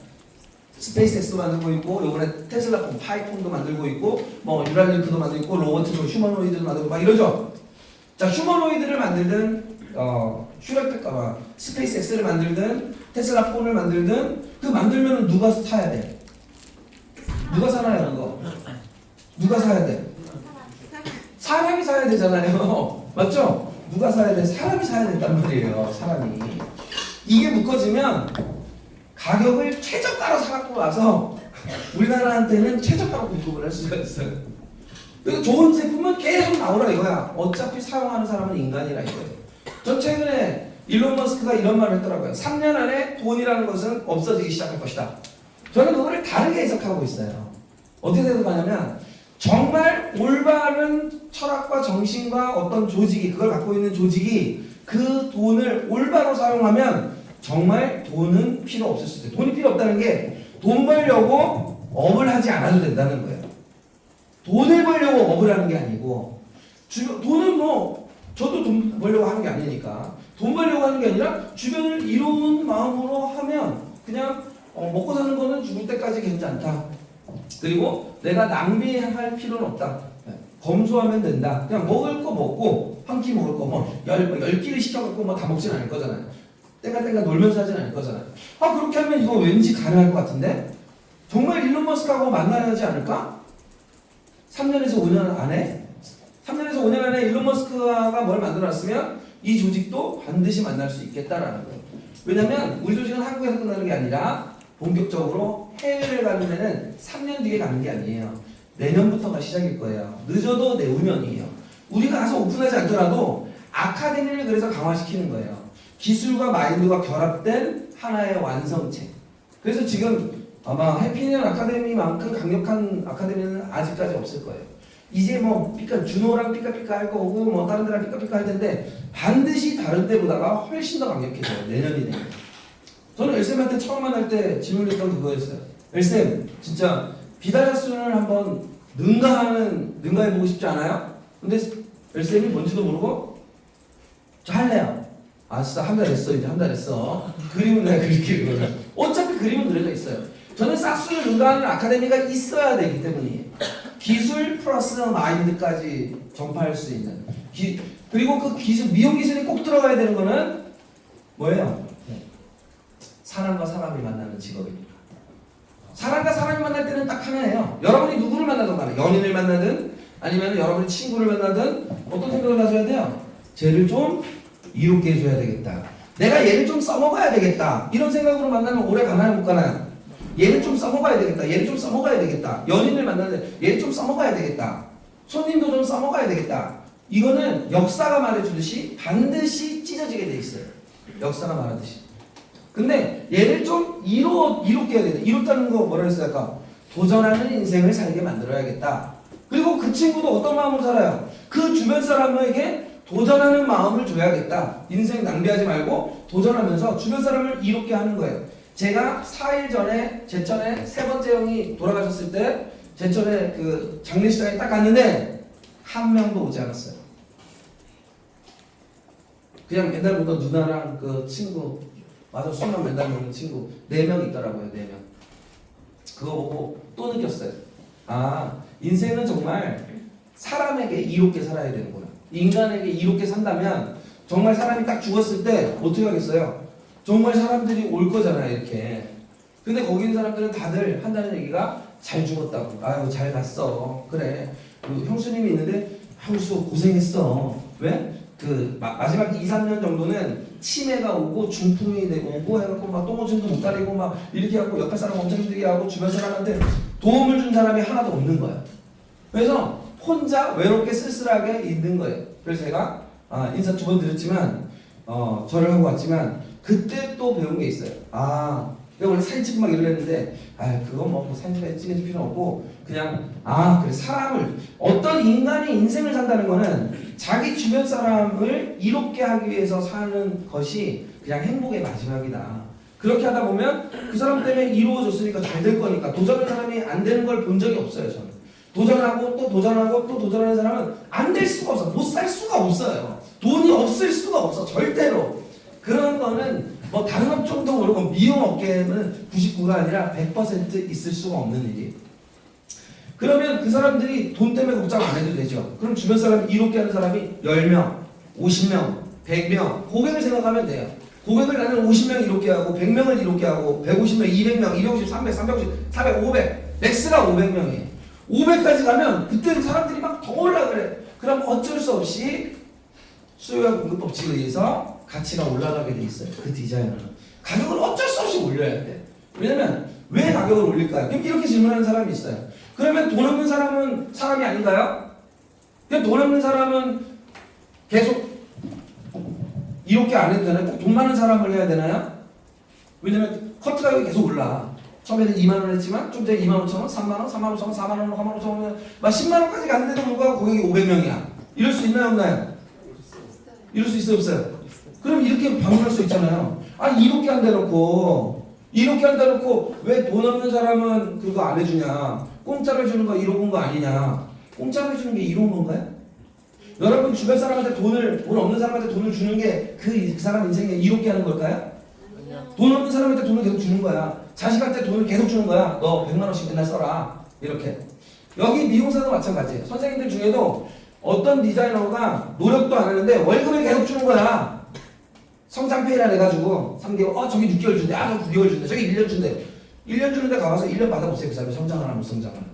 스페이스X도 만들고 있고 요번에 테슬라 파이폰도 만들고 있고 뭐 뉴랄링크도 만들고 있고 로버트도 휴머노이드도 만들고 막 이러죠. 자, 휴머노이드를 만들든 스페이스X를 만들든 테슬라 폰을 만들든 그 만들면 누가 사야 돼? 누가 사나요 그거? 누가 사야 돼? 사람이 사야 되잖아요. 맞죠? 누가 사야 돼? 사람이 사야 된단 말이에요. 사람이. 이게 묶어지면 가격을 최저가로 사갖고 와서 우리나라한테는 최저가로 공급을 할 수가 있어요. 그래서 좋은 제품은 계속 나오라 이거야. 어차피 사용하는 사람은 인간이라 이거예요. 전 최근에 일론 머스크가 이런 말을 했더라고요. 3년 안에 돈이라는 것은 없어지기 시작할 것이다. 저는 그거를 다르게 해석하고 있어요. 어떻게 해석하냐면 정말 올바른 철학과 정신과 어떤 조직이 그걸 갖고 있는 조직이 그 돈을 올바로 사용하면 정말 돈은 필요 없을 수 있어요. 돈이 필요 없다는 게 돈 벌려고 업을 하지 않아도 된다는 거예요. 돈을 벌려고 업을 하는 게 아니고 돈은 뭐 저도 돈 벌려고 하는 게 아니니까 돈 벌려고 하는 게 아니라 주변을 이로운 마음으로 하면 그냥 먹고 사는 거는 죽을 때까지 괜찮다. 그리고 내가 낭비할 필요는 없다. 검소하면 된다. 그냥 먹을 거 먹고 한 끼 먹을 거 뭐 10끼를 시켜갖고 뭐 다 먹진 않을 거잖아요. 땡가땡가 놀면서 하진 않을 거잖아요. 그렇게 하면 이거 왠지 가능할 것 같은데? 정말 일론 머스크하고 만나야 하지 않을까? 3년에서 5년 안에? 3년에서 5년 안에 일론 머스크가 뭘 만들어놨으면 이 조직도 반드시 만날 수 있겠다라는 거예요. 왜냐면 우리 조직은 한국에서 끝나는 게 아니라 본격적으로 해외를 가는 데는 3년 뒤에 가는 게 아니에요. 내년부터가 시작일 거예요. 늦어도 내후년이에요. 우리가 가서 오픈하지 않더라도 아카데미를 그래서 강화시키는 거예요. 기술과 마인드가 결합된 하나의 완성체. 그래서 지금 아마 해피니언 아카데미만큼 강력한 아카데미는 아직까지 없을 거예요. 이제 뭐 준호랑 삐까삐까 할 거고 뭐 다른 데랑 삐까삐까 할 텐데 반드시 다른 데보다가 훨씬 더 강력해져요. 내년이 되면. 저는 엘쌤한테 처음 만날 때 질문했던 그거였어요. 엘쌤 진짜 비달라순을 한번 능가해보고 싶지 않아요? 근데 엘쌤이 뭔지도 모르고 저 할래요. 아 진짜 한 달 했어. 이제 한 달 했어. 그림은 내가 그릴게. 어차피 그림은 그려져 있어요. 저는 싹수를 능가하는 아카데미가 있어야 되기 때문이에요. 기술 플러스 마인드까지 전파할 수 있는 그리고 그 기술 미용 기술이 꼭 들어가야 되는 거는 뭐예요? 사람과 사람이 만나는 직업입니다. 사람과 사람이 만날 때는 딱 하나예요. 여러분이 누구를 만나든 간에 연인을 만나든 아니면 여러분이 친구를 만나든 어떤 생각을 가져야 돼요? 쟤를 좀 이롭게 해줘야 되겠다. 내가 얘를 좀 써먹어야 되겠다. 이런 생각으로 만나면 오래 가나요 못 가나요? 얘를 좀 써먹어야 되겠다. 얘를 좀 써먹어야 되겠다. 연인을 만나는데 얘를 좀 써먹어야 되겠다. 손님도 좀 써먹어야 되겠다. 이거는 역사가 말해주듯이 반드시 찢어지게 돼 있어요. 역사가 말하듯이. 근데 얘를 좀 이롭게 해야 되겠다. 이롭다는 거 뭐라 했어요? 아까 도전하는 인생을 살게 만들어야겠다. 그리고 그 친구도 어떤 마음으로 살아요? 그 주변 사람에게 도전하는 마음을 줘야겠다. 인생 낭비하지 말고 도전하면서 주변 사람을 이롭게 하는 거예요. 제가 4일 전에 제천에 세 번째 형이 돌아가셨을 때 제천에 그 장례식장에 딱 갔는데 한 명도 오지 않았어요. 그냥 맨날 보던 누나랑 그 친구 맞아 술만 맨날 먹는 친구 4명 있더라고요. 4명. 그거 보고 또 느꼈어요. 아 인생은 정말 사람에게 이롭게 살아야 되는구나. 인간에게 이롭게 산다면 정말 사람이 딱 죽었을 때 어떻게 하겠어요? 정말 사람들이 올 거잖아요, 이렇게. 근데 거기 있는 사람들은 다들 한다는 얘기가 잘 죽었다고. 아유, 잘 갔어. 그래. 그 형수님이 있는데, 형수 고생했어. 왜? 마지막 2, 3년 정도는 치매가 오고, 중풍이 되고 오고 해갖고, 막 똥오줌도 못 가리고, 막 이렇게 하고, 옆에 사람 엄청 힘들게 하고, 주변 사람한테 도움을 준 사람이 하나도 없는 거야. 그래서 혼자 외롭게 쓸쓸하게 있는 거예요. 그래서 제가, 인사 2번 드렸지만, 절을 하고 왔지만, 그때 또 배운 게 있어요. 내가 원래 사진 찍고 막 이러려는데, 그건 뭐 사진 찍을 필요는 없고, 그냥, 그래, 사람을, 어떤 인간이 인생을 산다는 거는 자기 주변 사람을 이롭게 하기 위해서 사는 것이 그냥 행복의 마지막이다. 그렇게 하다 보면 그 사람 때문에 이루어졌으니까 잘 될 거니까 도전하는 사람이 안 되는 걸 본 적이 없어요, 저는. 도전하고 또 도전하고 또 도전하는 사람은 안 될 수가 없어. 못 살 수가 없어요. 돈이 없을 수가 없어, 절대로. 그런 거는 뭐 다른 업종도 그렇고 미용 업계는 99가 아니라 100% 있을 수가 없는 일이에요. 그러면 그 사람들이 돈 때문에 걱정 안 해도 되죠. 그럼 주변 사람이 이롭게 하는 사람이 10명, 50명, 100명 고객을 생각하면 돼요. 고객을 나는 50명 이롭게 하고 100명을 이롭게 하고 150명, 200명, 250, 300, 350, 400, 500 맥스가 500명이에요. 500까지 가면 그때 사람들이 막 더 올라 그래. 그럼 어쩔 수 없이 수요와 공급 법칙에 의해서 가치가 올라가게 돼 있어요. 그 디자이너는 가격을 어쩔 수 없이 올려야 돼. 왜냐면 왜 가격을 올릴까요? 이렇게 질문하는 사람이 있어요. 그러면 돈 없는 사람은 사람이 아닌가요? 그냥 돈 없는 사람은 계속 이렇게 안 해도 되나요? 꼭 돈 많은 사람을 해야 되나요? 왜냐면 커트 가격이 계속 올라. 처음에는 2만원 했지만 좀 전에 25,000원, 3만원, 35,000원, 4만원, 45,000원, 막 10만원까지 갔는데도 불구하고 고객이 500명이야. 이럴 수 있나요, 없나요? 이럴 수 있어요, 없어요? 그럼 이렇게 방문할 수 있잖아요. 이렇게 한다 놓고 왜 돈 없는 사람은 그거 안 해주냐? 공짜로 해주는 거 이로운 거 아니냐? 공짜로 해주는 게 이로운 건가요? 여러분 주변 사람한테 돈 없는 사람한테 돈을 주는 게 그 사람 인생에 이롭게 하는 걸까요? 돈 없는 사람한테 돈을 계속 주는 거야. 자식한테 돈을 계속 주는 거야. 너 100만 원씩 맨날 써라. 이렇게. 여기 미용사도 마찬가지예요. 선생님들 중에도 어떤 디자이너가 노력도 안 하는데 월급을 계속 주는 거야. 성장페이라 해가지고 3개월, 저기 6개월 준대, 저기 9개월 준대, 저기 1년 준대. 1년 주는데 가봐서 1년 받아보세요. 그 사람이 성장을 하나 못 성장을 하나.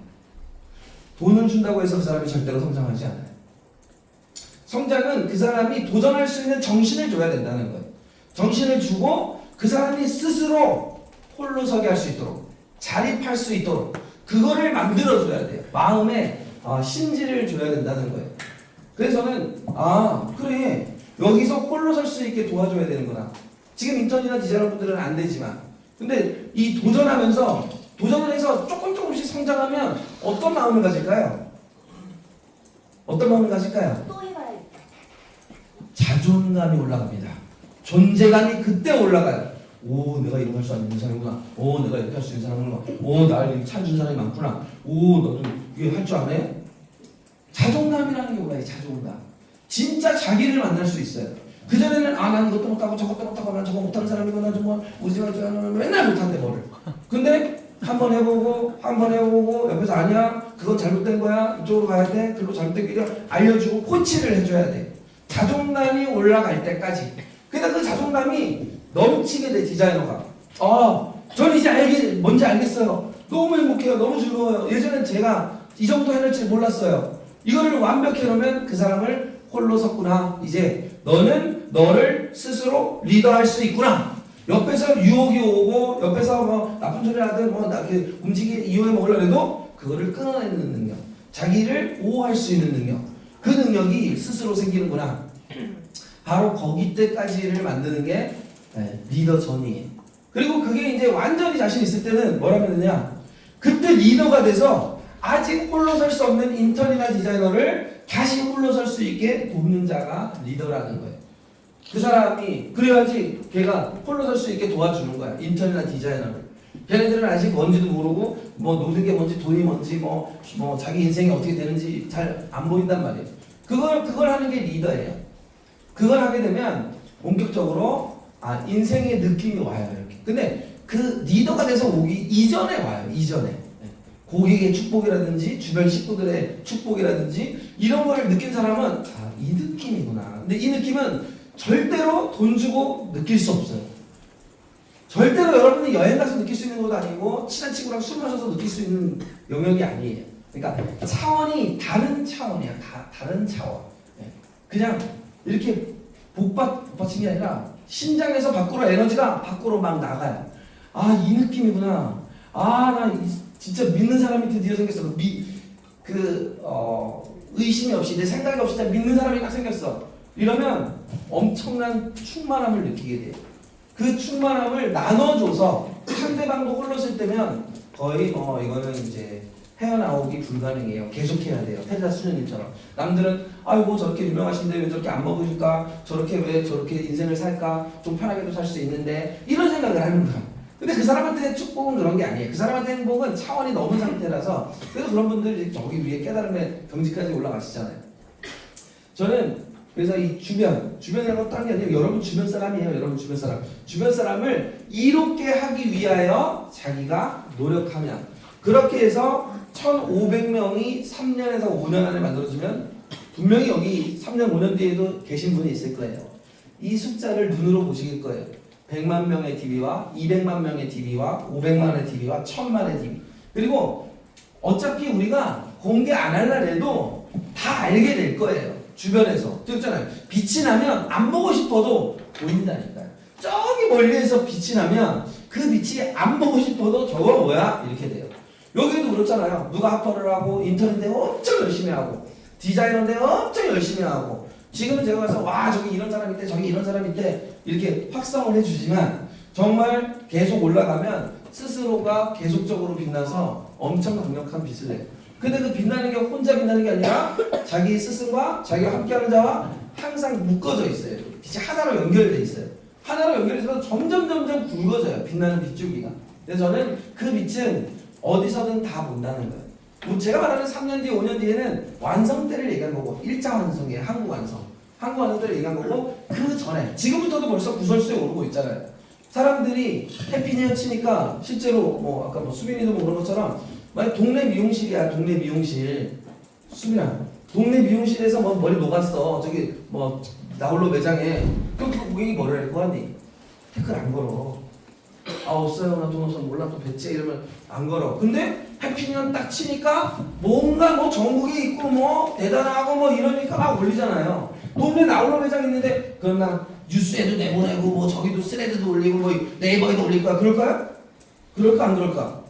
돈을 준다고 해서 그 사람이 절대로 성장하지 않아요. 성장은 그 사람이 도전할 수 있는 정신을 줘야 된다는 거예요. 정신을 주고 그 사람이 스스로 홀로 서게 할 수 있도록, 자립할 수 있도록 그거를 만들어줘야 돼요. 마음에 심지를 줘야 된다는 거예요. 그래서 저는 그래, 여기서 홀로 설 수 있게 도와줘야 되는구나. 지금 인턴이나 디자이너분들은 안 되지만, 근데 이 도전하면서 도전을 해서 조금씩 성장하면 어떤 마음을 가질까요? 어떤 마음을 가질까요? 또 해봐야겠다. 자존감이 올라갑니다. 존재감이 그때 올라가요. 오, 내가 이런 거 할 수 있는 사람이구나. 오, 내가 이렇게 할 수 있는 사람이구나. 오, 나를 이렇게 찾는 사람이 많구나. 오, 너도 이게 할 줄 아네? 자존감이라는 게 올라요. 자존감. 진짜 자기를 만날 수 있어요. 그전에는 난 이것도 못하고 저것도 못하고 난 저거 못하는 사람이구나. 정말 우리 집에 맨날 못한대 뭐를. 근데 한 번 해보고 옆에서 아니야 그건 잘못된 거야 이쪽으로 가야 돼 그리고 잘못된 길이야 알려주고 코치를 해줘야 돼. 자존감이 올라갈 때까지. 그러니까 그 자존감이 넘치게 돼 디자이너가. 저는 이제 뭔지 알겠어요. 너무 행복해요. 너무 즐거워요. 예전엔 제가 이 정도 해낼 줄 몰랐어요. 이거를 완벽히 해놓으면 그 사람을 홀로 섰구나. 이제 너는 너를 스스로 리더할 수 있구나. 옆에서 유혹이 오고 옆에서 뭐 나쁜 소리 하든 뭐 이렇게 이용해 먹으려고 해도 그거를 끊어내는 능력, 자기를 보호할 수 있는 능력, 그 능력이 스스로 생기는구나. 바로 거기 때까지를 만드는 게 리더 전이에요. 그리고 그게 이제 완전히 자신 있을 때는 뭐라면 되냐, 그때 리더가 돼서 아직 홀로 설 수 없는 인턴이나 디자이너를 다시 홀로 설 수 있게 돕는 자가 리더라는 거예요. 그 사람이 그래야지 걔가 홀로 설 수 있게 도와주는 거야. 인턴이나 디자이너를. 걔네들은 아직 뭔지도 모르고 뭐 노는 게 뭔지 돈이 뭔지 뭐 자기 인생이 어떻게 되는지 잘 안 보인단 말이에요. 그걸 하는 게 리더예요. 그걸 하게 되면 본격적으로 인생의 느낌이 와요. 이렇게. 근데 그 리더가 돼서 오기 이전에 와요. 이전에. 고객의 축복이라든지 주변 식구들의 축복이라든지 이런 걸 느낀 사람은 이 느낌이구나. 근데 이 느낌은 절대로 돈 주고 느낄 수 없어요. 절대로 여러분이 여행 가서 느낄 수 있는 것도 아니고 친한 친구랑 술 마셔서 느낄 수 있는 영역이 아니에요. 그러니까 차원이 다른 차원이야. 다른 차원. 그냥 이렇게 복받친 게 아니라 심장에서 밖으로 에너지가 밖으로 막 나가요. 이 느낌이구나. 나 진짜 믿는 사람이 드디어 생겼어. 의심이 없이 내 생각이 없이 그냥 믿는 사람이 딱 생겼어. 이러면 엄청난 충만함을 느끼게 돼요. 그 충만함을 나눠줘서 상대방도 홀로 쓸 때면 거의 이거는 이제 헤어나오기 불가능해요. 계속해야 돼요. 테리다 수녀님처럼. 남들은 아이고 저렇게 유명하신데 왜 저렇게 안 먹으실까? 저렇게 왜 저렇게 인생을 살까? 좀 편하게도 살 수 있는데 이런 생각을 하는 거야. 근데 그 사람한테 축복은 그런 게 아니에요. 그 사람한테 행복은 차원이 넘은 상태라서. 그래서 그런 분들이 저기 위에 깨달음의 경지까지 올라가시잖아요. 저는 그래서 이 주변이라는 건 다른 게 아니에요. 여러분 주변 사람이에요. 여러분 주변 사람. 주변 사람을 이롭게 하기 위하여 자기가 노력하면, 그렇게 해서 1,500명이 3년에서 5년 안에 만들어지면 분명히 여기 3년 5년 뒤에도 계신 분이 있을 거예요. 이 숫자를 눈으로 보실 거예요. 100만 명의 DB와 200만 명의 DB와 500만의 DB와 1000만의 DB. 그리고 어차피 우리가 공개 안 할라 해도 다 알게 될 거예요. 주변에서. 그렇잖아요. 빛이 나면 안 보고 싶어도 보인다니까요. 저기 멀리에서 빛이 나면 그 빛이 안 보고 싶어도 저거 뭐야? 이렇게 돼요. 여기도 그렇잖아요. 누가 학벌을 하고 인턴인데 엄청 열심히 하고 디자이너인데 엄청 열심히 하고, 지금은 제가 가서 와 저기 이런 사람 있대 저기 이런 사람 있대 이렇게 확성을 해주지만 정말 계속 올라가면 스스로가 계속적으로 빛나서 엄청 강력한 빛을 내요. 근데 그 빛나는 게 혼자 빛나는 게 아니라 자기 스승과 자기와 함께하는 자와 항상 묶어져 있어요. 빛이 하나로 연결돼 있어요. 하나로 연결돼서 점점 굵어져요. 빛나는 빗줄기가. 그래서 저는 그 빛은 어디서든 다 본다는 거예요. 뭐 제가 말하는 3년 뒤, 5년 뒤에는 완성때를 얘기한 거고, 1차 완성이에요. 한국 완성. 한국 완성때를 얘기한 거고, 그 전에 지금부터도 벌써 구설수에 오르고 있잖아요. 사람들이 해피니어 치니까 실제로 뭐 아까 뭐 수빈이도 뭐 그런 것처럼 만약 동네 미용실이야. 동네 미용실. 수빈아, 동네 미용실에서 뭐 머리 녹았어. 저기 뭐 나홀로 매장에. 그럼 그 고객이 뭐를 할 거야? 댓글 안 걸어. 없어요. 나 돈 없어. 몰라. 또 뱉지. 이러면 안 걸어. 근데 해피니어 딱 치니까 뭔가 뭐 전국에 있고 뭐 대단하고 뭐 이러니까 막 올리잖아요. 동네 나홀로 매장 있는데 그럼 나 뉴스에도 내보내고 뭐 저기도 스레드도 올리고 뭐 네이버에도 올릴 거야. 그럴까요? 그럴까 안 그럴까?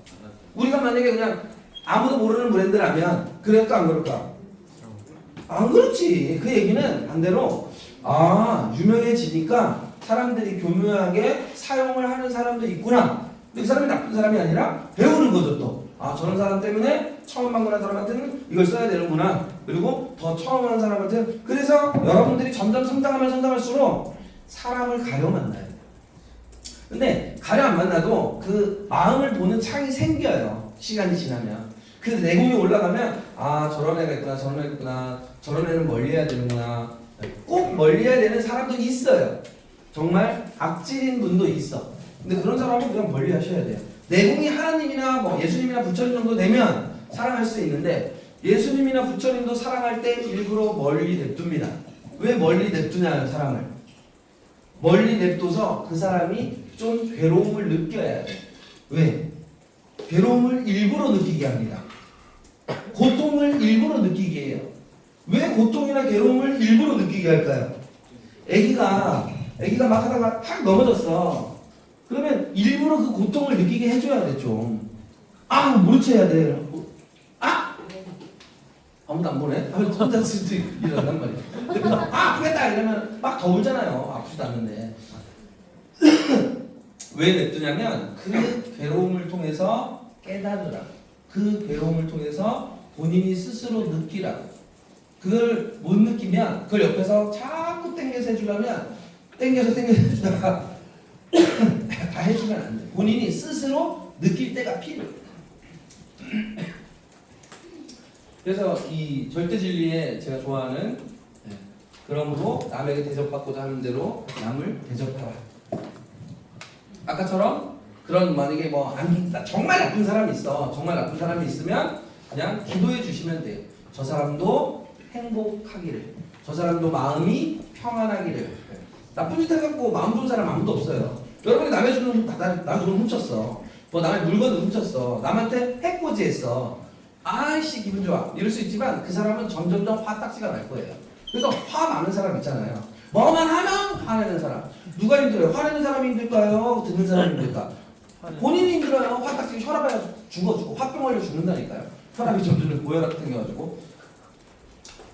우리가 만약에 그냥 아무도 모르는 브랜드라면 그럴까 안 그럴까? 안 그렇지. 그 얘기는 반대로 유명해지니까 사람들이 교묘하게 사용을 하는 사람도 있구나. 근데 그 사람이 나쁜 사람이 아니라 배우는 거죠 또. 아 저런 사람 때문에 처음 방문한 사람한테는 이걸 써야 되는구나. 그리고 더 처음 하는 사람한테는 그래서 여러분들이 점점 성장하면 성장할수록 사람을 가려 만나요. 근데 가려 안 만나도 그 마음을 보는 창이 생겨요. 시간이 지나면. 그 내공이 올라가면 아 저런 애가 있구나 저런 애가 있구나 저런 애는 멀리해야 되는구나. 꼭 멀리해야 되는 사람도 있어요. 정말 악질인 분도 있어. 근데 그런 사람은 그냥 멀리하셔야 돼요. 내공이 하나님이나 뭐 예수님이나 부처님 정도 되면 사랑할 수 있는데 예수님이나 부처님도 사랑할 때 일부러 멀리 냅둡니다. 왜 멀리 냅두냐요 사람을. 멀리 냅둬서 그 사람이 좀 괴로움을 느껴야 돼. 왜? 괴로움을 일부러 느끼게 합니다. 고통을 일부러 느끼게 해요. 왜 고통이나 괴로움을 일부러 느끼게 할까요? 애기가 막 하다가 팍 넘어졌어. 그러면 일부러 그 고통을 느끼게 해줘야 돼 좀. 아 모른 체 해야 돼. 아 아무도 안 보네. 혼자 수도 이런단 말이야. 그래서 아 아프겠다 이러면 막 더 울잖아요. 아프지도 않는데. 왜 냅두냐면 그 괴로움을 통해서 깨달으라. 그 괴로움을 통해서 본인이 스스로 느끼라. 그걸 못 느끼면 그걸 옆에서 자꾸 땡겨서 해주려면 땡겨서 해주다가 다 해주면 안 돼. 본인이 스스로 느낄 때가 필요해. 그래서 이 절대 진리에 제가 좋아하는 그러므로 남에게 대접받고자 하는 대로 남을 대접하라. 아까처럼 그런 만약에 뭐 정말 나쁜 사람이 있어. 정말 나쁜 사람이 있으면 그냥 기도해 주시면 돼요. 저 사람도 행복하기를. 저 사람도 마음이 평안하기를. 나쁜 짓 해갖고 마음 좋은 사람 아무도 없어요. 여러분이 남의 돈 훔쳤어. 뭐 남의 물건을 훔쳤어. 남한테 해코지했어. 아이씨 기분 좋아. 이럴 수 있지만 그 사람은 점점점 화딱지가 날 거예요. 그래서 화 많은 사람 있잖아요. 뭐만 하면 화내는 사람. 누가 힘들어요? 화내는 사람이 힘들까요? 듣는 사람이 힘들까? 본인이 힘들어요. 화딱지 혈압에 죽어. 화병 걸려 죽는다니까요. 혈압이 점점 고혈압 생겨가지고.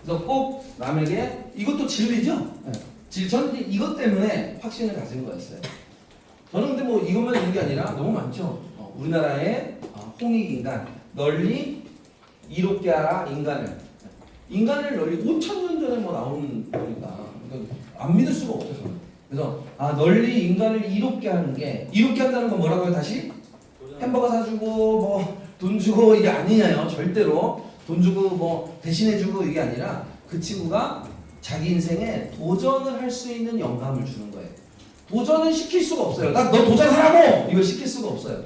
그래서 꼭 남에게 이것도 진리죠? 저는 이것 때문에 확신을 가진 거였어요. 저는 근데 뭐 이것만 있는 게 아니라 너무 많죠. 우리나라의 홍익인간 널리 이롭게 하라 인간을. 인간을 널리 5,000년 전에 뭐 나온 거니까 안 믿을 수가 없어서. 그래서 널리 인간을 이롭게 하는 게 이롭게 한다는 건 뭐라고요? 다시 햄버거 사주고 뭐 돈 주고 이게 아니냐요. 절대로 돈 주고 뭐 대신해주고 이게 아니라 그 친구가 자기 인생에 도전을 할 수 있는 영감을 주는 거예요. 도전은 시킬 수가 없어요. 너 도전하라고 이걸 시킬 수가 없어요.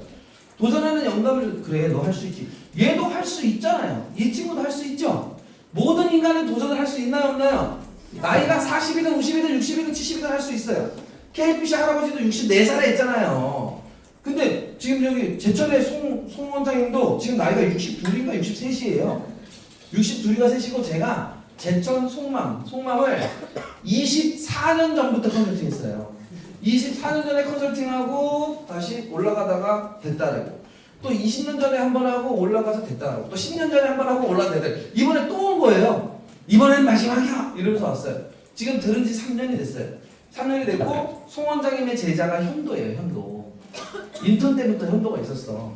도전하는 영감을 그래 너 할 수 있지. 얘도 할 수 있잖아요. 이 친구도 할 수 있죠. 모든 인간은 도전을 할 수 있나요 없나요? 나이가 40이든 50이든 60이든 70이든 할 수 있어요. KPC 할아버지도 64살에 했잖아요. 근데 지금 여기 제철의 송 원장님도 지금 나이가 62인가 63이에요. 62가 셋이고 제가 제천 송맘을 24년 전부터 컨설팅했어요. 24년 전에 컨설팅하고 다시 올라가다가 됐다라고. 또 20년 전에 한 번 하고 올라가서 됐다라고. 또 10년 전에 한 번 하고 올라가서 됐다. 이번에 또 온 거예요. 이번엔 마지막이야 이러면서 왔어요. 지금 들은 지 3년이 됐어요. 3년이 됐고 송 원장님의 제자가 현도예요. 현도. 인턴 때부터 현도가 있었어.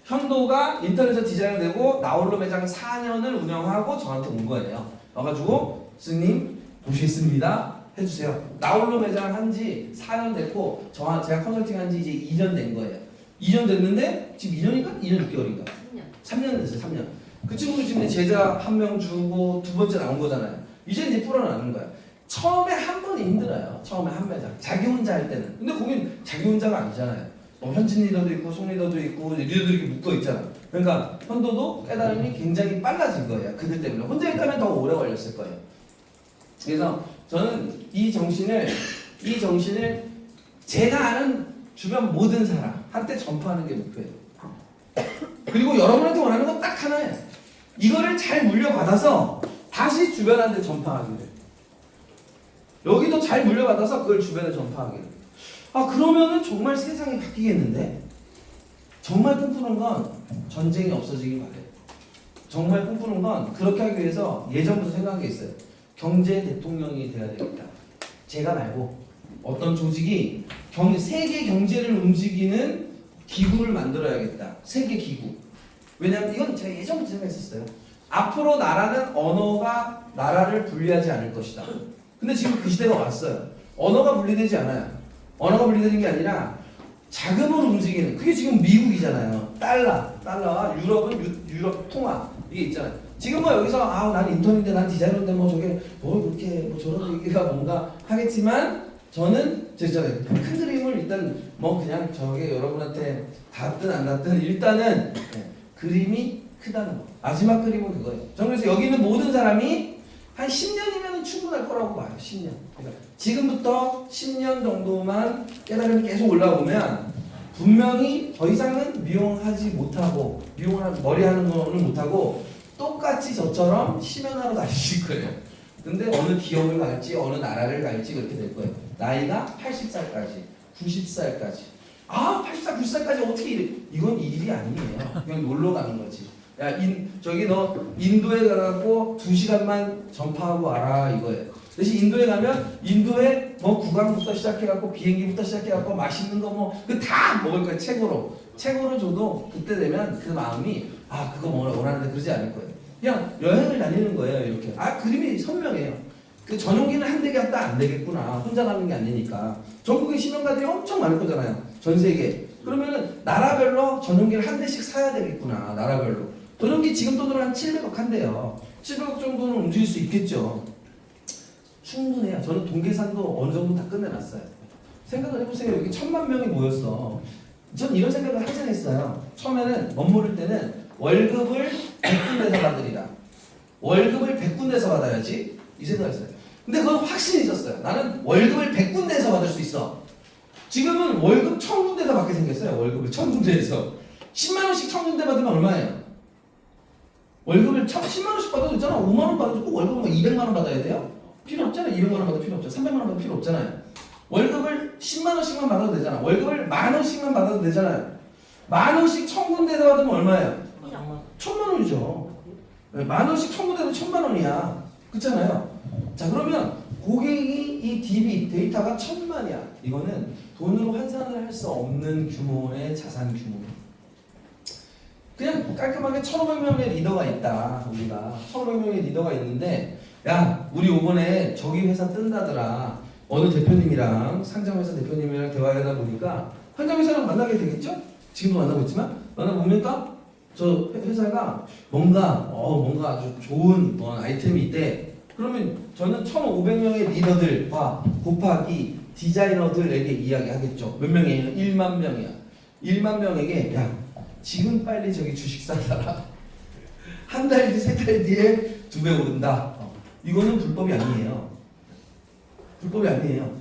현도가 인터넷에서 디자인을 되고 나홀로 매장 4년을 운영하고 저한테 온 거예요. 와가지고 스님 모시겠습니다 해주세요. 나홀로 매장 한지 4년 됐고 제가 컨설팅 한지 이제 2년 된 거예요. 2년 됐는데 지금 2년인가? 2년 6개월인가? 3년 됐어요. 3년. 그 친구도 지금 제자 한 명 주고 두 번째 나온 거잖아요. 이제 풀어나는 거야. 처음에 한 번이 힘들어요. 처음에 한 매장. 자기 혼자 할 때는. 근데 거긴 자기 혼자가 아니잖아요. 현진 리더도 있고 송 리더도 있고 리더들이 이렇게 묶어 있잖아. 그러니까 현도도 깨달음이 굉장히 빨라진 거예요. 그들 때문에. 혼자 했다면 더 오래 걸렸을 거예요. 그래서 저는 이 정신을 제가 아는 주변 모든 사람한테 전파하는 게 목표예요. 그리고 여러분한테 원하는 건 딱 하나예요. 이거를 잘 물려받아서 다시 주변한테 전파하기를. 여기도 잘 물려받아서 그걸 주변에 전파하기를. 그러면은 정말 세상이 바뀌겠는데? 정말 꿈꾸는 건 전쟁이 없어지길 바래요. 정말 꿈꾸는 건 그렇게 하기 위해서 예전부터 생각한 게 있어요. 경제 대통령이 돼야 되겠다. 제가 말고 어떤 조직이 세계 경제를 움직이는 기구를 만들어야겠다. 세계 기구. 왜냐면 이건 제가 예전부터 생각했었어요. 앞으로 나라는 언어가 나라를 분리하지 않을 것이다. 근데 지금 그 시대가 왔어요. 언어가 분리되지 않아요. 언어가 분리되는 게 아니라 자금으로 움직이는, 그게 지금 미국이잖아요. 달러와 유럽은 유럽 통화, 이게 있잖아요. 지금 뭐 여기서 난 인턴인데 난 디자이너인데 뭐 저게 뭐 그렇게 뭐 저런 얘기가 뭔가 하겠지만, 저는 큰 그림을 일단 뭐 그냥 저게 여러분한테 닿든 안 닿든 일단은 그림이 크다는 거. 마지막 그림은 그거예요. 저는 그래서 여기 있는 모든 사람이 한 10년이면 충분할 거라고 봐요. 10년. 그러니까 지금부터 10년 정도만 깨달음이 계속 올라오면 분명히 더 이상은 미용하지 못하고, 머리 하는 거는 못하고 똑같이 저처럼 심연하러 다니실 거예요. 근데 어느 기업을 갈지 어느 나라를 갈지 그렇게 될 거예요. 나이가 80살까지, 90살까지. 80살, 90살까지 어떻게 이래? 이건 일이 아니에요. 그냥 놀러 가는 거지. 야, 저기 너 인도에 가갖고 2시간만 전파하고 와라 이거예요. 대신 인도에 가면 인도에 뭐 구강부터 시작해갖고 비행기부터 시작해갖고 맛있는 거 뭐 그 다 먹을 거예요. 책으로 줘도 그때 되면 그 마음이 그거 원하는데 그러지 않을 거예요. 그냥 여행을 다니는 거예요. 이렇게. 그림이 선명해요. 그 전용기는 한 대가 안 되겠구나. 혼자 가는 게 아니니까. 전국에 신용가들이 엄청 많을 거잖아요. 전 세계. 그러면은 나라별로 전용기를 한 대씩 사야 되겠구나. 나라별로. 전용기 지금 돈으로 한 700억 한대요. 700억 정도는 움직일 수 있겠죠. 충분해요. 저는 동계산도 어느 정도 다 끝내놨어요. 생각을 해보세요. 여기 1000만 명이 모였어. 전 이런 생각을 항상 했어요. 처음에는 멋모를 때는 월급을 100군데서 받으리라. 월급을 100군데서 받아야지. 이 생각을 했어요. 근데 그건 확신이 있었어요. 나는 월급을 100군데에서 받을 수 있어. 지금은 월급 1000군데서 받게 생겼어요. 월급을 1000군데에서. 10만원씩 1000군데 받으면 얼마예요? 월급을 10만원씩 받아도 있잖아. 5만원 받아도 꼭 월급을 200만원 받아야 돼요? 필요 없잖아요. 200만원 받을 필요 없죠. 300만원 받을 필요 없잖아요. 월급을 10만원씩만 받아도 되잖아. 월급을 10,000원씩만 받아도 되잖아요. 10,000원씩 1000군데에서 받으면 얼마예요? 1000만원이죠. 10,000원씩 1000군데도 1000만원이야. 그렇잖아요. 자, 그러면 고객이 이 DB 데이터가 1000만이야. 이거는 돈으로 환산을 할 수 없는 규모의 자산 규모. 그냥 깔끔하게 1,500명의 리더가 있다. 우리가 1,500명의 리더가 있는데, 야, 우리 요번에 저기 회사 뜬다더라. 어느 대표님이랑 상장회사 대표님이랑 대화하다 보니까 상장회사랑 만나게 되겠죠? 지금도 만나고 있지만 만나보니까 저 회사가 뭔가 아주 좋은 아이템이 있대. 그러면 저는 1,500명의 리더들과 곱하기 디자이너들에게 이야기하겠죠. 몇 명이에요? 1만 명이야. 1만 명에게 야, 지금 빨리 저기 주식 사라. 한 달 뒤, 3달 뒤에 2배 오른다. 이거는 불법이 아니에요. 불법이 아니에요.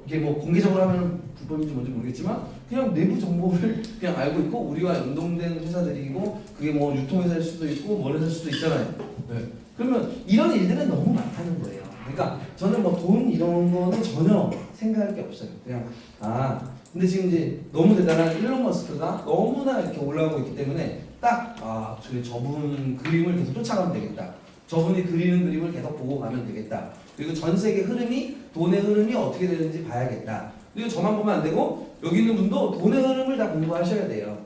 이게 뭐 공개적으로 하면 불법인지 뭔지 모르겠지만 그냥 내부 정보를 그냥 알고 있고 우리가 연동된 회사들이고 그게 뭐 유통회사일 수도 있고 뭘 회사일 수도 있잖아요. 네. 그러면 이런 일들은 너무 많다는 거예요. 그러니까 저는 뭐 돈 이런 거는 전혀 생각할 게 없어요. 그냥 근데 지금 이제 너무 대단한 일론 머스크가 너무나 이렇게 올라오고 있기 때문에 저분 그림을 계속 쫓아가면 되겠다. 저분이 그리는 그림을 계속 보고 가면 되겠다. 그리고 전 세계 흐름이 돈의 흐름이 어떻게 되는지 봐야겠다. 그리고 저만 보면 안 되고 여기 있는 분도 돈의 흐름을 다 공부하셔야 돼요.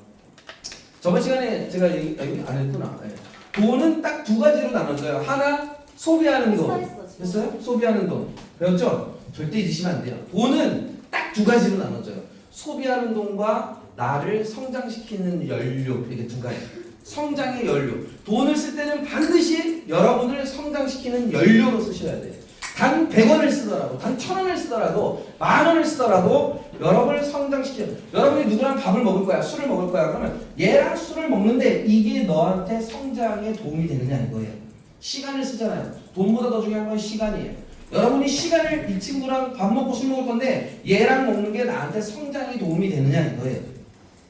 저번 시간에 제가 여기 안 했구나. 네. 돈은 딱 2가지로 나눠져요. 하나 소비하는 돈. 했어요? 소비하는 돈. 배웠죠? 절대 잊으시면 안 돼요. 돈은 딱 2가지로 나눠져요. 소비하는 돈과 나를 성장시키는 연료. 이게 2가지. 성장의 연료. 돈을 쓸 때는 반드시 여러분을 성장시키는 연료로 쓰셔야 돼요. 단 100원을 쓰더라도, 단 1000원을 쓰더라도, 10,000원을 쓰더라도 여러분을 성장시켜. 여러분이 누구랑 밥을 먹을 거야, 술을 먹을 거야. 그러면 얘랑 술을 먹는데 이게 너한테 성장에 도움이 되느냐 이거예요. 시간을 쓰잖아요. 돈보다 더 중요한 건 시간이에요. 여러분이 시간을 이 친구랑 밥 먹고 술 먹을 건데 얘랑 먹는 게 나한테 성장에 도움이 되느냐 이거예요.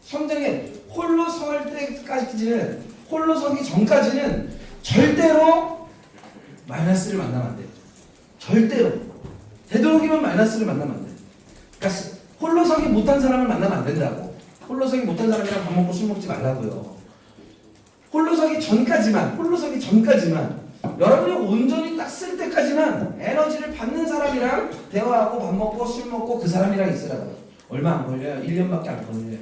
성장에 홀로 설 때까지는, 홀로 서기 전까지는 절대로 마이너스를 만나면 안 돼요. 절대로. 되도록이면 마이너스를 만나면 안 돼요. 그러니까 홀로 서기 못한 사람을 만나면 안 된다고. 홀로 서기 못한 사람이랑 밥 먹고 술 먹지 말라고요. 홀로 서기 전까지만 여러분이 온전히 딱 쓸 때까지만 에너지를 받는 사람이랑 대화하고 밥 먹고 술 먹고 그 사람이랑 있으라고요. 얼마 안 걸려요. 1년밖에 안 걸려요.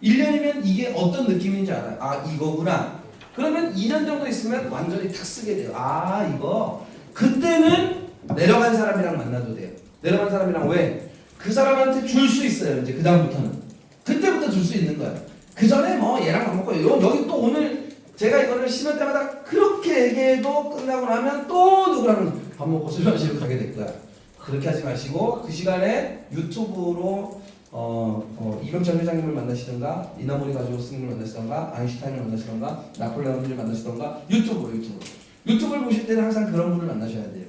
1년이면 이게 어떤 느낌인지 알아요. 아 이거구나. 그러면 2년 정도 있으면 완전히 탁 쓰게 돼요. 아 이거 그때는 내려간 사람이랑 만나도 돼요. 내려간 사람이랑 왜? 그 사람한테 줄 수 있어요. 이제 그 다음부터는 그때부터 줄 수 있는 거예요. 그 전에 뭐 얘랑 밥 먹고 여기 또 오늘 제가 이거를 심을 때마다 그렇게 얘기해도 끝나고 나면 또 누구랑 밥 먹고 술 마시러 가게 될 거야. 그렇게 하지 마시고 그 시간에 유튜브로 이병철 회장님을 만나시던가 이나모리 가지고 스님을 만나시던가 아인슈타인을 만나시던가 나폴레옹을 만나시던가 유튜브를 보실 때는 항상 그런 분을 만나셔야 돼요.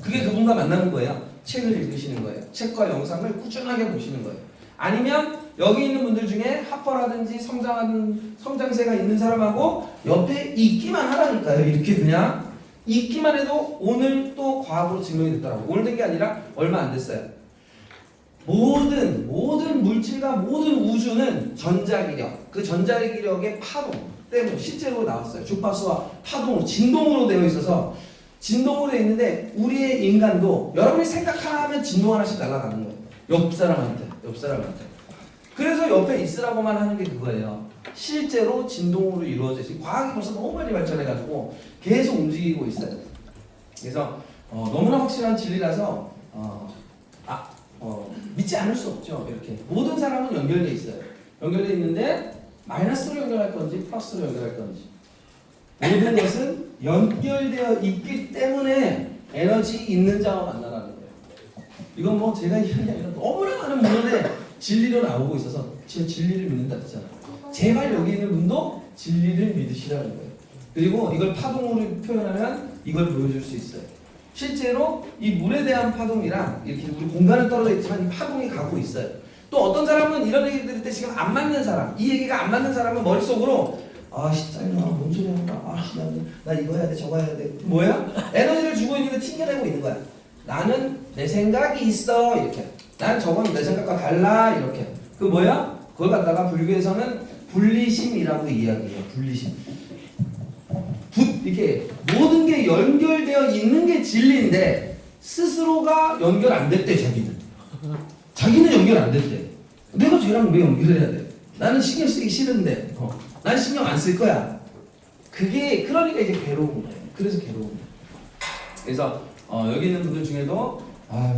그게 그분과 만나는 거예요. 책을 읽으시는 거예요. 책과 영상을 꾸준하게 보시는 거예요. 아니면 여기 있는 분들 중에 학퍼라든지 성장세가 있는 사람하고 옆에 있기만 하라니까요. 이렇게 그냥 있기만 해도 오늘 또 과학으로 증명이 됐더라고요. 오늘 된 게 아니라 얼마 안 됐어요. 모든 물질과 모든 우주는 전자기력, 그 전자기력의 파동 때문에 실제로 나왔어요. 주파수와 파동, 진동으로 되어 있어서 진동으로 되어 있는데 우리의 인간도 여러분이 생각 하나 하면 진동 하나씩 날아가는 거예요. 옆 사람한테. 그래서 옆에 있으라고만 하는 게 그거예요. 실제로 진동으로 이루어져 있어요. 과학이 벌써 너무 많이 발전해가지고 계속 움직이고 있어요. 그래서 너무나 확실한 진리라서 믿지 않을 수 없죠. 이렇게 모든 사람은 연결돼 있어요. 연결돼 있는데 마이너스로 연결할 건지 플러스로 연결할 건지 모든 것은 연결되어 있기 때문에 에너지 있는 자와 만나라는 거예요. 이건 뭐 제가 이야기 아니라 너무나 많은 문헌에 진리로 나오고 있어서 제가 진리를 믿는다 했잖아요. 제발 여기 있는 분도 진리를 믿으시라는 거예요. 그리고 이걸 파동으로 표현하면 이걸 보여줄 수 있어요. 실제로 이 물에 대한 파동이랑 이렇게 우리 공간은 떨어져 있지만 이 파동이 가고 있어요. 또 어떤 사람은 이런 얘기 들을 때 지금 안 맞는 사람, 이 얘기가 안 맞는 사람은 머릿속으로 짜증나, 뭔 소리 하는 거야, 나 이거 해야 돼, 저거 해야 돼. 뭐야? 에너지를 주고 있는데 튕겨내고 있는 거야. 나는 내 생각이 있어, 이렇게. 난 저건 내 생각과 달라, 이렇게. 그 뭐야? 그걸 갖다가 불교에서는 분리심이라고 이야기해요. 분리심. 이렇게 모든 게 연결되어 있는 게 진리인데 스스로가 연결 안 됐대. 자기는 연결 안 됐대. 내가 쟤랑 왜 연결해야 돼? 나는 신경 쓰기 싫은데 난 신경 안 쓸 거야. 그게 그러니까 이제 괴로운 거예요. 그래서 괴로운 거예요. 그래서 여기 있는 분들 중에도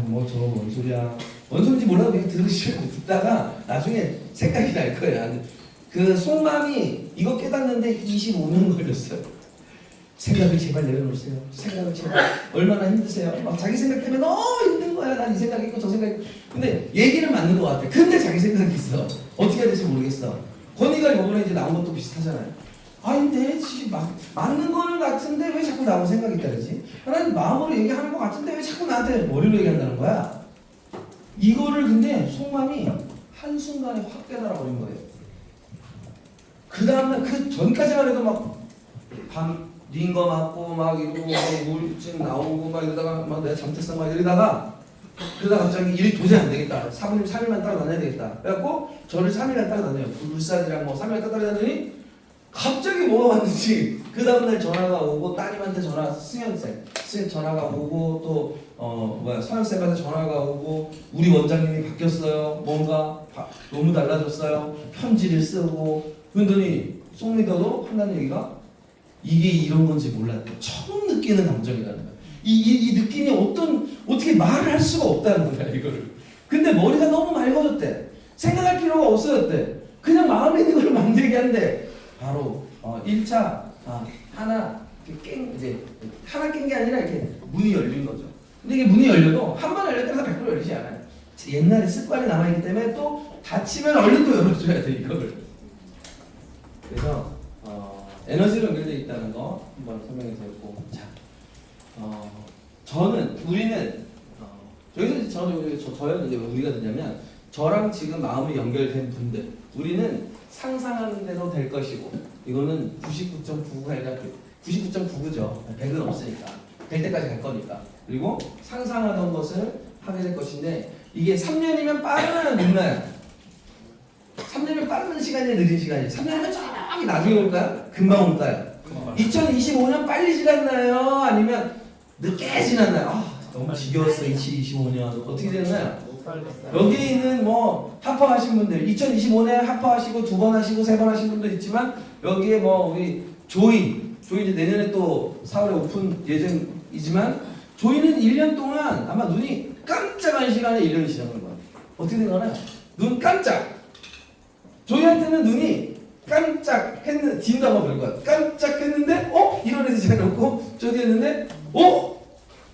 뭐 저거 뭔 소리야, 뭔 소리인지 몰라도 그냥 들으시고 듣다가 나중에 생각이 날 거예요. 그 속마음이 이거 깨닫는데 25년 걸렸어요. 생각을 제발 내려놓으세요. 생각을 제발. 얼마나 힘드세요? 막 자기 생각 때문에 너무 힘든 거야. 난 이 생각이 있고 저 생각이 있고. 근데 얘기는 맞는 것 같아. 근데 자기 생각이 있어. 어떻게 해야 될지 모르겠어. 건이가 이번에 이제 나온 것도 비슷하잖아요. 근데 지금 맞는 거는 같은데 왜 자꾸 나하고 생각이 다르지? 난 마음으로 얘기하는 것 같은데 왜 자꾸 나한테 머리로 얘기한다는 거야? 이거를 근데 속마음이 한순간에 확 깨달아 버린 거예요. 그 다음날 그 전까지만 해도 막 링거 맞고 막 이러고 우울증 나오고 막 이러다가 막 내가 잠들었어 막 이러다가 그러다 갑자기 일이 도저히 안 되겠다. 사부님 3일만 따라다녀야 되겠다. 그래갖고 저를 3일간 따라다녀요. 울산이랑 뭐 3일간 따라다니더니 갑자기 뭐가 왔는지 그 다음날 전화가 오고 따님한테 승현쌤 전화가 오고 또 서현쌤한테 전화가 오고 우리 원장님이 바뀌었어요. 뭔가 너무 달라졌어요. 편지를 쓰고 그러더니 송리더도 한다는 얘기가 이게 이런 건지 몰랐대. 처음 느끼는 감정이라는 거야. 이 느낌이 어떻게 말을 할 수가 없다는 거야, 이거를. 근데 머리가 너무 맑아졌대. 생각할 필요가 없어졌대. 그냥 마음에 있는 걸 막 얘기한대. 바로 1차 하나 깬 게 아니라 이렇게 문이 열린 거죠. 근데 이게 문이 열려도 한 번 열렸다고 해서 100% 열리지 않아요. 옛날에 습관이 남아있기 때문에 또 닫히면 얼른 또 열어줘야 돼, 이거를. 그래서 에너지로 연결되어 있다는 거 한번 설명해 드렸고, 우리는 여기서 저는 이제 우리가 되냐면 저랑 지금 마음이 연결된 분들, 우리는 상상하는 대로 될 것이고, 이거는 99.99가 아니라 99.99죠. 100은 없으니까 100 때까지 갈 거니까. 그리고 상상하던 것을 하게 될 것인데 이게 3년이면 빠르나요, 늦나요? 3년이면 빠른 시간이 느린 시간이 3년이면 저기 나중에 올까요? 금방 올까요? 2025년 빨리 지났나요? 아니면 늦게 지났나요? 아 너무 지겨웠어 2025년 어떻게 됐나요? 여기 있는 뭐 합격하신 분들 2025년에 합격하시고 2번 하시고 3번 하신 분도 있지만 여기에 뭐 우리 조이 이제 내년에 또 4월에 오픈 예정이지만 조이는 1년 동안 아마 눈이 깜짝한 시간에 1년이 지나는 거야. 어떻게 된 거냐? 눈 깜짝. 조이한테는 눈이 깜짝 했는데 진다고 그럴 거야. 깜짝 했는데 이런 애들 지나놓고 저기 했는데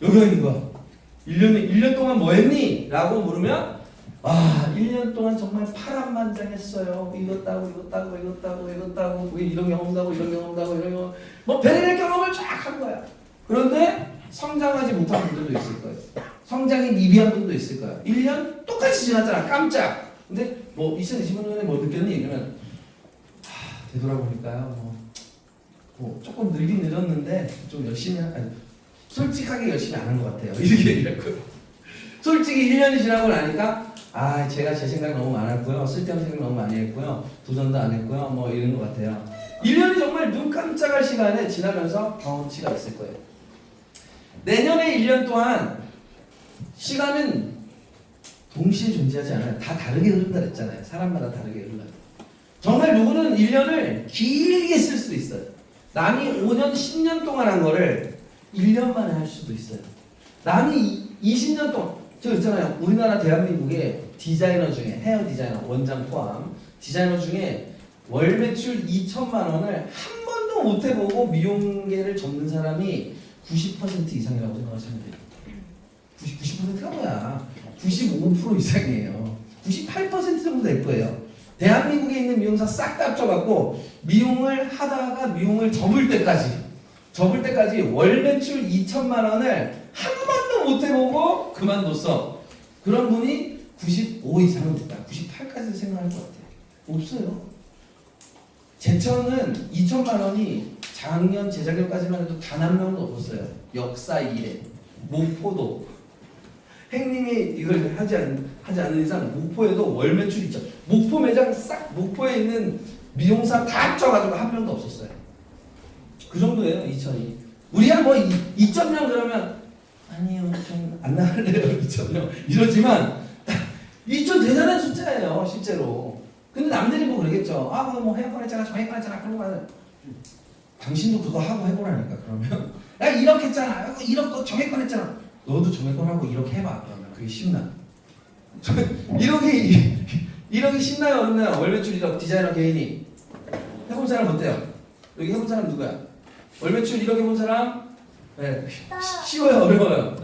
여기 있는 거야. 1년 동안 뭐 했니? 라고 물으면 1년 동안 정말 파란만장했어요. 이것 따고 왜 이런 경험도 하고 이런 경험도 하고 이런 경험 뭐 별의별 경험을 쫙 한 거야. 그런데 성장하지 못한 분들도 있을 거예요. 성장이 미비한 분도 있을 거야. 1년 똑같이 지났잖아. 깜짝. 근데 뭐 2025년에 뭐 느꼈니? 그러면 되돌아보니까요. 뭐 조금 늘긴 늘었는데 좀 열심히 솔직하게 열심히 안 한 것 같아요. 이렇게 얘기했고요. 솔직히 1년이 지나고 나니까 제가 제 생각 너무 많았고요. 쓸데없는 생각 너무 많이 했고요. 도전도 안 했고요. 뭐 이런 것 같아요. 1년이 정말 눈 깜짝할 시간에 지나면서 경험치가 있을 거예요. 내년에 1년 동안 시간은 동시에 존재하지 않아요. 다 다르게 흐른다 그랬잖아요. 사람마다 다르게 흘러요. 정말 누구는 1년을 길게 쓸 수도 있어요. 남이 5년, 10년 동안 한 거를 1년 만에 할 수도 있어요. 남이 20년 동안 저 있잖아요. 우리나라 대한민국의 디자이너 중에 헤어 디자이너 원장 포함 디자이너 중에 월 매출 2천만 원을 한 번도 못 해보고 미용계를 접는 사람이 90% 이상이라고 생각하시면 돼요. 90%가 뭐야? 95% 이상이에요. 98% 정도 될 거예요. 대한민국에 있는 미용사 싹 다 합쳐갖고 미용을 하다가 미용을 접을 때까지 월 매출 2천만 원을 한 번도 못 해보고 그만뒀어. 그런 분이 95 이상은 됐다. 98까지 생각할 것 같아요. 없어요. 제천은 2천만 원이 작년, 재작년까지만 해도 단 한 명도 없었어요. 역사 이래. 목포도. 행님이 이걸 하지 않는 이상 목포에도 월 매출 있죠. 목포 매장 싹 목포에 있는 미용사 다 합쳐가지고 한 명도 없었어요. 그 정도예요. 2천이. 우리야 뭐 2.0 그러면 아니요 전 안 나갈래요 2.0 이러지만 2천 대단한 숫자예요 실제로. 근데 남들이 뭐 그러겠죠. 뭐 해볼 했잖아 저 해볼 했잖아 그런 거 하는. 당신도 그거 하고 해보라니까. 그러면 야 이렇게 했잖아 이런 거 정액권 했잖아. 너도 정액권 하고 이렇게 해봐. 그러면 그게 쉽나? 1억이 쉽나요 어렵나요? 월 매출 1억 디자이너 개인이 해본 사람 어때요? 여기 해본 사람 누구야? 월 매출 1억 해본 사람? 네. 쉬워요 어려워요?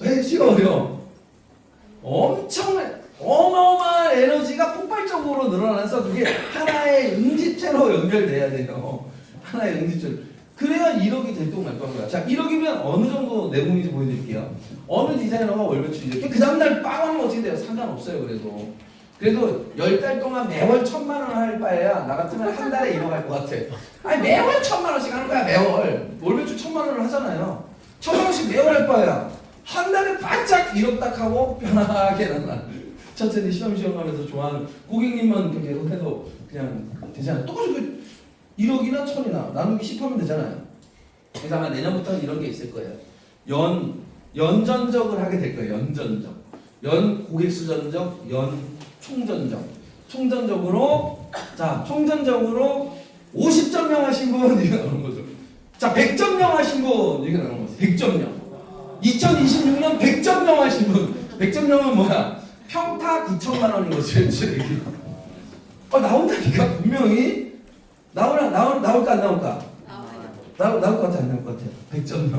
왜 쉬워요? 엄청난 어마어마한 에너지가 폭발적으로 늘어나서 그게 하나의 응집체로 연결돼야 돼요. 하나의 응집체. 그래야 1억이 될동 말 거야. 자, 1억이면 어느 정도 내공인지 보여드릴게요. 어느 디자이너가 월 매출이 이렇게 그 다음날 빵 하면 어떻게 돼요? 상관없어요. 그래도 10달 동안 매월 1,000만 원 할 바에야 나 같으면 한 달에 1억 할 것 같아. 아니 매월 1,000만 원씩 하는 거야. 매월 월 매출 1,000만 원을 하잖아요. 1,000만 원씩 매월 할 바에야 한 달에 바짝 1억 딱 하고 편하게 나나 천천히 시험시험 하면서 좋아하는 고객님만 그렇게 해도 그냥 되잖아요. 똑같이 1억이나 1,000이나 나누기 10 하면 되잖아요. 그래서 아마 내년부터는 이런 게 있을 거예요. 연전적을 하게 될 거예요. 연 고객수 전적, 연 총전적. 총전적으로 50점령 하신 분 이게 나오는 거죠. 자, 100점령 하신 분 이게 나오는 거죠. 100점령. 2026년 100점령 하신 분. 100점령은 뭐야? 평타 9천만 원인 거죠. 나온다니까 분명히. 나올까 안 나올까? 나올 것 같아 안 나올 것 같아. 100점령.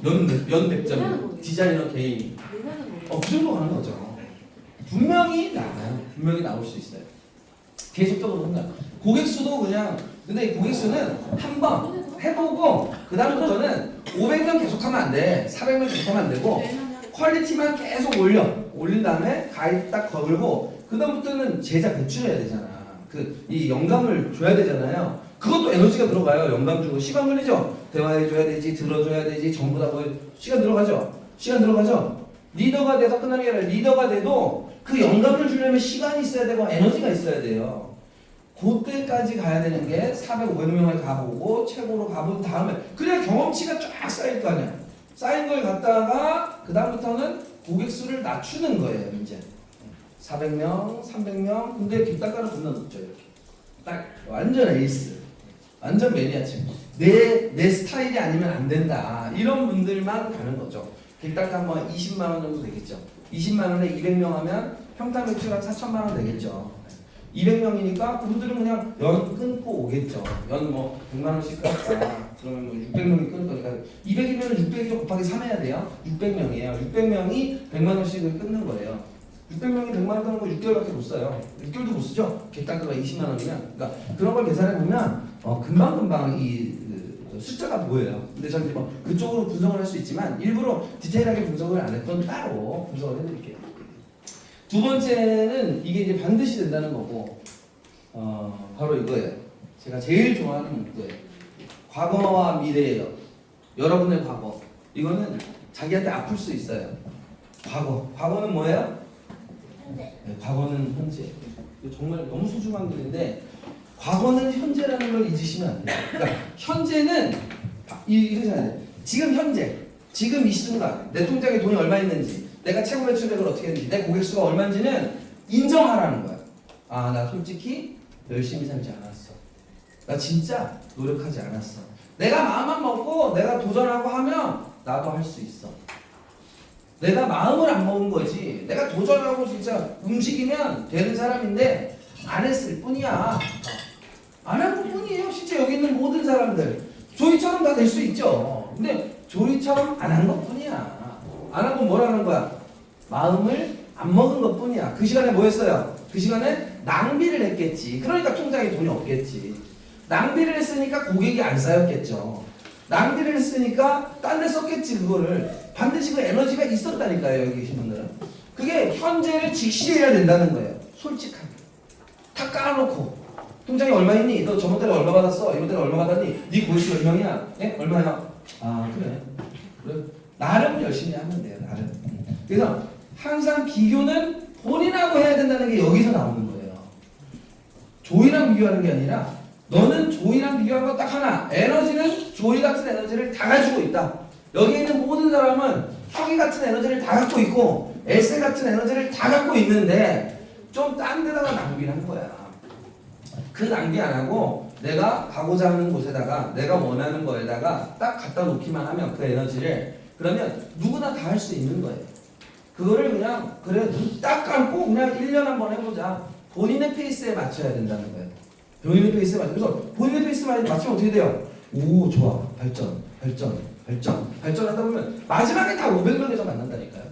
연 100점. 디자이너 개인. 그 정도 가는 거죠. 분명히 나와요. 분명히 나올 수 있어요. 계속적으로 한다. 고객수도 그냥 근데 고객수는 한번 해보고 그 다음부터는 500명 계속하면 안 돼. 400명 계속하면 안 되고 퀄리티만 계속 올린 다음에 가입 딱 걸고 그 다음부터는 제자 배출해야 되잖아. 이 영감을 줘야 되잖아요. 그것도 에너지가 들어가요. 영감 주고 시간 걸리죠. 대화해줘야 되지, 들어줘야 되지, 전부 다 시간 들어가죠. 리더가 돼서 끝나는 게 아니라 리더가 돼도 그 영감을 주려면 시간이 있어야 되고 에너지가 있어야 돼요. 그때까지 가야 되는 게 400, 500명을 가보고 최고로 가본 다음에 그래야 경험치가 쫙 쌓일 거 아니야. 쌓인 걸 갖다가 그 다음부터는 고객 수를 낮추는 거예요. 이제 400명, 300명. 근데 객단가는 겁나 높죠. 이렇게 딱 완전 에이스, 완전 매니아층. 내 스타일이 아니면 안 된다. 이런 분들만 가는 거죠. 객단가 뭐 20만 원 정도 되겠죠. 20만 원에 200명 하면 평당 매출한 4천만 원 되겠죠. 200명이니까 그분들은 그냥 연 끊고 오겠죠. 연 뭐 100만 원씩 끊었다. 그러면 뭐 600명이 끊을 거니까 200이면 600이 곱하기 3 해야 돼요. 600명이에요. 600명이 100만 원씩을 끊는 거예요. 600명이 100만 원 끊는 거 6개월밖에 못 써요. 6개월도 못 쓰죠. 객단가가 20만 원이면. 그러니까 그런 걸 계산해 보면 금방금방 그 숫자가 보여요. 근데 저는 뭐 그쪽으로 분석을 할 수 있지만 일부러 디테일하게 분석을 안 했던 따로 분석을 해드릴게요. 두 번째는 이게 이제 반드시 된다는 거고, 바로 이거예요. 제가 제일 좋아하는 문구예요. 과거와 미래예요. 여러분의 과거. 이거는 자기한테 아플 수 있어요. 과거는 뭐예요? 네, 과거는 현재. 이거 정말 너무 소중한 글인데, 과거는 현재라는 걸 잊으시면 안 돼요. 그러니까 현재는 이렇게 생각해야 돼요. 지금 현재, 지금 이 순간 내 통장에 돈이 얼마 있는지, 내가 최고 매출액을 어떻게 했는지, 내 고객 수가 얼마인지는 인정하라는 거야. 아, 나 솔직히 열심히 살지 않았어. 나 진짜 노력하지 않았어. 내가 마음만 먹고 내가 도전하고 하면 나도 할 수 있어. 내가 마음을 안 먹은 거지. 내가 도전하고 진짜 움직이면 되는 사람인데 안 했을 뿐이야. 안 한 것뿐이에요. 실제 여기 있는 모든 사람들 조이처럼 다 될 수 있죠. 근데 조이처럼 안 한 것뿐이야. 안 한 건 뭐라는 거야? 마음을 안 먹은 것뿐이야. 그 시간에 뭐 했어요? 그 시간에 낭비를 했겠지. 그러니까 통장에 돈이 없겠지. 낭비를 했으니까 고객이 안 쌓였겠죠. 낭비를 했으니까 딴 데 썼겠지. 그거를 반드시 그 에너지가 있었다니까요. 여기 계신 분들은. 그게 현재를 직시해야 된다는 거예요. 솔직하게 다 까놓고 통장에 얼마 있니? 너 저번 달에 얼마 받았어? 이번 달에 얼마 받았니? 네 고객수 몇 명이야? 예? 얼마야? 아 그래. 나름 열심히 하면 돼요. 나름. 그래서 항상 비교는 본인하고 해야 된다는 게 여기서 나오는 거예요. 조이랑 비교하는 게 아니라 너는 조이랑 비교하는 거 딱 하나. 에너지는 조이 같은 에너지를 다 가지고 있다. 여기 있는 모든 사람은 형이 같은 에너지를 다 갖고 있고 에세 같은 에너지를 다 갖고 있는데 좀 딴 데다가 낭비를 한 거야. 그 낭비 안 하고 내가 가고자 하는 곳에다가 내가 원하는 거에다가 딱 갖다 놓기만 하면 그 에너지를 그러면 누구나 다 할 수 있는 거예요. 그거를 그냥 그래 눈 딱 감고 그냥 1년 한번 해보자. 본인의 페이스에 맞춰야 된다는 거예요. 본인의 페이스에 맞춰서 본인의 페이스에 맞추면 어떻게 돼요? 오 좋아 발전하다 보면 마지막에 다 500명에서 만난다니까요.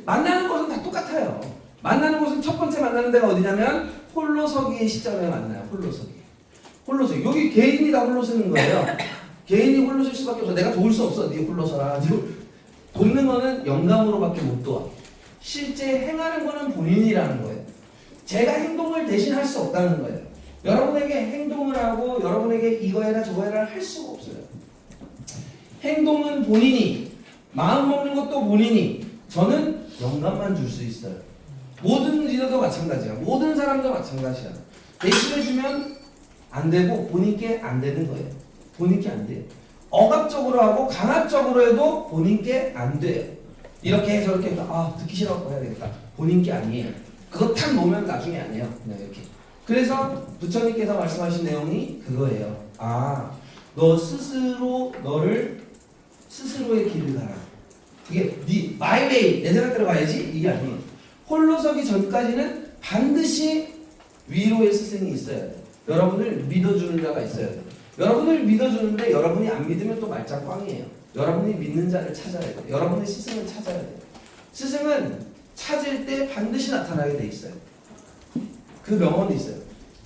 만나는 곳은 다 똑같아요. 만나는 곳은 첫 번째 만나는 데가 어디냐면 홀로서기의 시점에 만나요. 홀로서기. 여기 개인이 다 홀로 서는 거예요. 개인이 홀로 설 수밖에 없어. 내가 도울 수 없어. 네 홀로 서라. 돕는 거는 영감으로밖에 못 도와. 실제 행하는 거는 본인이라는 거예요. 제가 행동을 대신 할 수 없다는 거예요. 여러분에게 행동을 하고 여러분에게 이거 해라 저거 해라 할 수가 없어요. 행동은 본인이, 마음 먹는 것도 본인이. 저는 영감만 줄 수 있어요. 모든 리더도 마찬가지야. 모든 사람도 마찬가지야. 대신해주면 안 되고 본인께 안 되는 거예요. 본인께 안 돼요. 억압적으로 하고 강압적으로 해도 본인께 안 돼요. 이렇게 해 저렇게 해서 듣기 싫어 해야 되겠다. 본인께 아니에요. 그거 탁 놓으면 나중에 아니에요. 그냥 이렇게. 그래서 부처님께서 말씀하신 내용이 그거예요. 너 스스로 너를 스스로의 길을 가라. 그게 네 마이 웨이 내 생각대로 가야지 이게 아니에요. 홀로 서기 전까지는 반드시 위로의 스승이 있어야 돼요. 여러분을 믿어주는 자가 있어야 돼요. 여러분을 믿어주는데 여러분이 안 믿으면 또 말짱 꽝이에요. 여러분이 믿는 자를 찾아야 돼요. 여러분의 스승을 찾아야 돼요. 스승은 찾을 때 반드시 나타나게 돼 있어요. 그 명언이 있어요.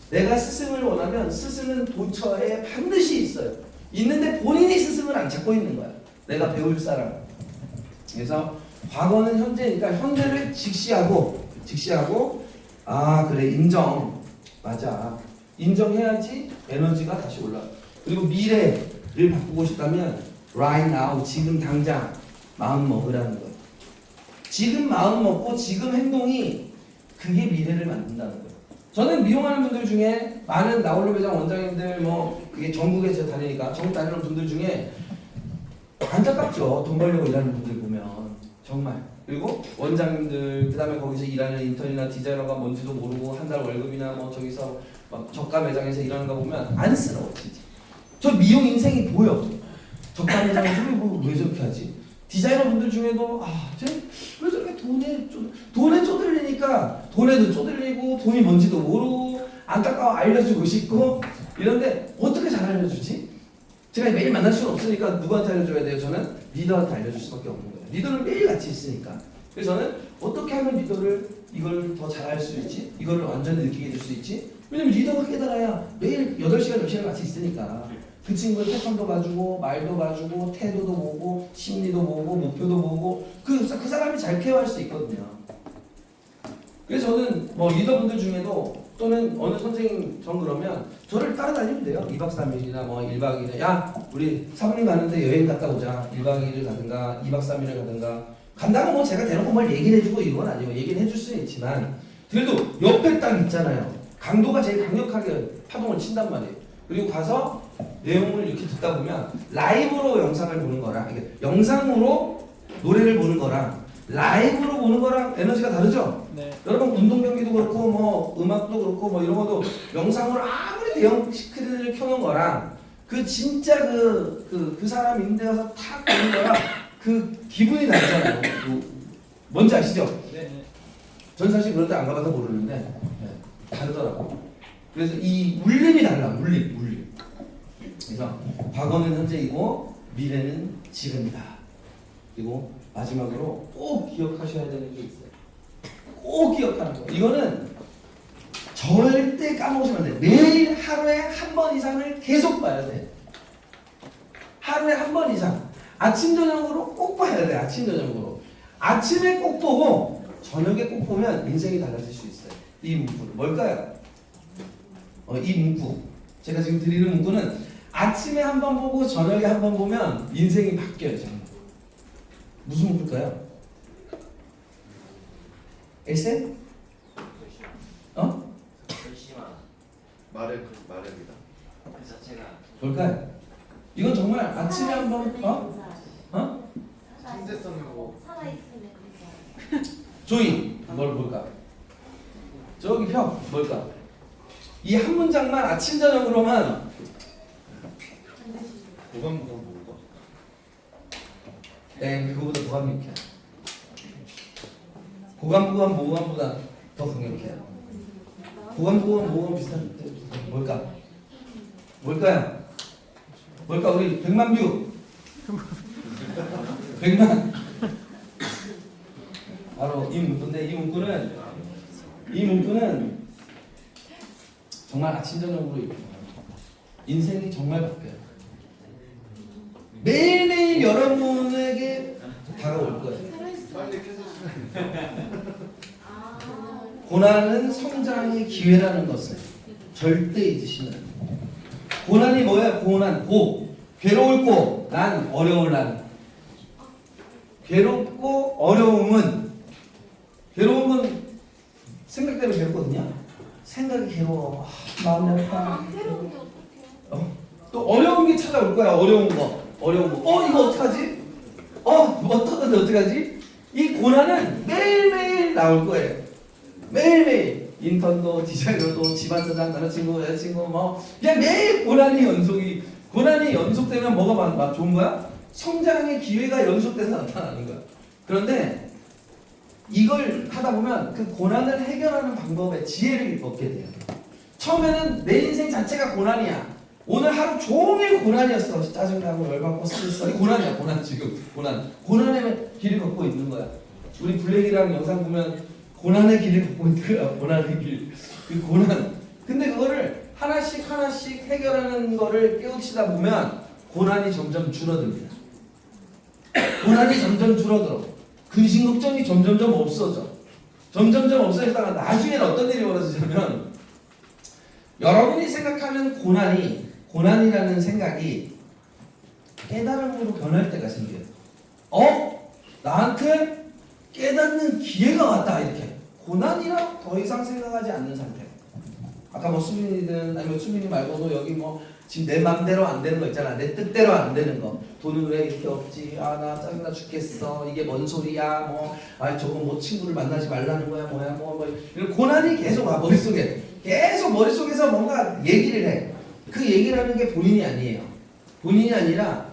내가 스승을 원하면 스승은 도처에 반드시 있어요. 있는데 본인이 스승을 안 찾고 있는 거야. 내가 배울 사람. 그래서 과거는 현재니까 현재를 직시하고 그래 인정. 맞아. 인정해야지 에너지가 다시 올라가. 그리고 미래를 바꾸고 싶다면 right now, 지금 당장 마음 먹으라는 거예요. 지금 마음 먹고 지금 행동이 그게 미래를 만든다는 거예요. 저는 미용하는 분들 중에 많은 나홀로 배정 원장님들 뭐 그게 전국에 제가 다니니까 전국 다니는 분들 중에 안타깝죠. 돈 벌려고 일하는 분들 보면 정말. 그리고 원장님들 그다음에 거기서 일하는 인턴이나 디자이너가 뭔지도 모르고 한 달 월급이나 뭐 저기서 막 저가 매장에서 일하는 거 보면 안쓰러워 진짜. 저 미용 인생이 보여. 저가 매장에서 왜 저렇게 하지? 디자이너 분들 중에도 쟤왜 저렇게 돈에 쪼들리니까 돈에도 쪼들리고 돈이 뭔지도 모르고 안타까워 알려주고 싶고 이런데 어떻게 잘 알려주지? 제가 매일 만날 수는 없으니까 누구한테 알려줘야 돼요? 저는 리더한테 알려줄 수밖에 없는 거예요. 리더는 매일 같이 있으니까. 그래서 저는 어떻게 하면 리더를 이걸 더 잘할 수 있지? 이거를 완전히 느끼게 해줄 수 있지? 왜냐면 리더가 깨달아야 매일 8시간, 10시간 같이 있으니까 그 친구의 패턴도 봐주고 말도 봐주고 태도도 보고 심리도 보고 목표도 보고 그 사람이 잘 케어할 수 있거든요. 그래서 저는 뭐 리더분들 중에도 또는 어느 선생님 전 그러면 저를 따라다니면 돼요. 2박 3일이나 뭐 1박 2일 야 우리 사모님 가는데 여행 갔다 오자. 1박 2일을 가든가 2박 3일을 가든가 간다고 뭐 제가 대놓고 뭘 얘기를 해주고 이건 아니고 얘기를 해줄 수는 있지만 그래도 옆에 딱 있잖아요. 강도가 제일 강력하게 파동을 친단 말이에요. 그리고 가서 내용을 이렇게 듣다 보면 라이브로 영상을 보는 거랑 이게 영상으로 노래를 보는 거랑 라이브로 보는 거랑 에너지가 다르죠? 네. 여러분 운동 경기도 그렇고 뭐 음악도 그렇고 뭐 이런 것도 영상으로 아무리 대형 스크린을 켜놓은 거랑 그 진짜 그 사람 인데 가서 탁 보는 거랑 그 기분이 다르잖아요. 뭔지 아시죠? 네. 전 사실 그런 데 안 가봐서 모르는데 네, 다르더라고. 그래서 이 울림이 달라. 울림. 그래서 과거는 현재이고 미래는 지금이다. 그리고 마지막으로 꼭 기억하셔야 되는 게 있어요. 꼭 기억하는 거. 이거는 절대 까먹으시면 안 돼요. 매일 하루에 한 번 이상을 계속 봐야 돼. 하루에 한 번 이상. 아침 저녁으로 꼭 봐야 돼. 아침 저녁으로. 아침에 꼭 보고 저녁에 꼭 보면 인생이 달라질 수 있어요. 이 문구는 뭘까요? 이 문구. 제가 지금 드리는 문구는 아침에 한 번 보고 저녁에 한 번 보면 인생이 바뀌어요. 정말. 무슨 문구일까요? 에세? 결심한 말입니다. 그 자체가 뭘까요? 이건 정말 아침에 한 번 천재성이고 살아있음의 조이 뭘까? 저기 형 뭘까? 이 한 문장만 아침 저녁으로만 고감고감 뭐가? 그거보다 더 강력해. 고감고감 모감보다 더 강력해. 고감고감 모감 비슷한데 뭘까? 뭘까요? 뭘까? 우리 100만 뷰 100만 바로 이 문구인데 이 문구는 정말 아침 저녁으로 인생이 정말 바뀌어요. 매일매일 여러분에게 다가올 거예요. 빨리 켜주시면. 고난은 성장의 기회라는 것을 절대 잊으시면 안 돼요. 고난이 뭐야? 고난, 괴로울 고, 난, 어려울 난. 괴롭고 어려움은 생각 때문에 괴롭거든요. 생각이 괴로워. 마음이 아파. 또 어려운 게 찾아올 거야. 어려운 거. 이거 어떡하지? 어떡하지? 어떡하지? 이 고난은 매일매일 나올 거예요. 매일매일. 인턴도 디자이너도 집안사장 남자친구 여자친구 뭐 그냥 매일 고난이 연속되면 뭐가 좋은 거야? 성장의 기회가 연속돼서 나타나는 거야. 그런데 이걸 하다 보면 그 고난을 해결하는 방법에 지혜를 얻게 돼요. 처음에는 내 인생 자체가 고난이야. 오늘 하루 종일 고난이었어. 짜증나고 열받고 스트레스. 고난이야. 고난의 길을 걷고 있는 거야. 우리 블랙이랑 영상 보면 고난의 길을 걷고 있는 거야. 고난의 길. 그 고난. 근데 그거를 하나씩 해결하는 거를 깨우치다 보면 고난이 점점 줄어듭니다. 고난이 점점 줄어들어. 근심 걱정이 점점점 없어져. 점점점 없어지다가 나중에는 어떤 일이 벌어지냐면 여러분이 생각하는 고난이라는 생각이 깨달음으로 변할 때가 생겨요. 나한테 깨닫는 기회가 왔다 이렇게. 고난이라 더 이상 생각하지 않는 상태. 아까 뭐 수민이든 아니면 수민이 말고도 여기 뭐 지금 내 맘대로 안 되는 거 있잖아. 내 뜻대로 안 되는 거. 돈은 왜 이렇게 없지? 아 나 짜증나 죽겠어. 이게 뭔 소리야? 뭐 아 저거 뭐 친구를 만나지 말라는 거야 뭐야 뭐 이런 고난이 계속 와 머릿속에. 계속 머릿속에서 뭔가 얘기를 해. 그 얘기를 하는 게 본인이 아니에요. 본인이 아니라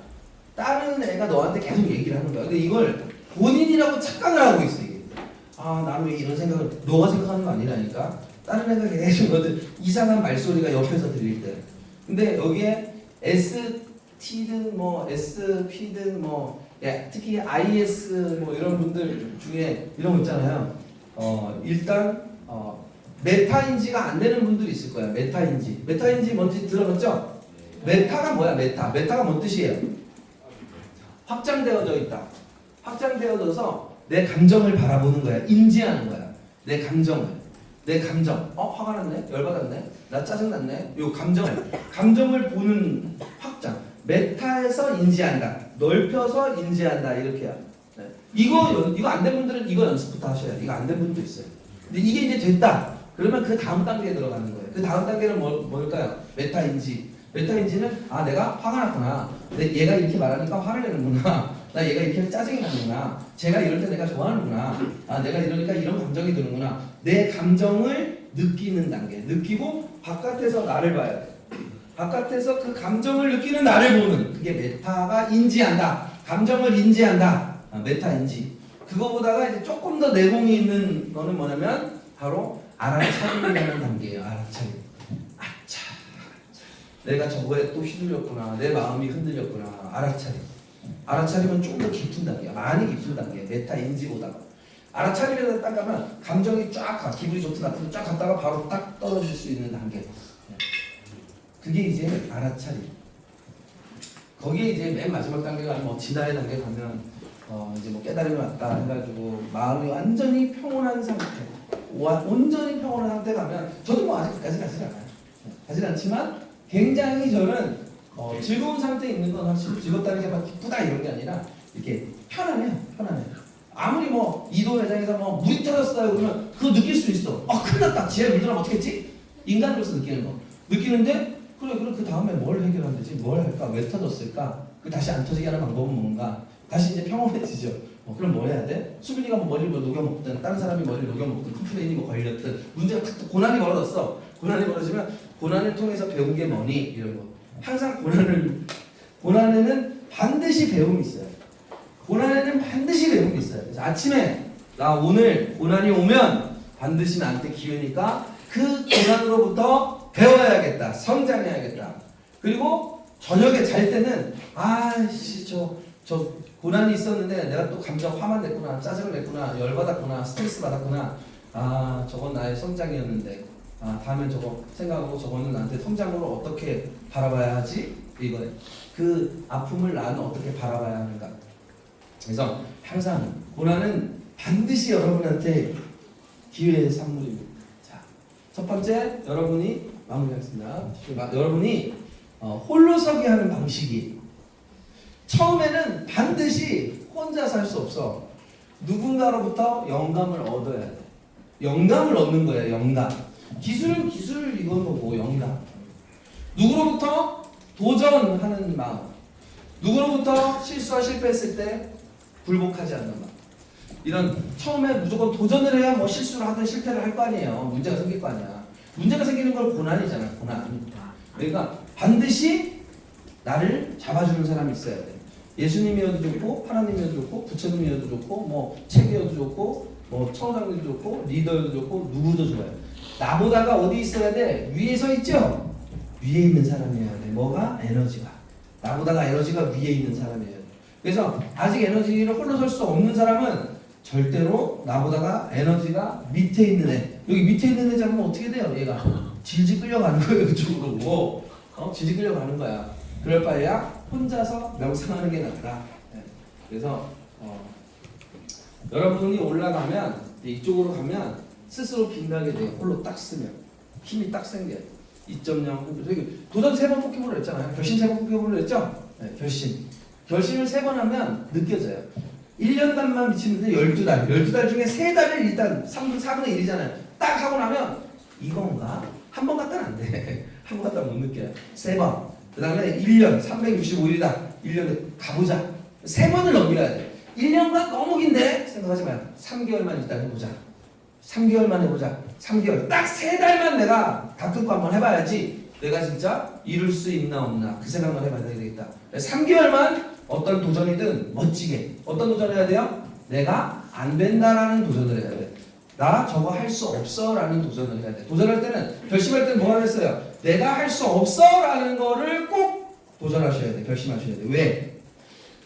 다른 애가 너한테 계속 얘기를 하는 거야. 근데 이걸 본인이라고 착각을 하고 있어 이게. 아 나는 왜 이런 생각을 너가 생각하는 거 아니라니까. 다른 애가 계속 어떤 이상한 말소리가 옆에서 들릴 때. 근데 여기에 ST든 뭐 SP든 뭐 특히 IS 뭐 이런 분들 중에 이런 거 있잖아요. 일단 메타인지가 안 되는 분들이 있을 거야. 메타인지 뭔지 들어봤죠? 메타가 뭐야? 메타가 뭔 뜻이에요? 확장되어져 있다. 확장되어져서 내 감정을 바라보는 거야. 인지하는 거야. 내 감정. 화가 났네? 열받았네? 나 짜증났네? 요 감정을 보는 확장. 메타에서 인지한다. 넓혀서 인지한다. 이렇게야. 네. 이거 안 된 분들은 이거 연습부터 하셔야 돼. 이거 안 된 분도 있어요. 근데 이게 이제 됐다. 그러면 그 다음 단계에 들어가는 거예요. 그 다음 단계는 뭘까요? 메타인지. 메타인지는 아 내가 화가 났구나. 얘가 이렇게 말하니까 화를 내는구나. 나 얘가 이렇게 짜증이 나는구나. 제가 이럴 때 내가 좋아하는구나. 아 내가 이러니까 이런 감정이 드는구나. 내 감정을 느끼는 단계. 느끼고 바깥에서 나를 봐야 돼. 바깥에서 그 감정을 느끼는 나를 보는. 그게 메타가 인지한다. 감정을 인지한다. 메타인지. 그거보다가 이제 조금 더 내공이 있는 거는 뭐냐면 바로 알아차림이라는 단계예요. 알아차림. 아차. 내가 저거에 또 휘둘렸구나. 내 마음이 흔들렸구나. 알아차림. 알아차림은 좀 더 깊은 단계야. 많이 깊은 단계. 메타인지보다가. 알아차림에서 딱 가면 감정이 쫙 가. 기분이 좋든 나쁘든 쫙 갔다가 바로 딱 떨어질 수 있는 단계. 그게 이제 알아차림. 거기에 이제 맨 마지막 단계가 뭐 진화의 단계 가면 이제 뭐 깨달음이 왔다 해가지고 마음이 완전히 평온한 상태. 온전히 평온한 상태 가면 저도 뭐 아직까지 가진 않아요. 가진 않지만 굉장히 저는 즐거운 상태에 있는 건 확실히 즐겁다는 게 막 기쁘다 이런 게 아니라 이렇게 편안해요. 아무리 뭐 이도 회장에서 뭐 물이 터졌어요 그러면 그거 느낄 수 있어. 큰일 났다. 지하에 물 들어가면 어떻게 했지? 인간으로서 느끼는 거. 느끼는데 그래 그 다음에 뭘 해결하면 되지? 뭘 할까? 왜 터졌을까? 그 다시 안 터지게 하는 방법은 뭔가? 다시 이제 평온해지죠. 그럼 뭐 해야 돼? 수빈이가 뭐 머리를 뭐 녹여먹든 다른 사람이 머리를 녹여먹든 컴플레인이 뭐 걸렸든 문제가 탁 고난이 벌어졌어. 고난이 벌어지면 고난을 통해서 배운 게 뭐니? 이런 거. 항상 고난에는 반드시 배움이 있어요. 고난에는 반드시 배움이 있어요. 그래서 아침에 나 오늘 고난이 오면 반드시 나한테 기회니까 그 고난으로부터 배워야겠다. 성장해야겠다. 그리고 저녁에 잘 때는 아이씨 저 고난이 있었는데 내가 또 감정 화만 냈구나. 짜증을 냈구나. 열받았구나. 스트레스 받았구나. 저건 나의 성장이었는데 다음엔 저거 생각하고 저거는 나한테 성장으로 어떻게 바라봐야 하지? 이거예요. 그 아픔을 나는 어떻게 바라봐야 하는가. 그래서 항상 고난은 반드시 여러분한테 기회의 산물입니다. 자, 첫 번째 여러분이 마무리하겠습니다. 여러분이 홀로서기 하는 방식이 처음에는 반드시 혼자 살 수 없어. 누군가로부터 영감을 얻어야 돼. 영감을 얻는 거예요. 영감. 기술은 기술 이건 뭐 영감. 누구로부터 도전하는 마음. 누구로부터 실수와 실패했을 때 굴복하지 않는 마음. 이런 처음에 무조건 도전을 해야 뭐 실수를 하든 실패를 할 거 아니에요. 문제가 생길 거 아니야. 문제가 생기는 건 고난이잖아. 고난. 그러니까 반드시 나를 잡아주는 사람이 있어야 돼. 예수님이어도 좋고 하나님이어도 좋고 부처님이어도 좋고 뭐 책이어도 좋고 뭐 청장님도 좋고 리더여도 좋고 누구도 좋아요. 나보다가 어디 있어야 돼? 위에 서 있죠? 위에 있는 사람이어야 돼. 뭐가? 에너지가. 나보다가 에너지가 위에 있는 사람이에요. 그래서 아직 에너지를 홀로 설 수 없는 사람은 절대로 나보다가 에너지가 밑에 있는 애. 여기 밑에 있는 애 잡으면 어떻게 돼요? 얘가 질질 끌려가는 거예요. 그쪽으로. 질질 끌려가는 거야. 그럴 바에야 혼자서 명상하는 게 낫다. 네. 그래서 여러분이 올라가면 이쪽으로 가면 스스로 빛나게 돼요. 홀로 딱 쓰면 힘이 딱 생겨요. 2.0 도전 3번 포켓볼을 했잖아요. 결심 3번 포켓볼을 했죠? 네, 결심을 3번 하면 느껴져요. 1년간만 미치는데 12달 중에 3달을 일단 4분의 1이잖아요. 딱 하고 나면 이건가? 한 번 갔다는 안 돼. 한 번 갔다 못 느껴요. 3번. 그 다음에 1년 365일이다. 1년에 가보자. 3번을 넘겨야 돼. 1년간 너무 긴데 생각하지 마요. 3개월만 일단 해보자. 3개월만 해보자. 3개월. 딱 3달만 내가 다투고 한번 해봐야지. 내가 진짜 이룰 수 있나 없나 그 생각만 해봐야 되겠다. 3개월만 어떤 도전이든 멋지게. 어떤 도전을 해야 돼요? 내가 안 된다라는 도전을 해야 돼. 나 저거 할 수 없어라는 도전을 해야 돼. 도전할 때는 결심할 때는 뭐라 했어요? 내가 할 수 없어라는 거를 꼭 도전하셔야 돼. 결심하셔야 돼. 왜?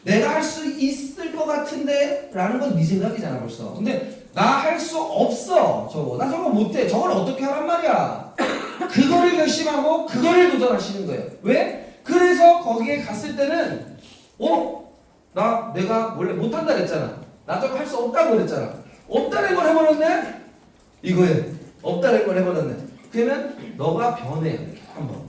내가 할 수 있을 것 같은데 라는 건 네 생각이잖아 벌써. 근데 나 할 수 없어 저거. 나 저거 못해. 저걸 어떻게 하란 말이야. 그거를 결심하고 그거를 도전하시는 거예요. 왜? 그래서 거기에 갔을 때는 내가 원래 못한다 그랬잖아. 나 저거 할 수 없다고 그랬잖아. 없다는 걸 해버렸네? 이거에 없다는 걸 해버렸네. 그러면 너가 변해야 돼. 한번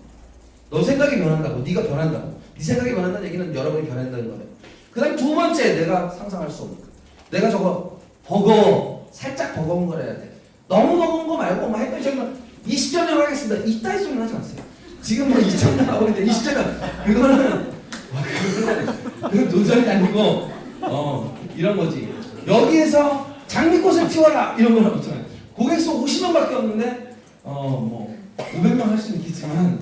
너 생각이 변한다고. 네가 변한다고. 네 생각이 변한다는 얘기는 여러분이 변한다는 거예요. 그 다음 두 번째, 내가 상상할 수 없는 거. 내가 저거 버거워. 살짝 버거운 걸 해야 돼. 너무 버거운 거 말고 뭐 했더니 정말 20전을 하겠습니다. 이따위 소리는 하지 마세요. 지금 뭐 20전 나오고 있는데 20전 그건 도전이 아니고 이런 거지. 여기에서 장미꽃을 틔워라 이런 거는 없잖아요. 고객수 50명밖에 없는데 뭐 500명 할 수는 있겠지만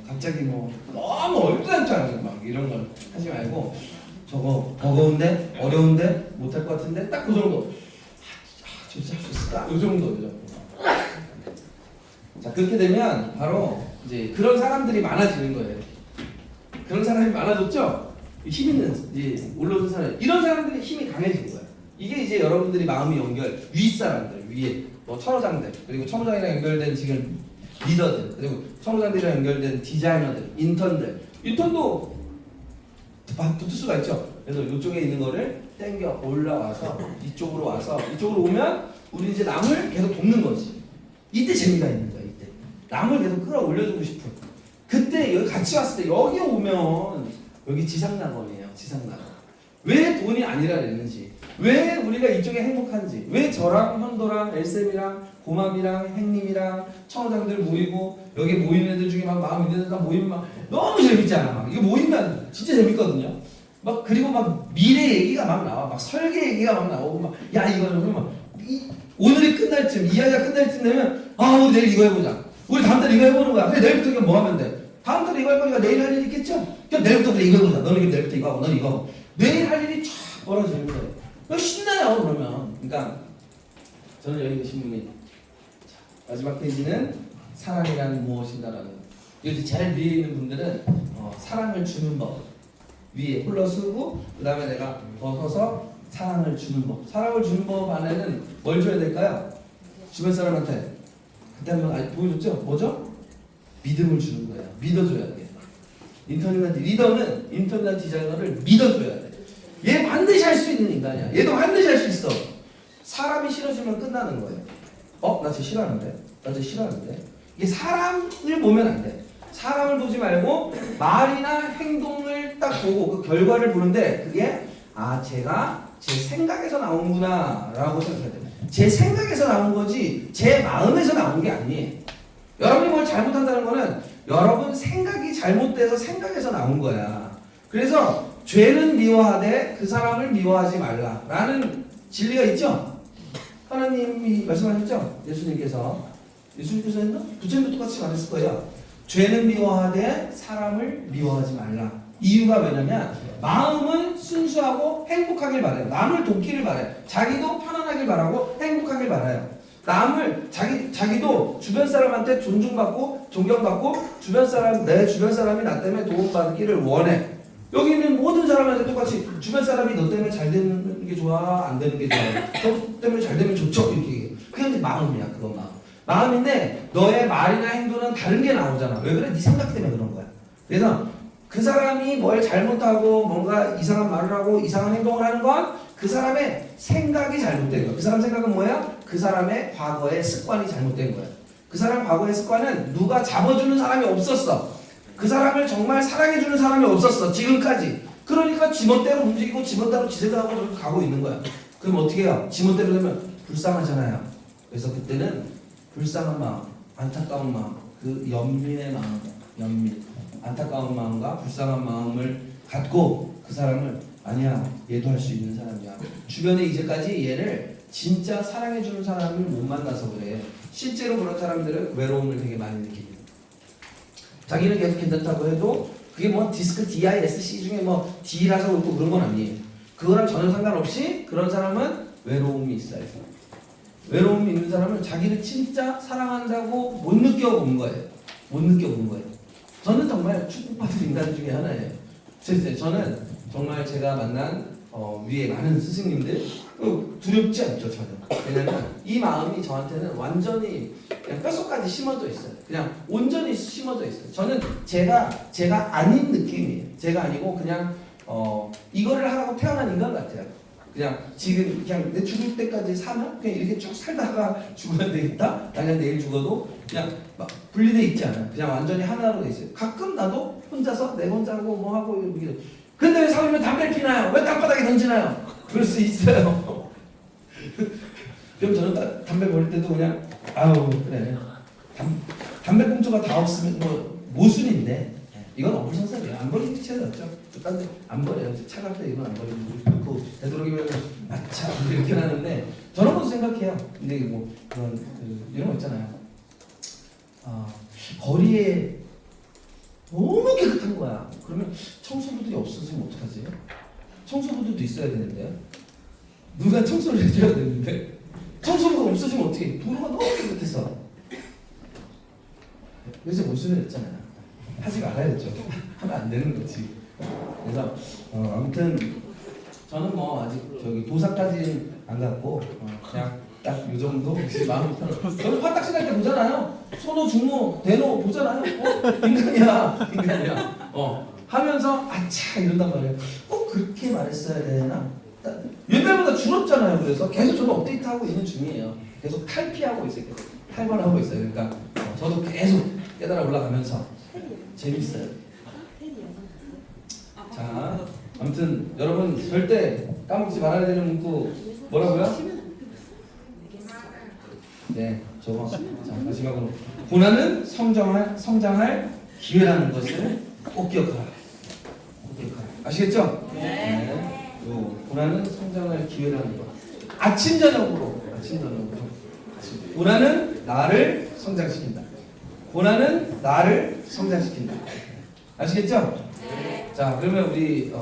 갑자기 뭐 너무 얼떨떨하게 막 이런 걸 하지 말고 저거 버거운데 어려운데 못할 것 같은데 딱 그 정도. 진짜 할 수 있을까? 이 정도. 자 그렇게 되면 바로 이제 그런 사람들이 많아지는 거예요. 그런 사람이 많아졌죠? 힘 있는 이제 올라오는 사람 이런 사람들이 힘이 강해진 거예요. 이게 이제 여러분들이 마음이 연결 윗사람들 위에 뭐 천호장들 그리고 천호장이랑 연결된 지금 리더들 그리고 천호장들이랑 연결된 디자이너들 인턴도 붙을 수가 있죠. 그래서 이쪽에 있는 거를 땡겨 올라와서 이쪽으로 와서 이쪽으로 오면 우리 이제 남을 계속 돕는 거지. 이때 재미가 있는 거야. 이때 남을 계속 끌어올려주고 싶은. 그때 여기 같이 왔을 때 여기 오면 여기 지상낙원이에요. 지상낙원. 왜 돈이 아니라 그랬는지, 왜 우리가 이쪽에 행복한지, 왜 저랑 현도랑 엘쌤이랑 고맘이랑 행님이랑 천호장들 모이고 여기 모이는 애들 중에 막 마음 있는 애들 다 모이면 막 너무 재밌잖아. 막 이거 모이면 진짜 재밌거든요. 막 그리고 막 미래 얘기가 막 나와, 막 설계 얘기가 막 나오고 막 야 이거는 막 오늘이 끝날 쯤 이야기가 끝날 쯤 되면 우리 내일 이거 해보자. 우리 다음 달에 이거 해보는 거야. 근데 내일부터 이거 뭐 하면 돼? 다음 달에 이거 할 거니까 내일 할 일 있겠죠? 그럼 내일부터 그래 이거 해보자. 너는 내일부터 이거 하고 너는 이거 하고 내일 할 일이 쫙 벌어지는 거예요. 신나요 그러면. 그러니까 저는 여기 계신 분이 마지막 페이지는 사랑이란 무엇인가라는 여기 제일 위에 있는 분들은 사랑을 주는 법 위에 플러스고 그 다음에 내가 벗어서 사랑을 주는 법. 사랑을 주는 법 안에는 뭘 줘야 될까요? 주변 사람한테 그때 한번 보여줬죠? 뭐죠? 믿음을 주는 거예요. 믿어줘야 돼. 리더는 인턴이나 디자이너를 믿어줘야 돼. 얘 반드시 할 수 있는 인간이야. 얘도 반드시 할 수 있어. 사람이 싫어지면 끝나는 거예요. 나 쟤 싫어하는데? 나 쟤 싫어하는데? 이게 사람을 보면 안 돼. 사람을 보지 말고 말이나 행동을 딱 보고 그 결과를 보는데 그게 제가 제 생각에서 나온구나 라고 생각해야 돼. 제 생각에서 나온 거지 제 마음에서 나온 게 아니에요. 여러분이 뭘 잘못한다는 거는 여러분 생각이 잘못돼서 생각에서 나온 거야. 그래서 죄는 미워하되 그 사람을 미워하지 말라라는 진리가 있죠. 하나님이 말씀하셨죠. 예수님께서 했나? 부처님도 똑같이 말했을 거예요. 죄는 미워하되 사람을 미워하지 말라. 이유가 왜냐면 마음은 순수하고 행복하길 바래요. 남을 돕기를 바래요. 자기도 편안하길 바라고 행복하길 바라요. 자기도 주변 사람한테 존중받고 존경받고 내 주변 사람이 나 때문에 도움받기를 원해. 여기 있는 모든 사람한테 똑같이 주변 사람이 너 때문에 잘 되는 게 좋아 안 되는 게 좋아 너 때문에 잘 되면 좋죠 이렇게 얘기해. 그게 마음이야. 그건 마음인데 너의 말이나 행동은 다른 게 나오잖아. 왜 그래? 네 생각 때문에 그런 거야. 그래서 그 사람이 뭘 잘못하고 뭔가 이상한 말을 하고 이상한 행동을 하는 건 그 사람의 생각이 잘못된 거야. 그 사람 생각은 뭐야? 그 사람의 과거의 습관이 잘못된 거야. 그 사람 과거의 습관은 누가 잡아주는 사람이 없었어. 그 사람을 정말 사랑해주는 사람이 없었어. 지금까지. 그러니까 지멋대로 움직이고 지멋대로 지새가고 가고 있는 거야. 그럼 어떻게 해요? 지멋대로 되면 불쌍하잖아요. 그래서 그때는 불쌍한 마음, 안타까운 마음, 그 연민의 마음, 연민, 안타까운 마음과 불쌍한 마음을 갖고 그 사람을 아니야, 얘도 할 수 있는 사람이야. 주변에 이제까지 얘를 진짜 사랑해주는 사람을 못 만나서 그래. 실제로 그런 사람들은 외로움을 되게 많이 느낍니다. 자기는 계속 괜찮다고 해도 그게 뭐 디스크 DISC 중에 뭐 D라서 그렇고 그런 건 아니에요. 그거랑 전혀 상관없이 그런 사람은 외로움이 있어요. 외로움이 있는 사람은 자기를 진짜 사랑한다고 못 느껴본 거예요. 못 느껴본 거예요. 저는 정말 축복받은 인간 중에 하나예요. 저는 정말 제가 만난 위에 많은 스승님들 두렵지 않죠. 저는. 왜냐면 이 마음이 저한테는 완전히 그냥 뼛속까지 심어져 있어요. 그냥 온전히 심어져 있어요. 저는 제가 아닌 느낌이에요. 제가 아니고 그냥 이거를 하라고 태어난 인간 같아요. 그냥 지금 그냥 내 죽을 때까지 사면 그냥 이렇게 쭉 살다가 죽어야 되겠다. 당연 내일 죽어도 그냥 막 분리돼 있지 않아요. 그냥 완전히 하나로 돼 있어요. 가끔 나도 혼자서 내 혼자 하고 뭐 하고 이렇게. 근데 왜 사람이 담배를 피나요? 왜 땅바닥에 던지나요? 그럴 수 있어요. 그럼 저는 담배 버릴 때도 그냥 아우 그래 담배 꽁초가 다 없으면 뭐 모순인데 이건 어불성설이에요. 안 버리는 게 제일 낫죠. 딴데 안 버려요. 차갈 때 이건 안 버리고 그 되도록이면 아차 이렇게 하는데 저런 것도 생각해요. 근데 뭐 그런 이런 거 있잖아요. 거리에 너무 깨끗한 거야. 그러면 청소부들이 없어지면 어떡하지? 청소부들도 있어야 되는데 누가 청소를 해줘야 되는데 청소부가 없어지면 어떻게? 도로가 너무 깨끗해서 그래서 모순을 했잖아요. 하지 말아야죠. 하면 안 되는 거지. 그래서 아무튼 저는 뭐 아직 저기 도사까지 안 갔고 그냥 딱 이 정도 마음이 편해. 저는 화딱지 날 때 보잖아요. 소노 중노 대노 보잖아요. 인간이야. 하면서 아차 이런단 말이에요. 꼭 그렇게 말했어야 되나? 옛날보다 줄었잖아요. 그래서 계속 저도 업데이트하고 있는 중이에요. 계속 탈피하고 있어요. 계속 탈번하고 있어요. 그러니까 저도 계속 깨달아 올라가면서 재밌어요. 자, 아무튼 여러분 절대 까먹지 말아야 되는 문구 뭐라고요? 네, 저거. 자, 마지막으로 고난은 성장할 기회라는 것을 꼭 기억하라. 꼭 기억하라. 아시겠죠? 네. 고난은 성장할 기회라는 것. 아침 저녁으로. 고난은 나를 성장시킨다. 고난은 나를 성장시킨다. 아시겠죠? 네. 자, 그러면 우리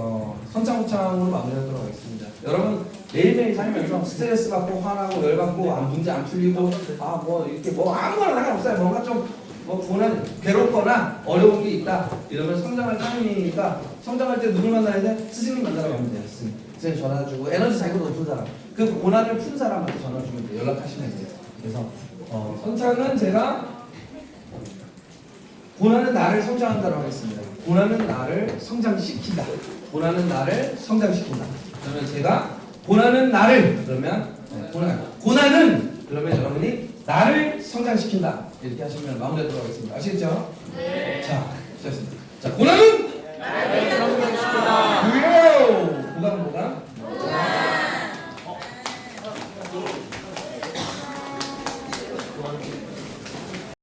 선창호창으로 마무리하도록 하겠습니다. 여러분 매일매일 살면서 스트레스 받고 화나고 열받고 문제 안 풀리고 뭐 이렇게 뭐 아무거나 상관없어요. 뭔가 좀 뭐 고난 괴롭거나 어려운 게 있다 이러면 성장할 타임이니까 성장할 때 누굴 만나야 돼? 스승님 만나러 가면 돼요. 스승님 전화 주고 에너지 자기보다 높은 사람 그 고난을 푼 사람한테 전화 주면 돼요. 연락하시면 돼요. 그래서 선창은 제가 고난은 나를 성장한다고 하겠습니다. 고난은 나를 성장시킨다. 고난은 나를 성장시킨다. 그러면 제가 고난은 나를 그러면 고난은 그러면 여러분이 나를 성장시킨다. 이렇게 하시면 마무리하도록 하겠습니다. 아시겠죠? 네. 자, 시작했습니다. 자, 고난은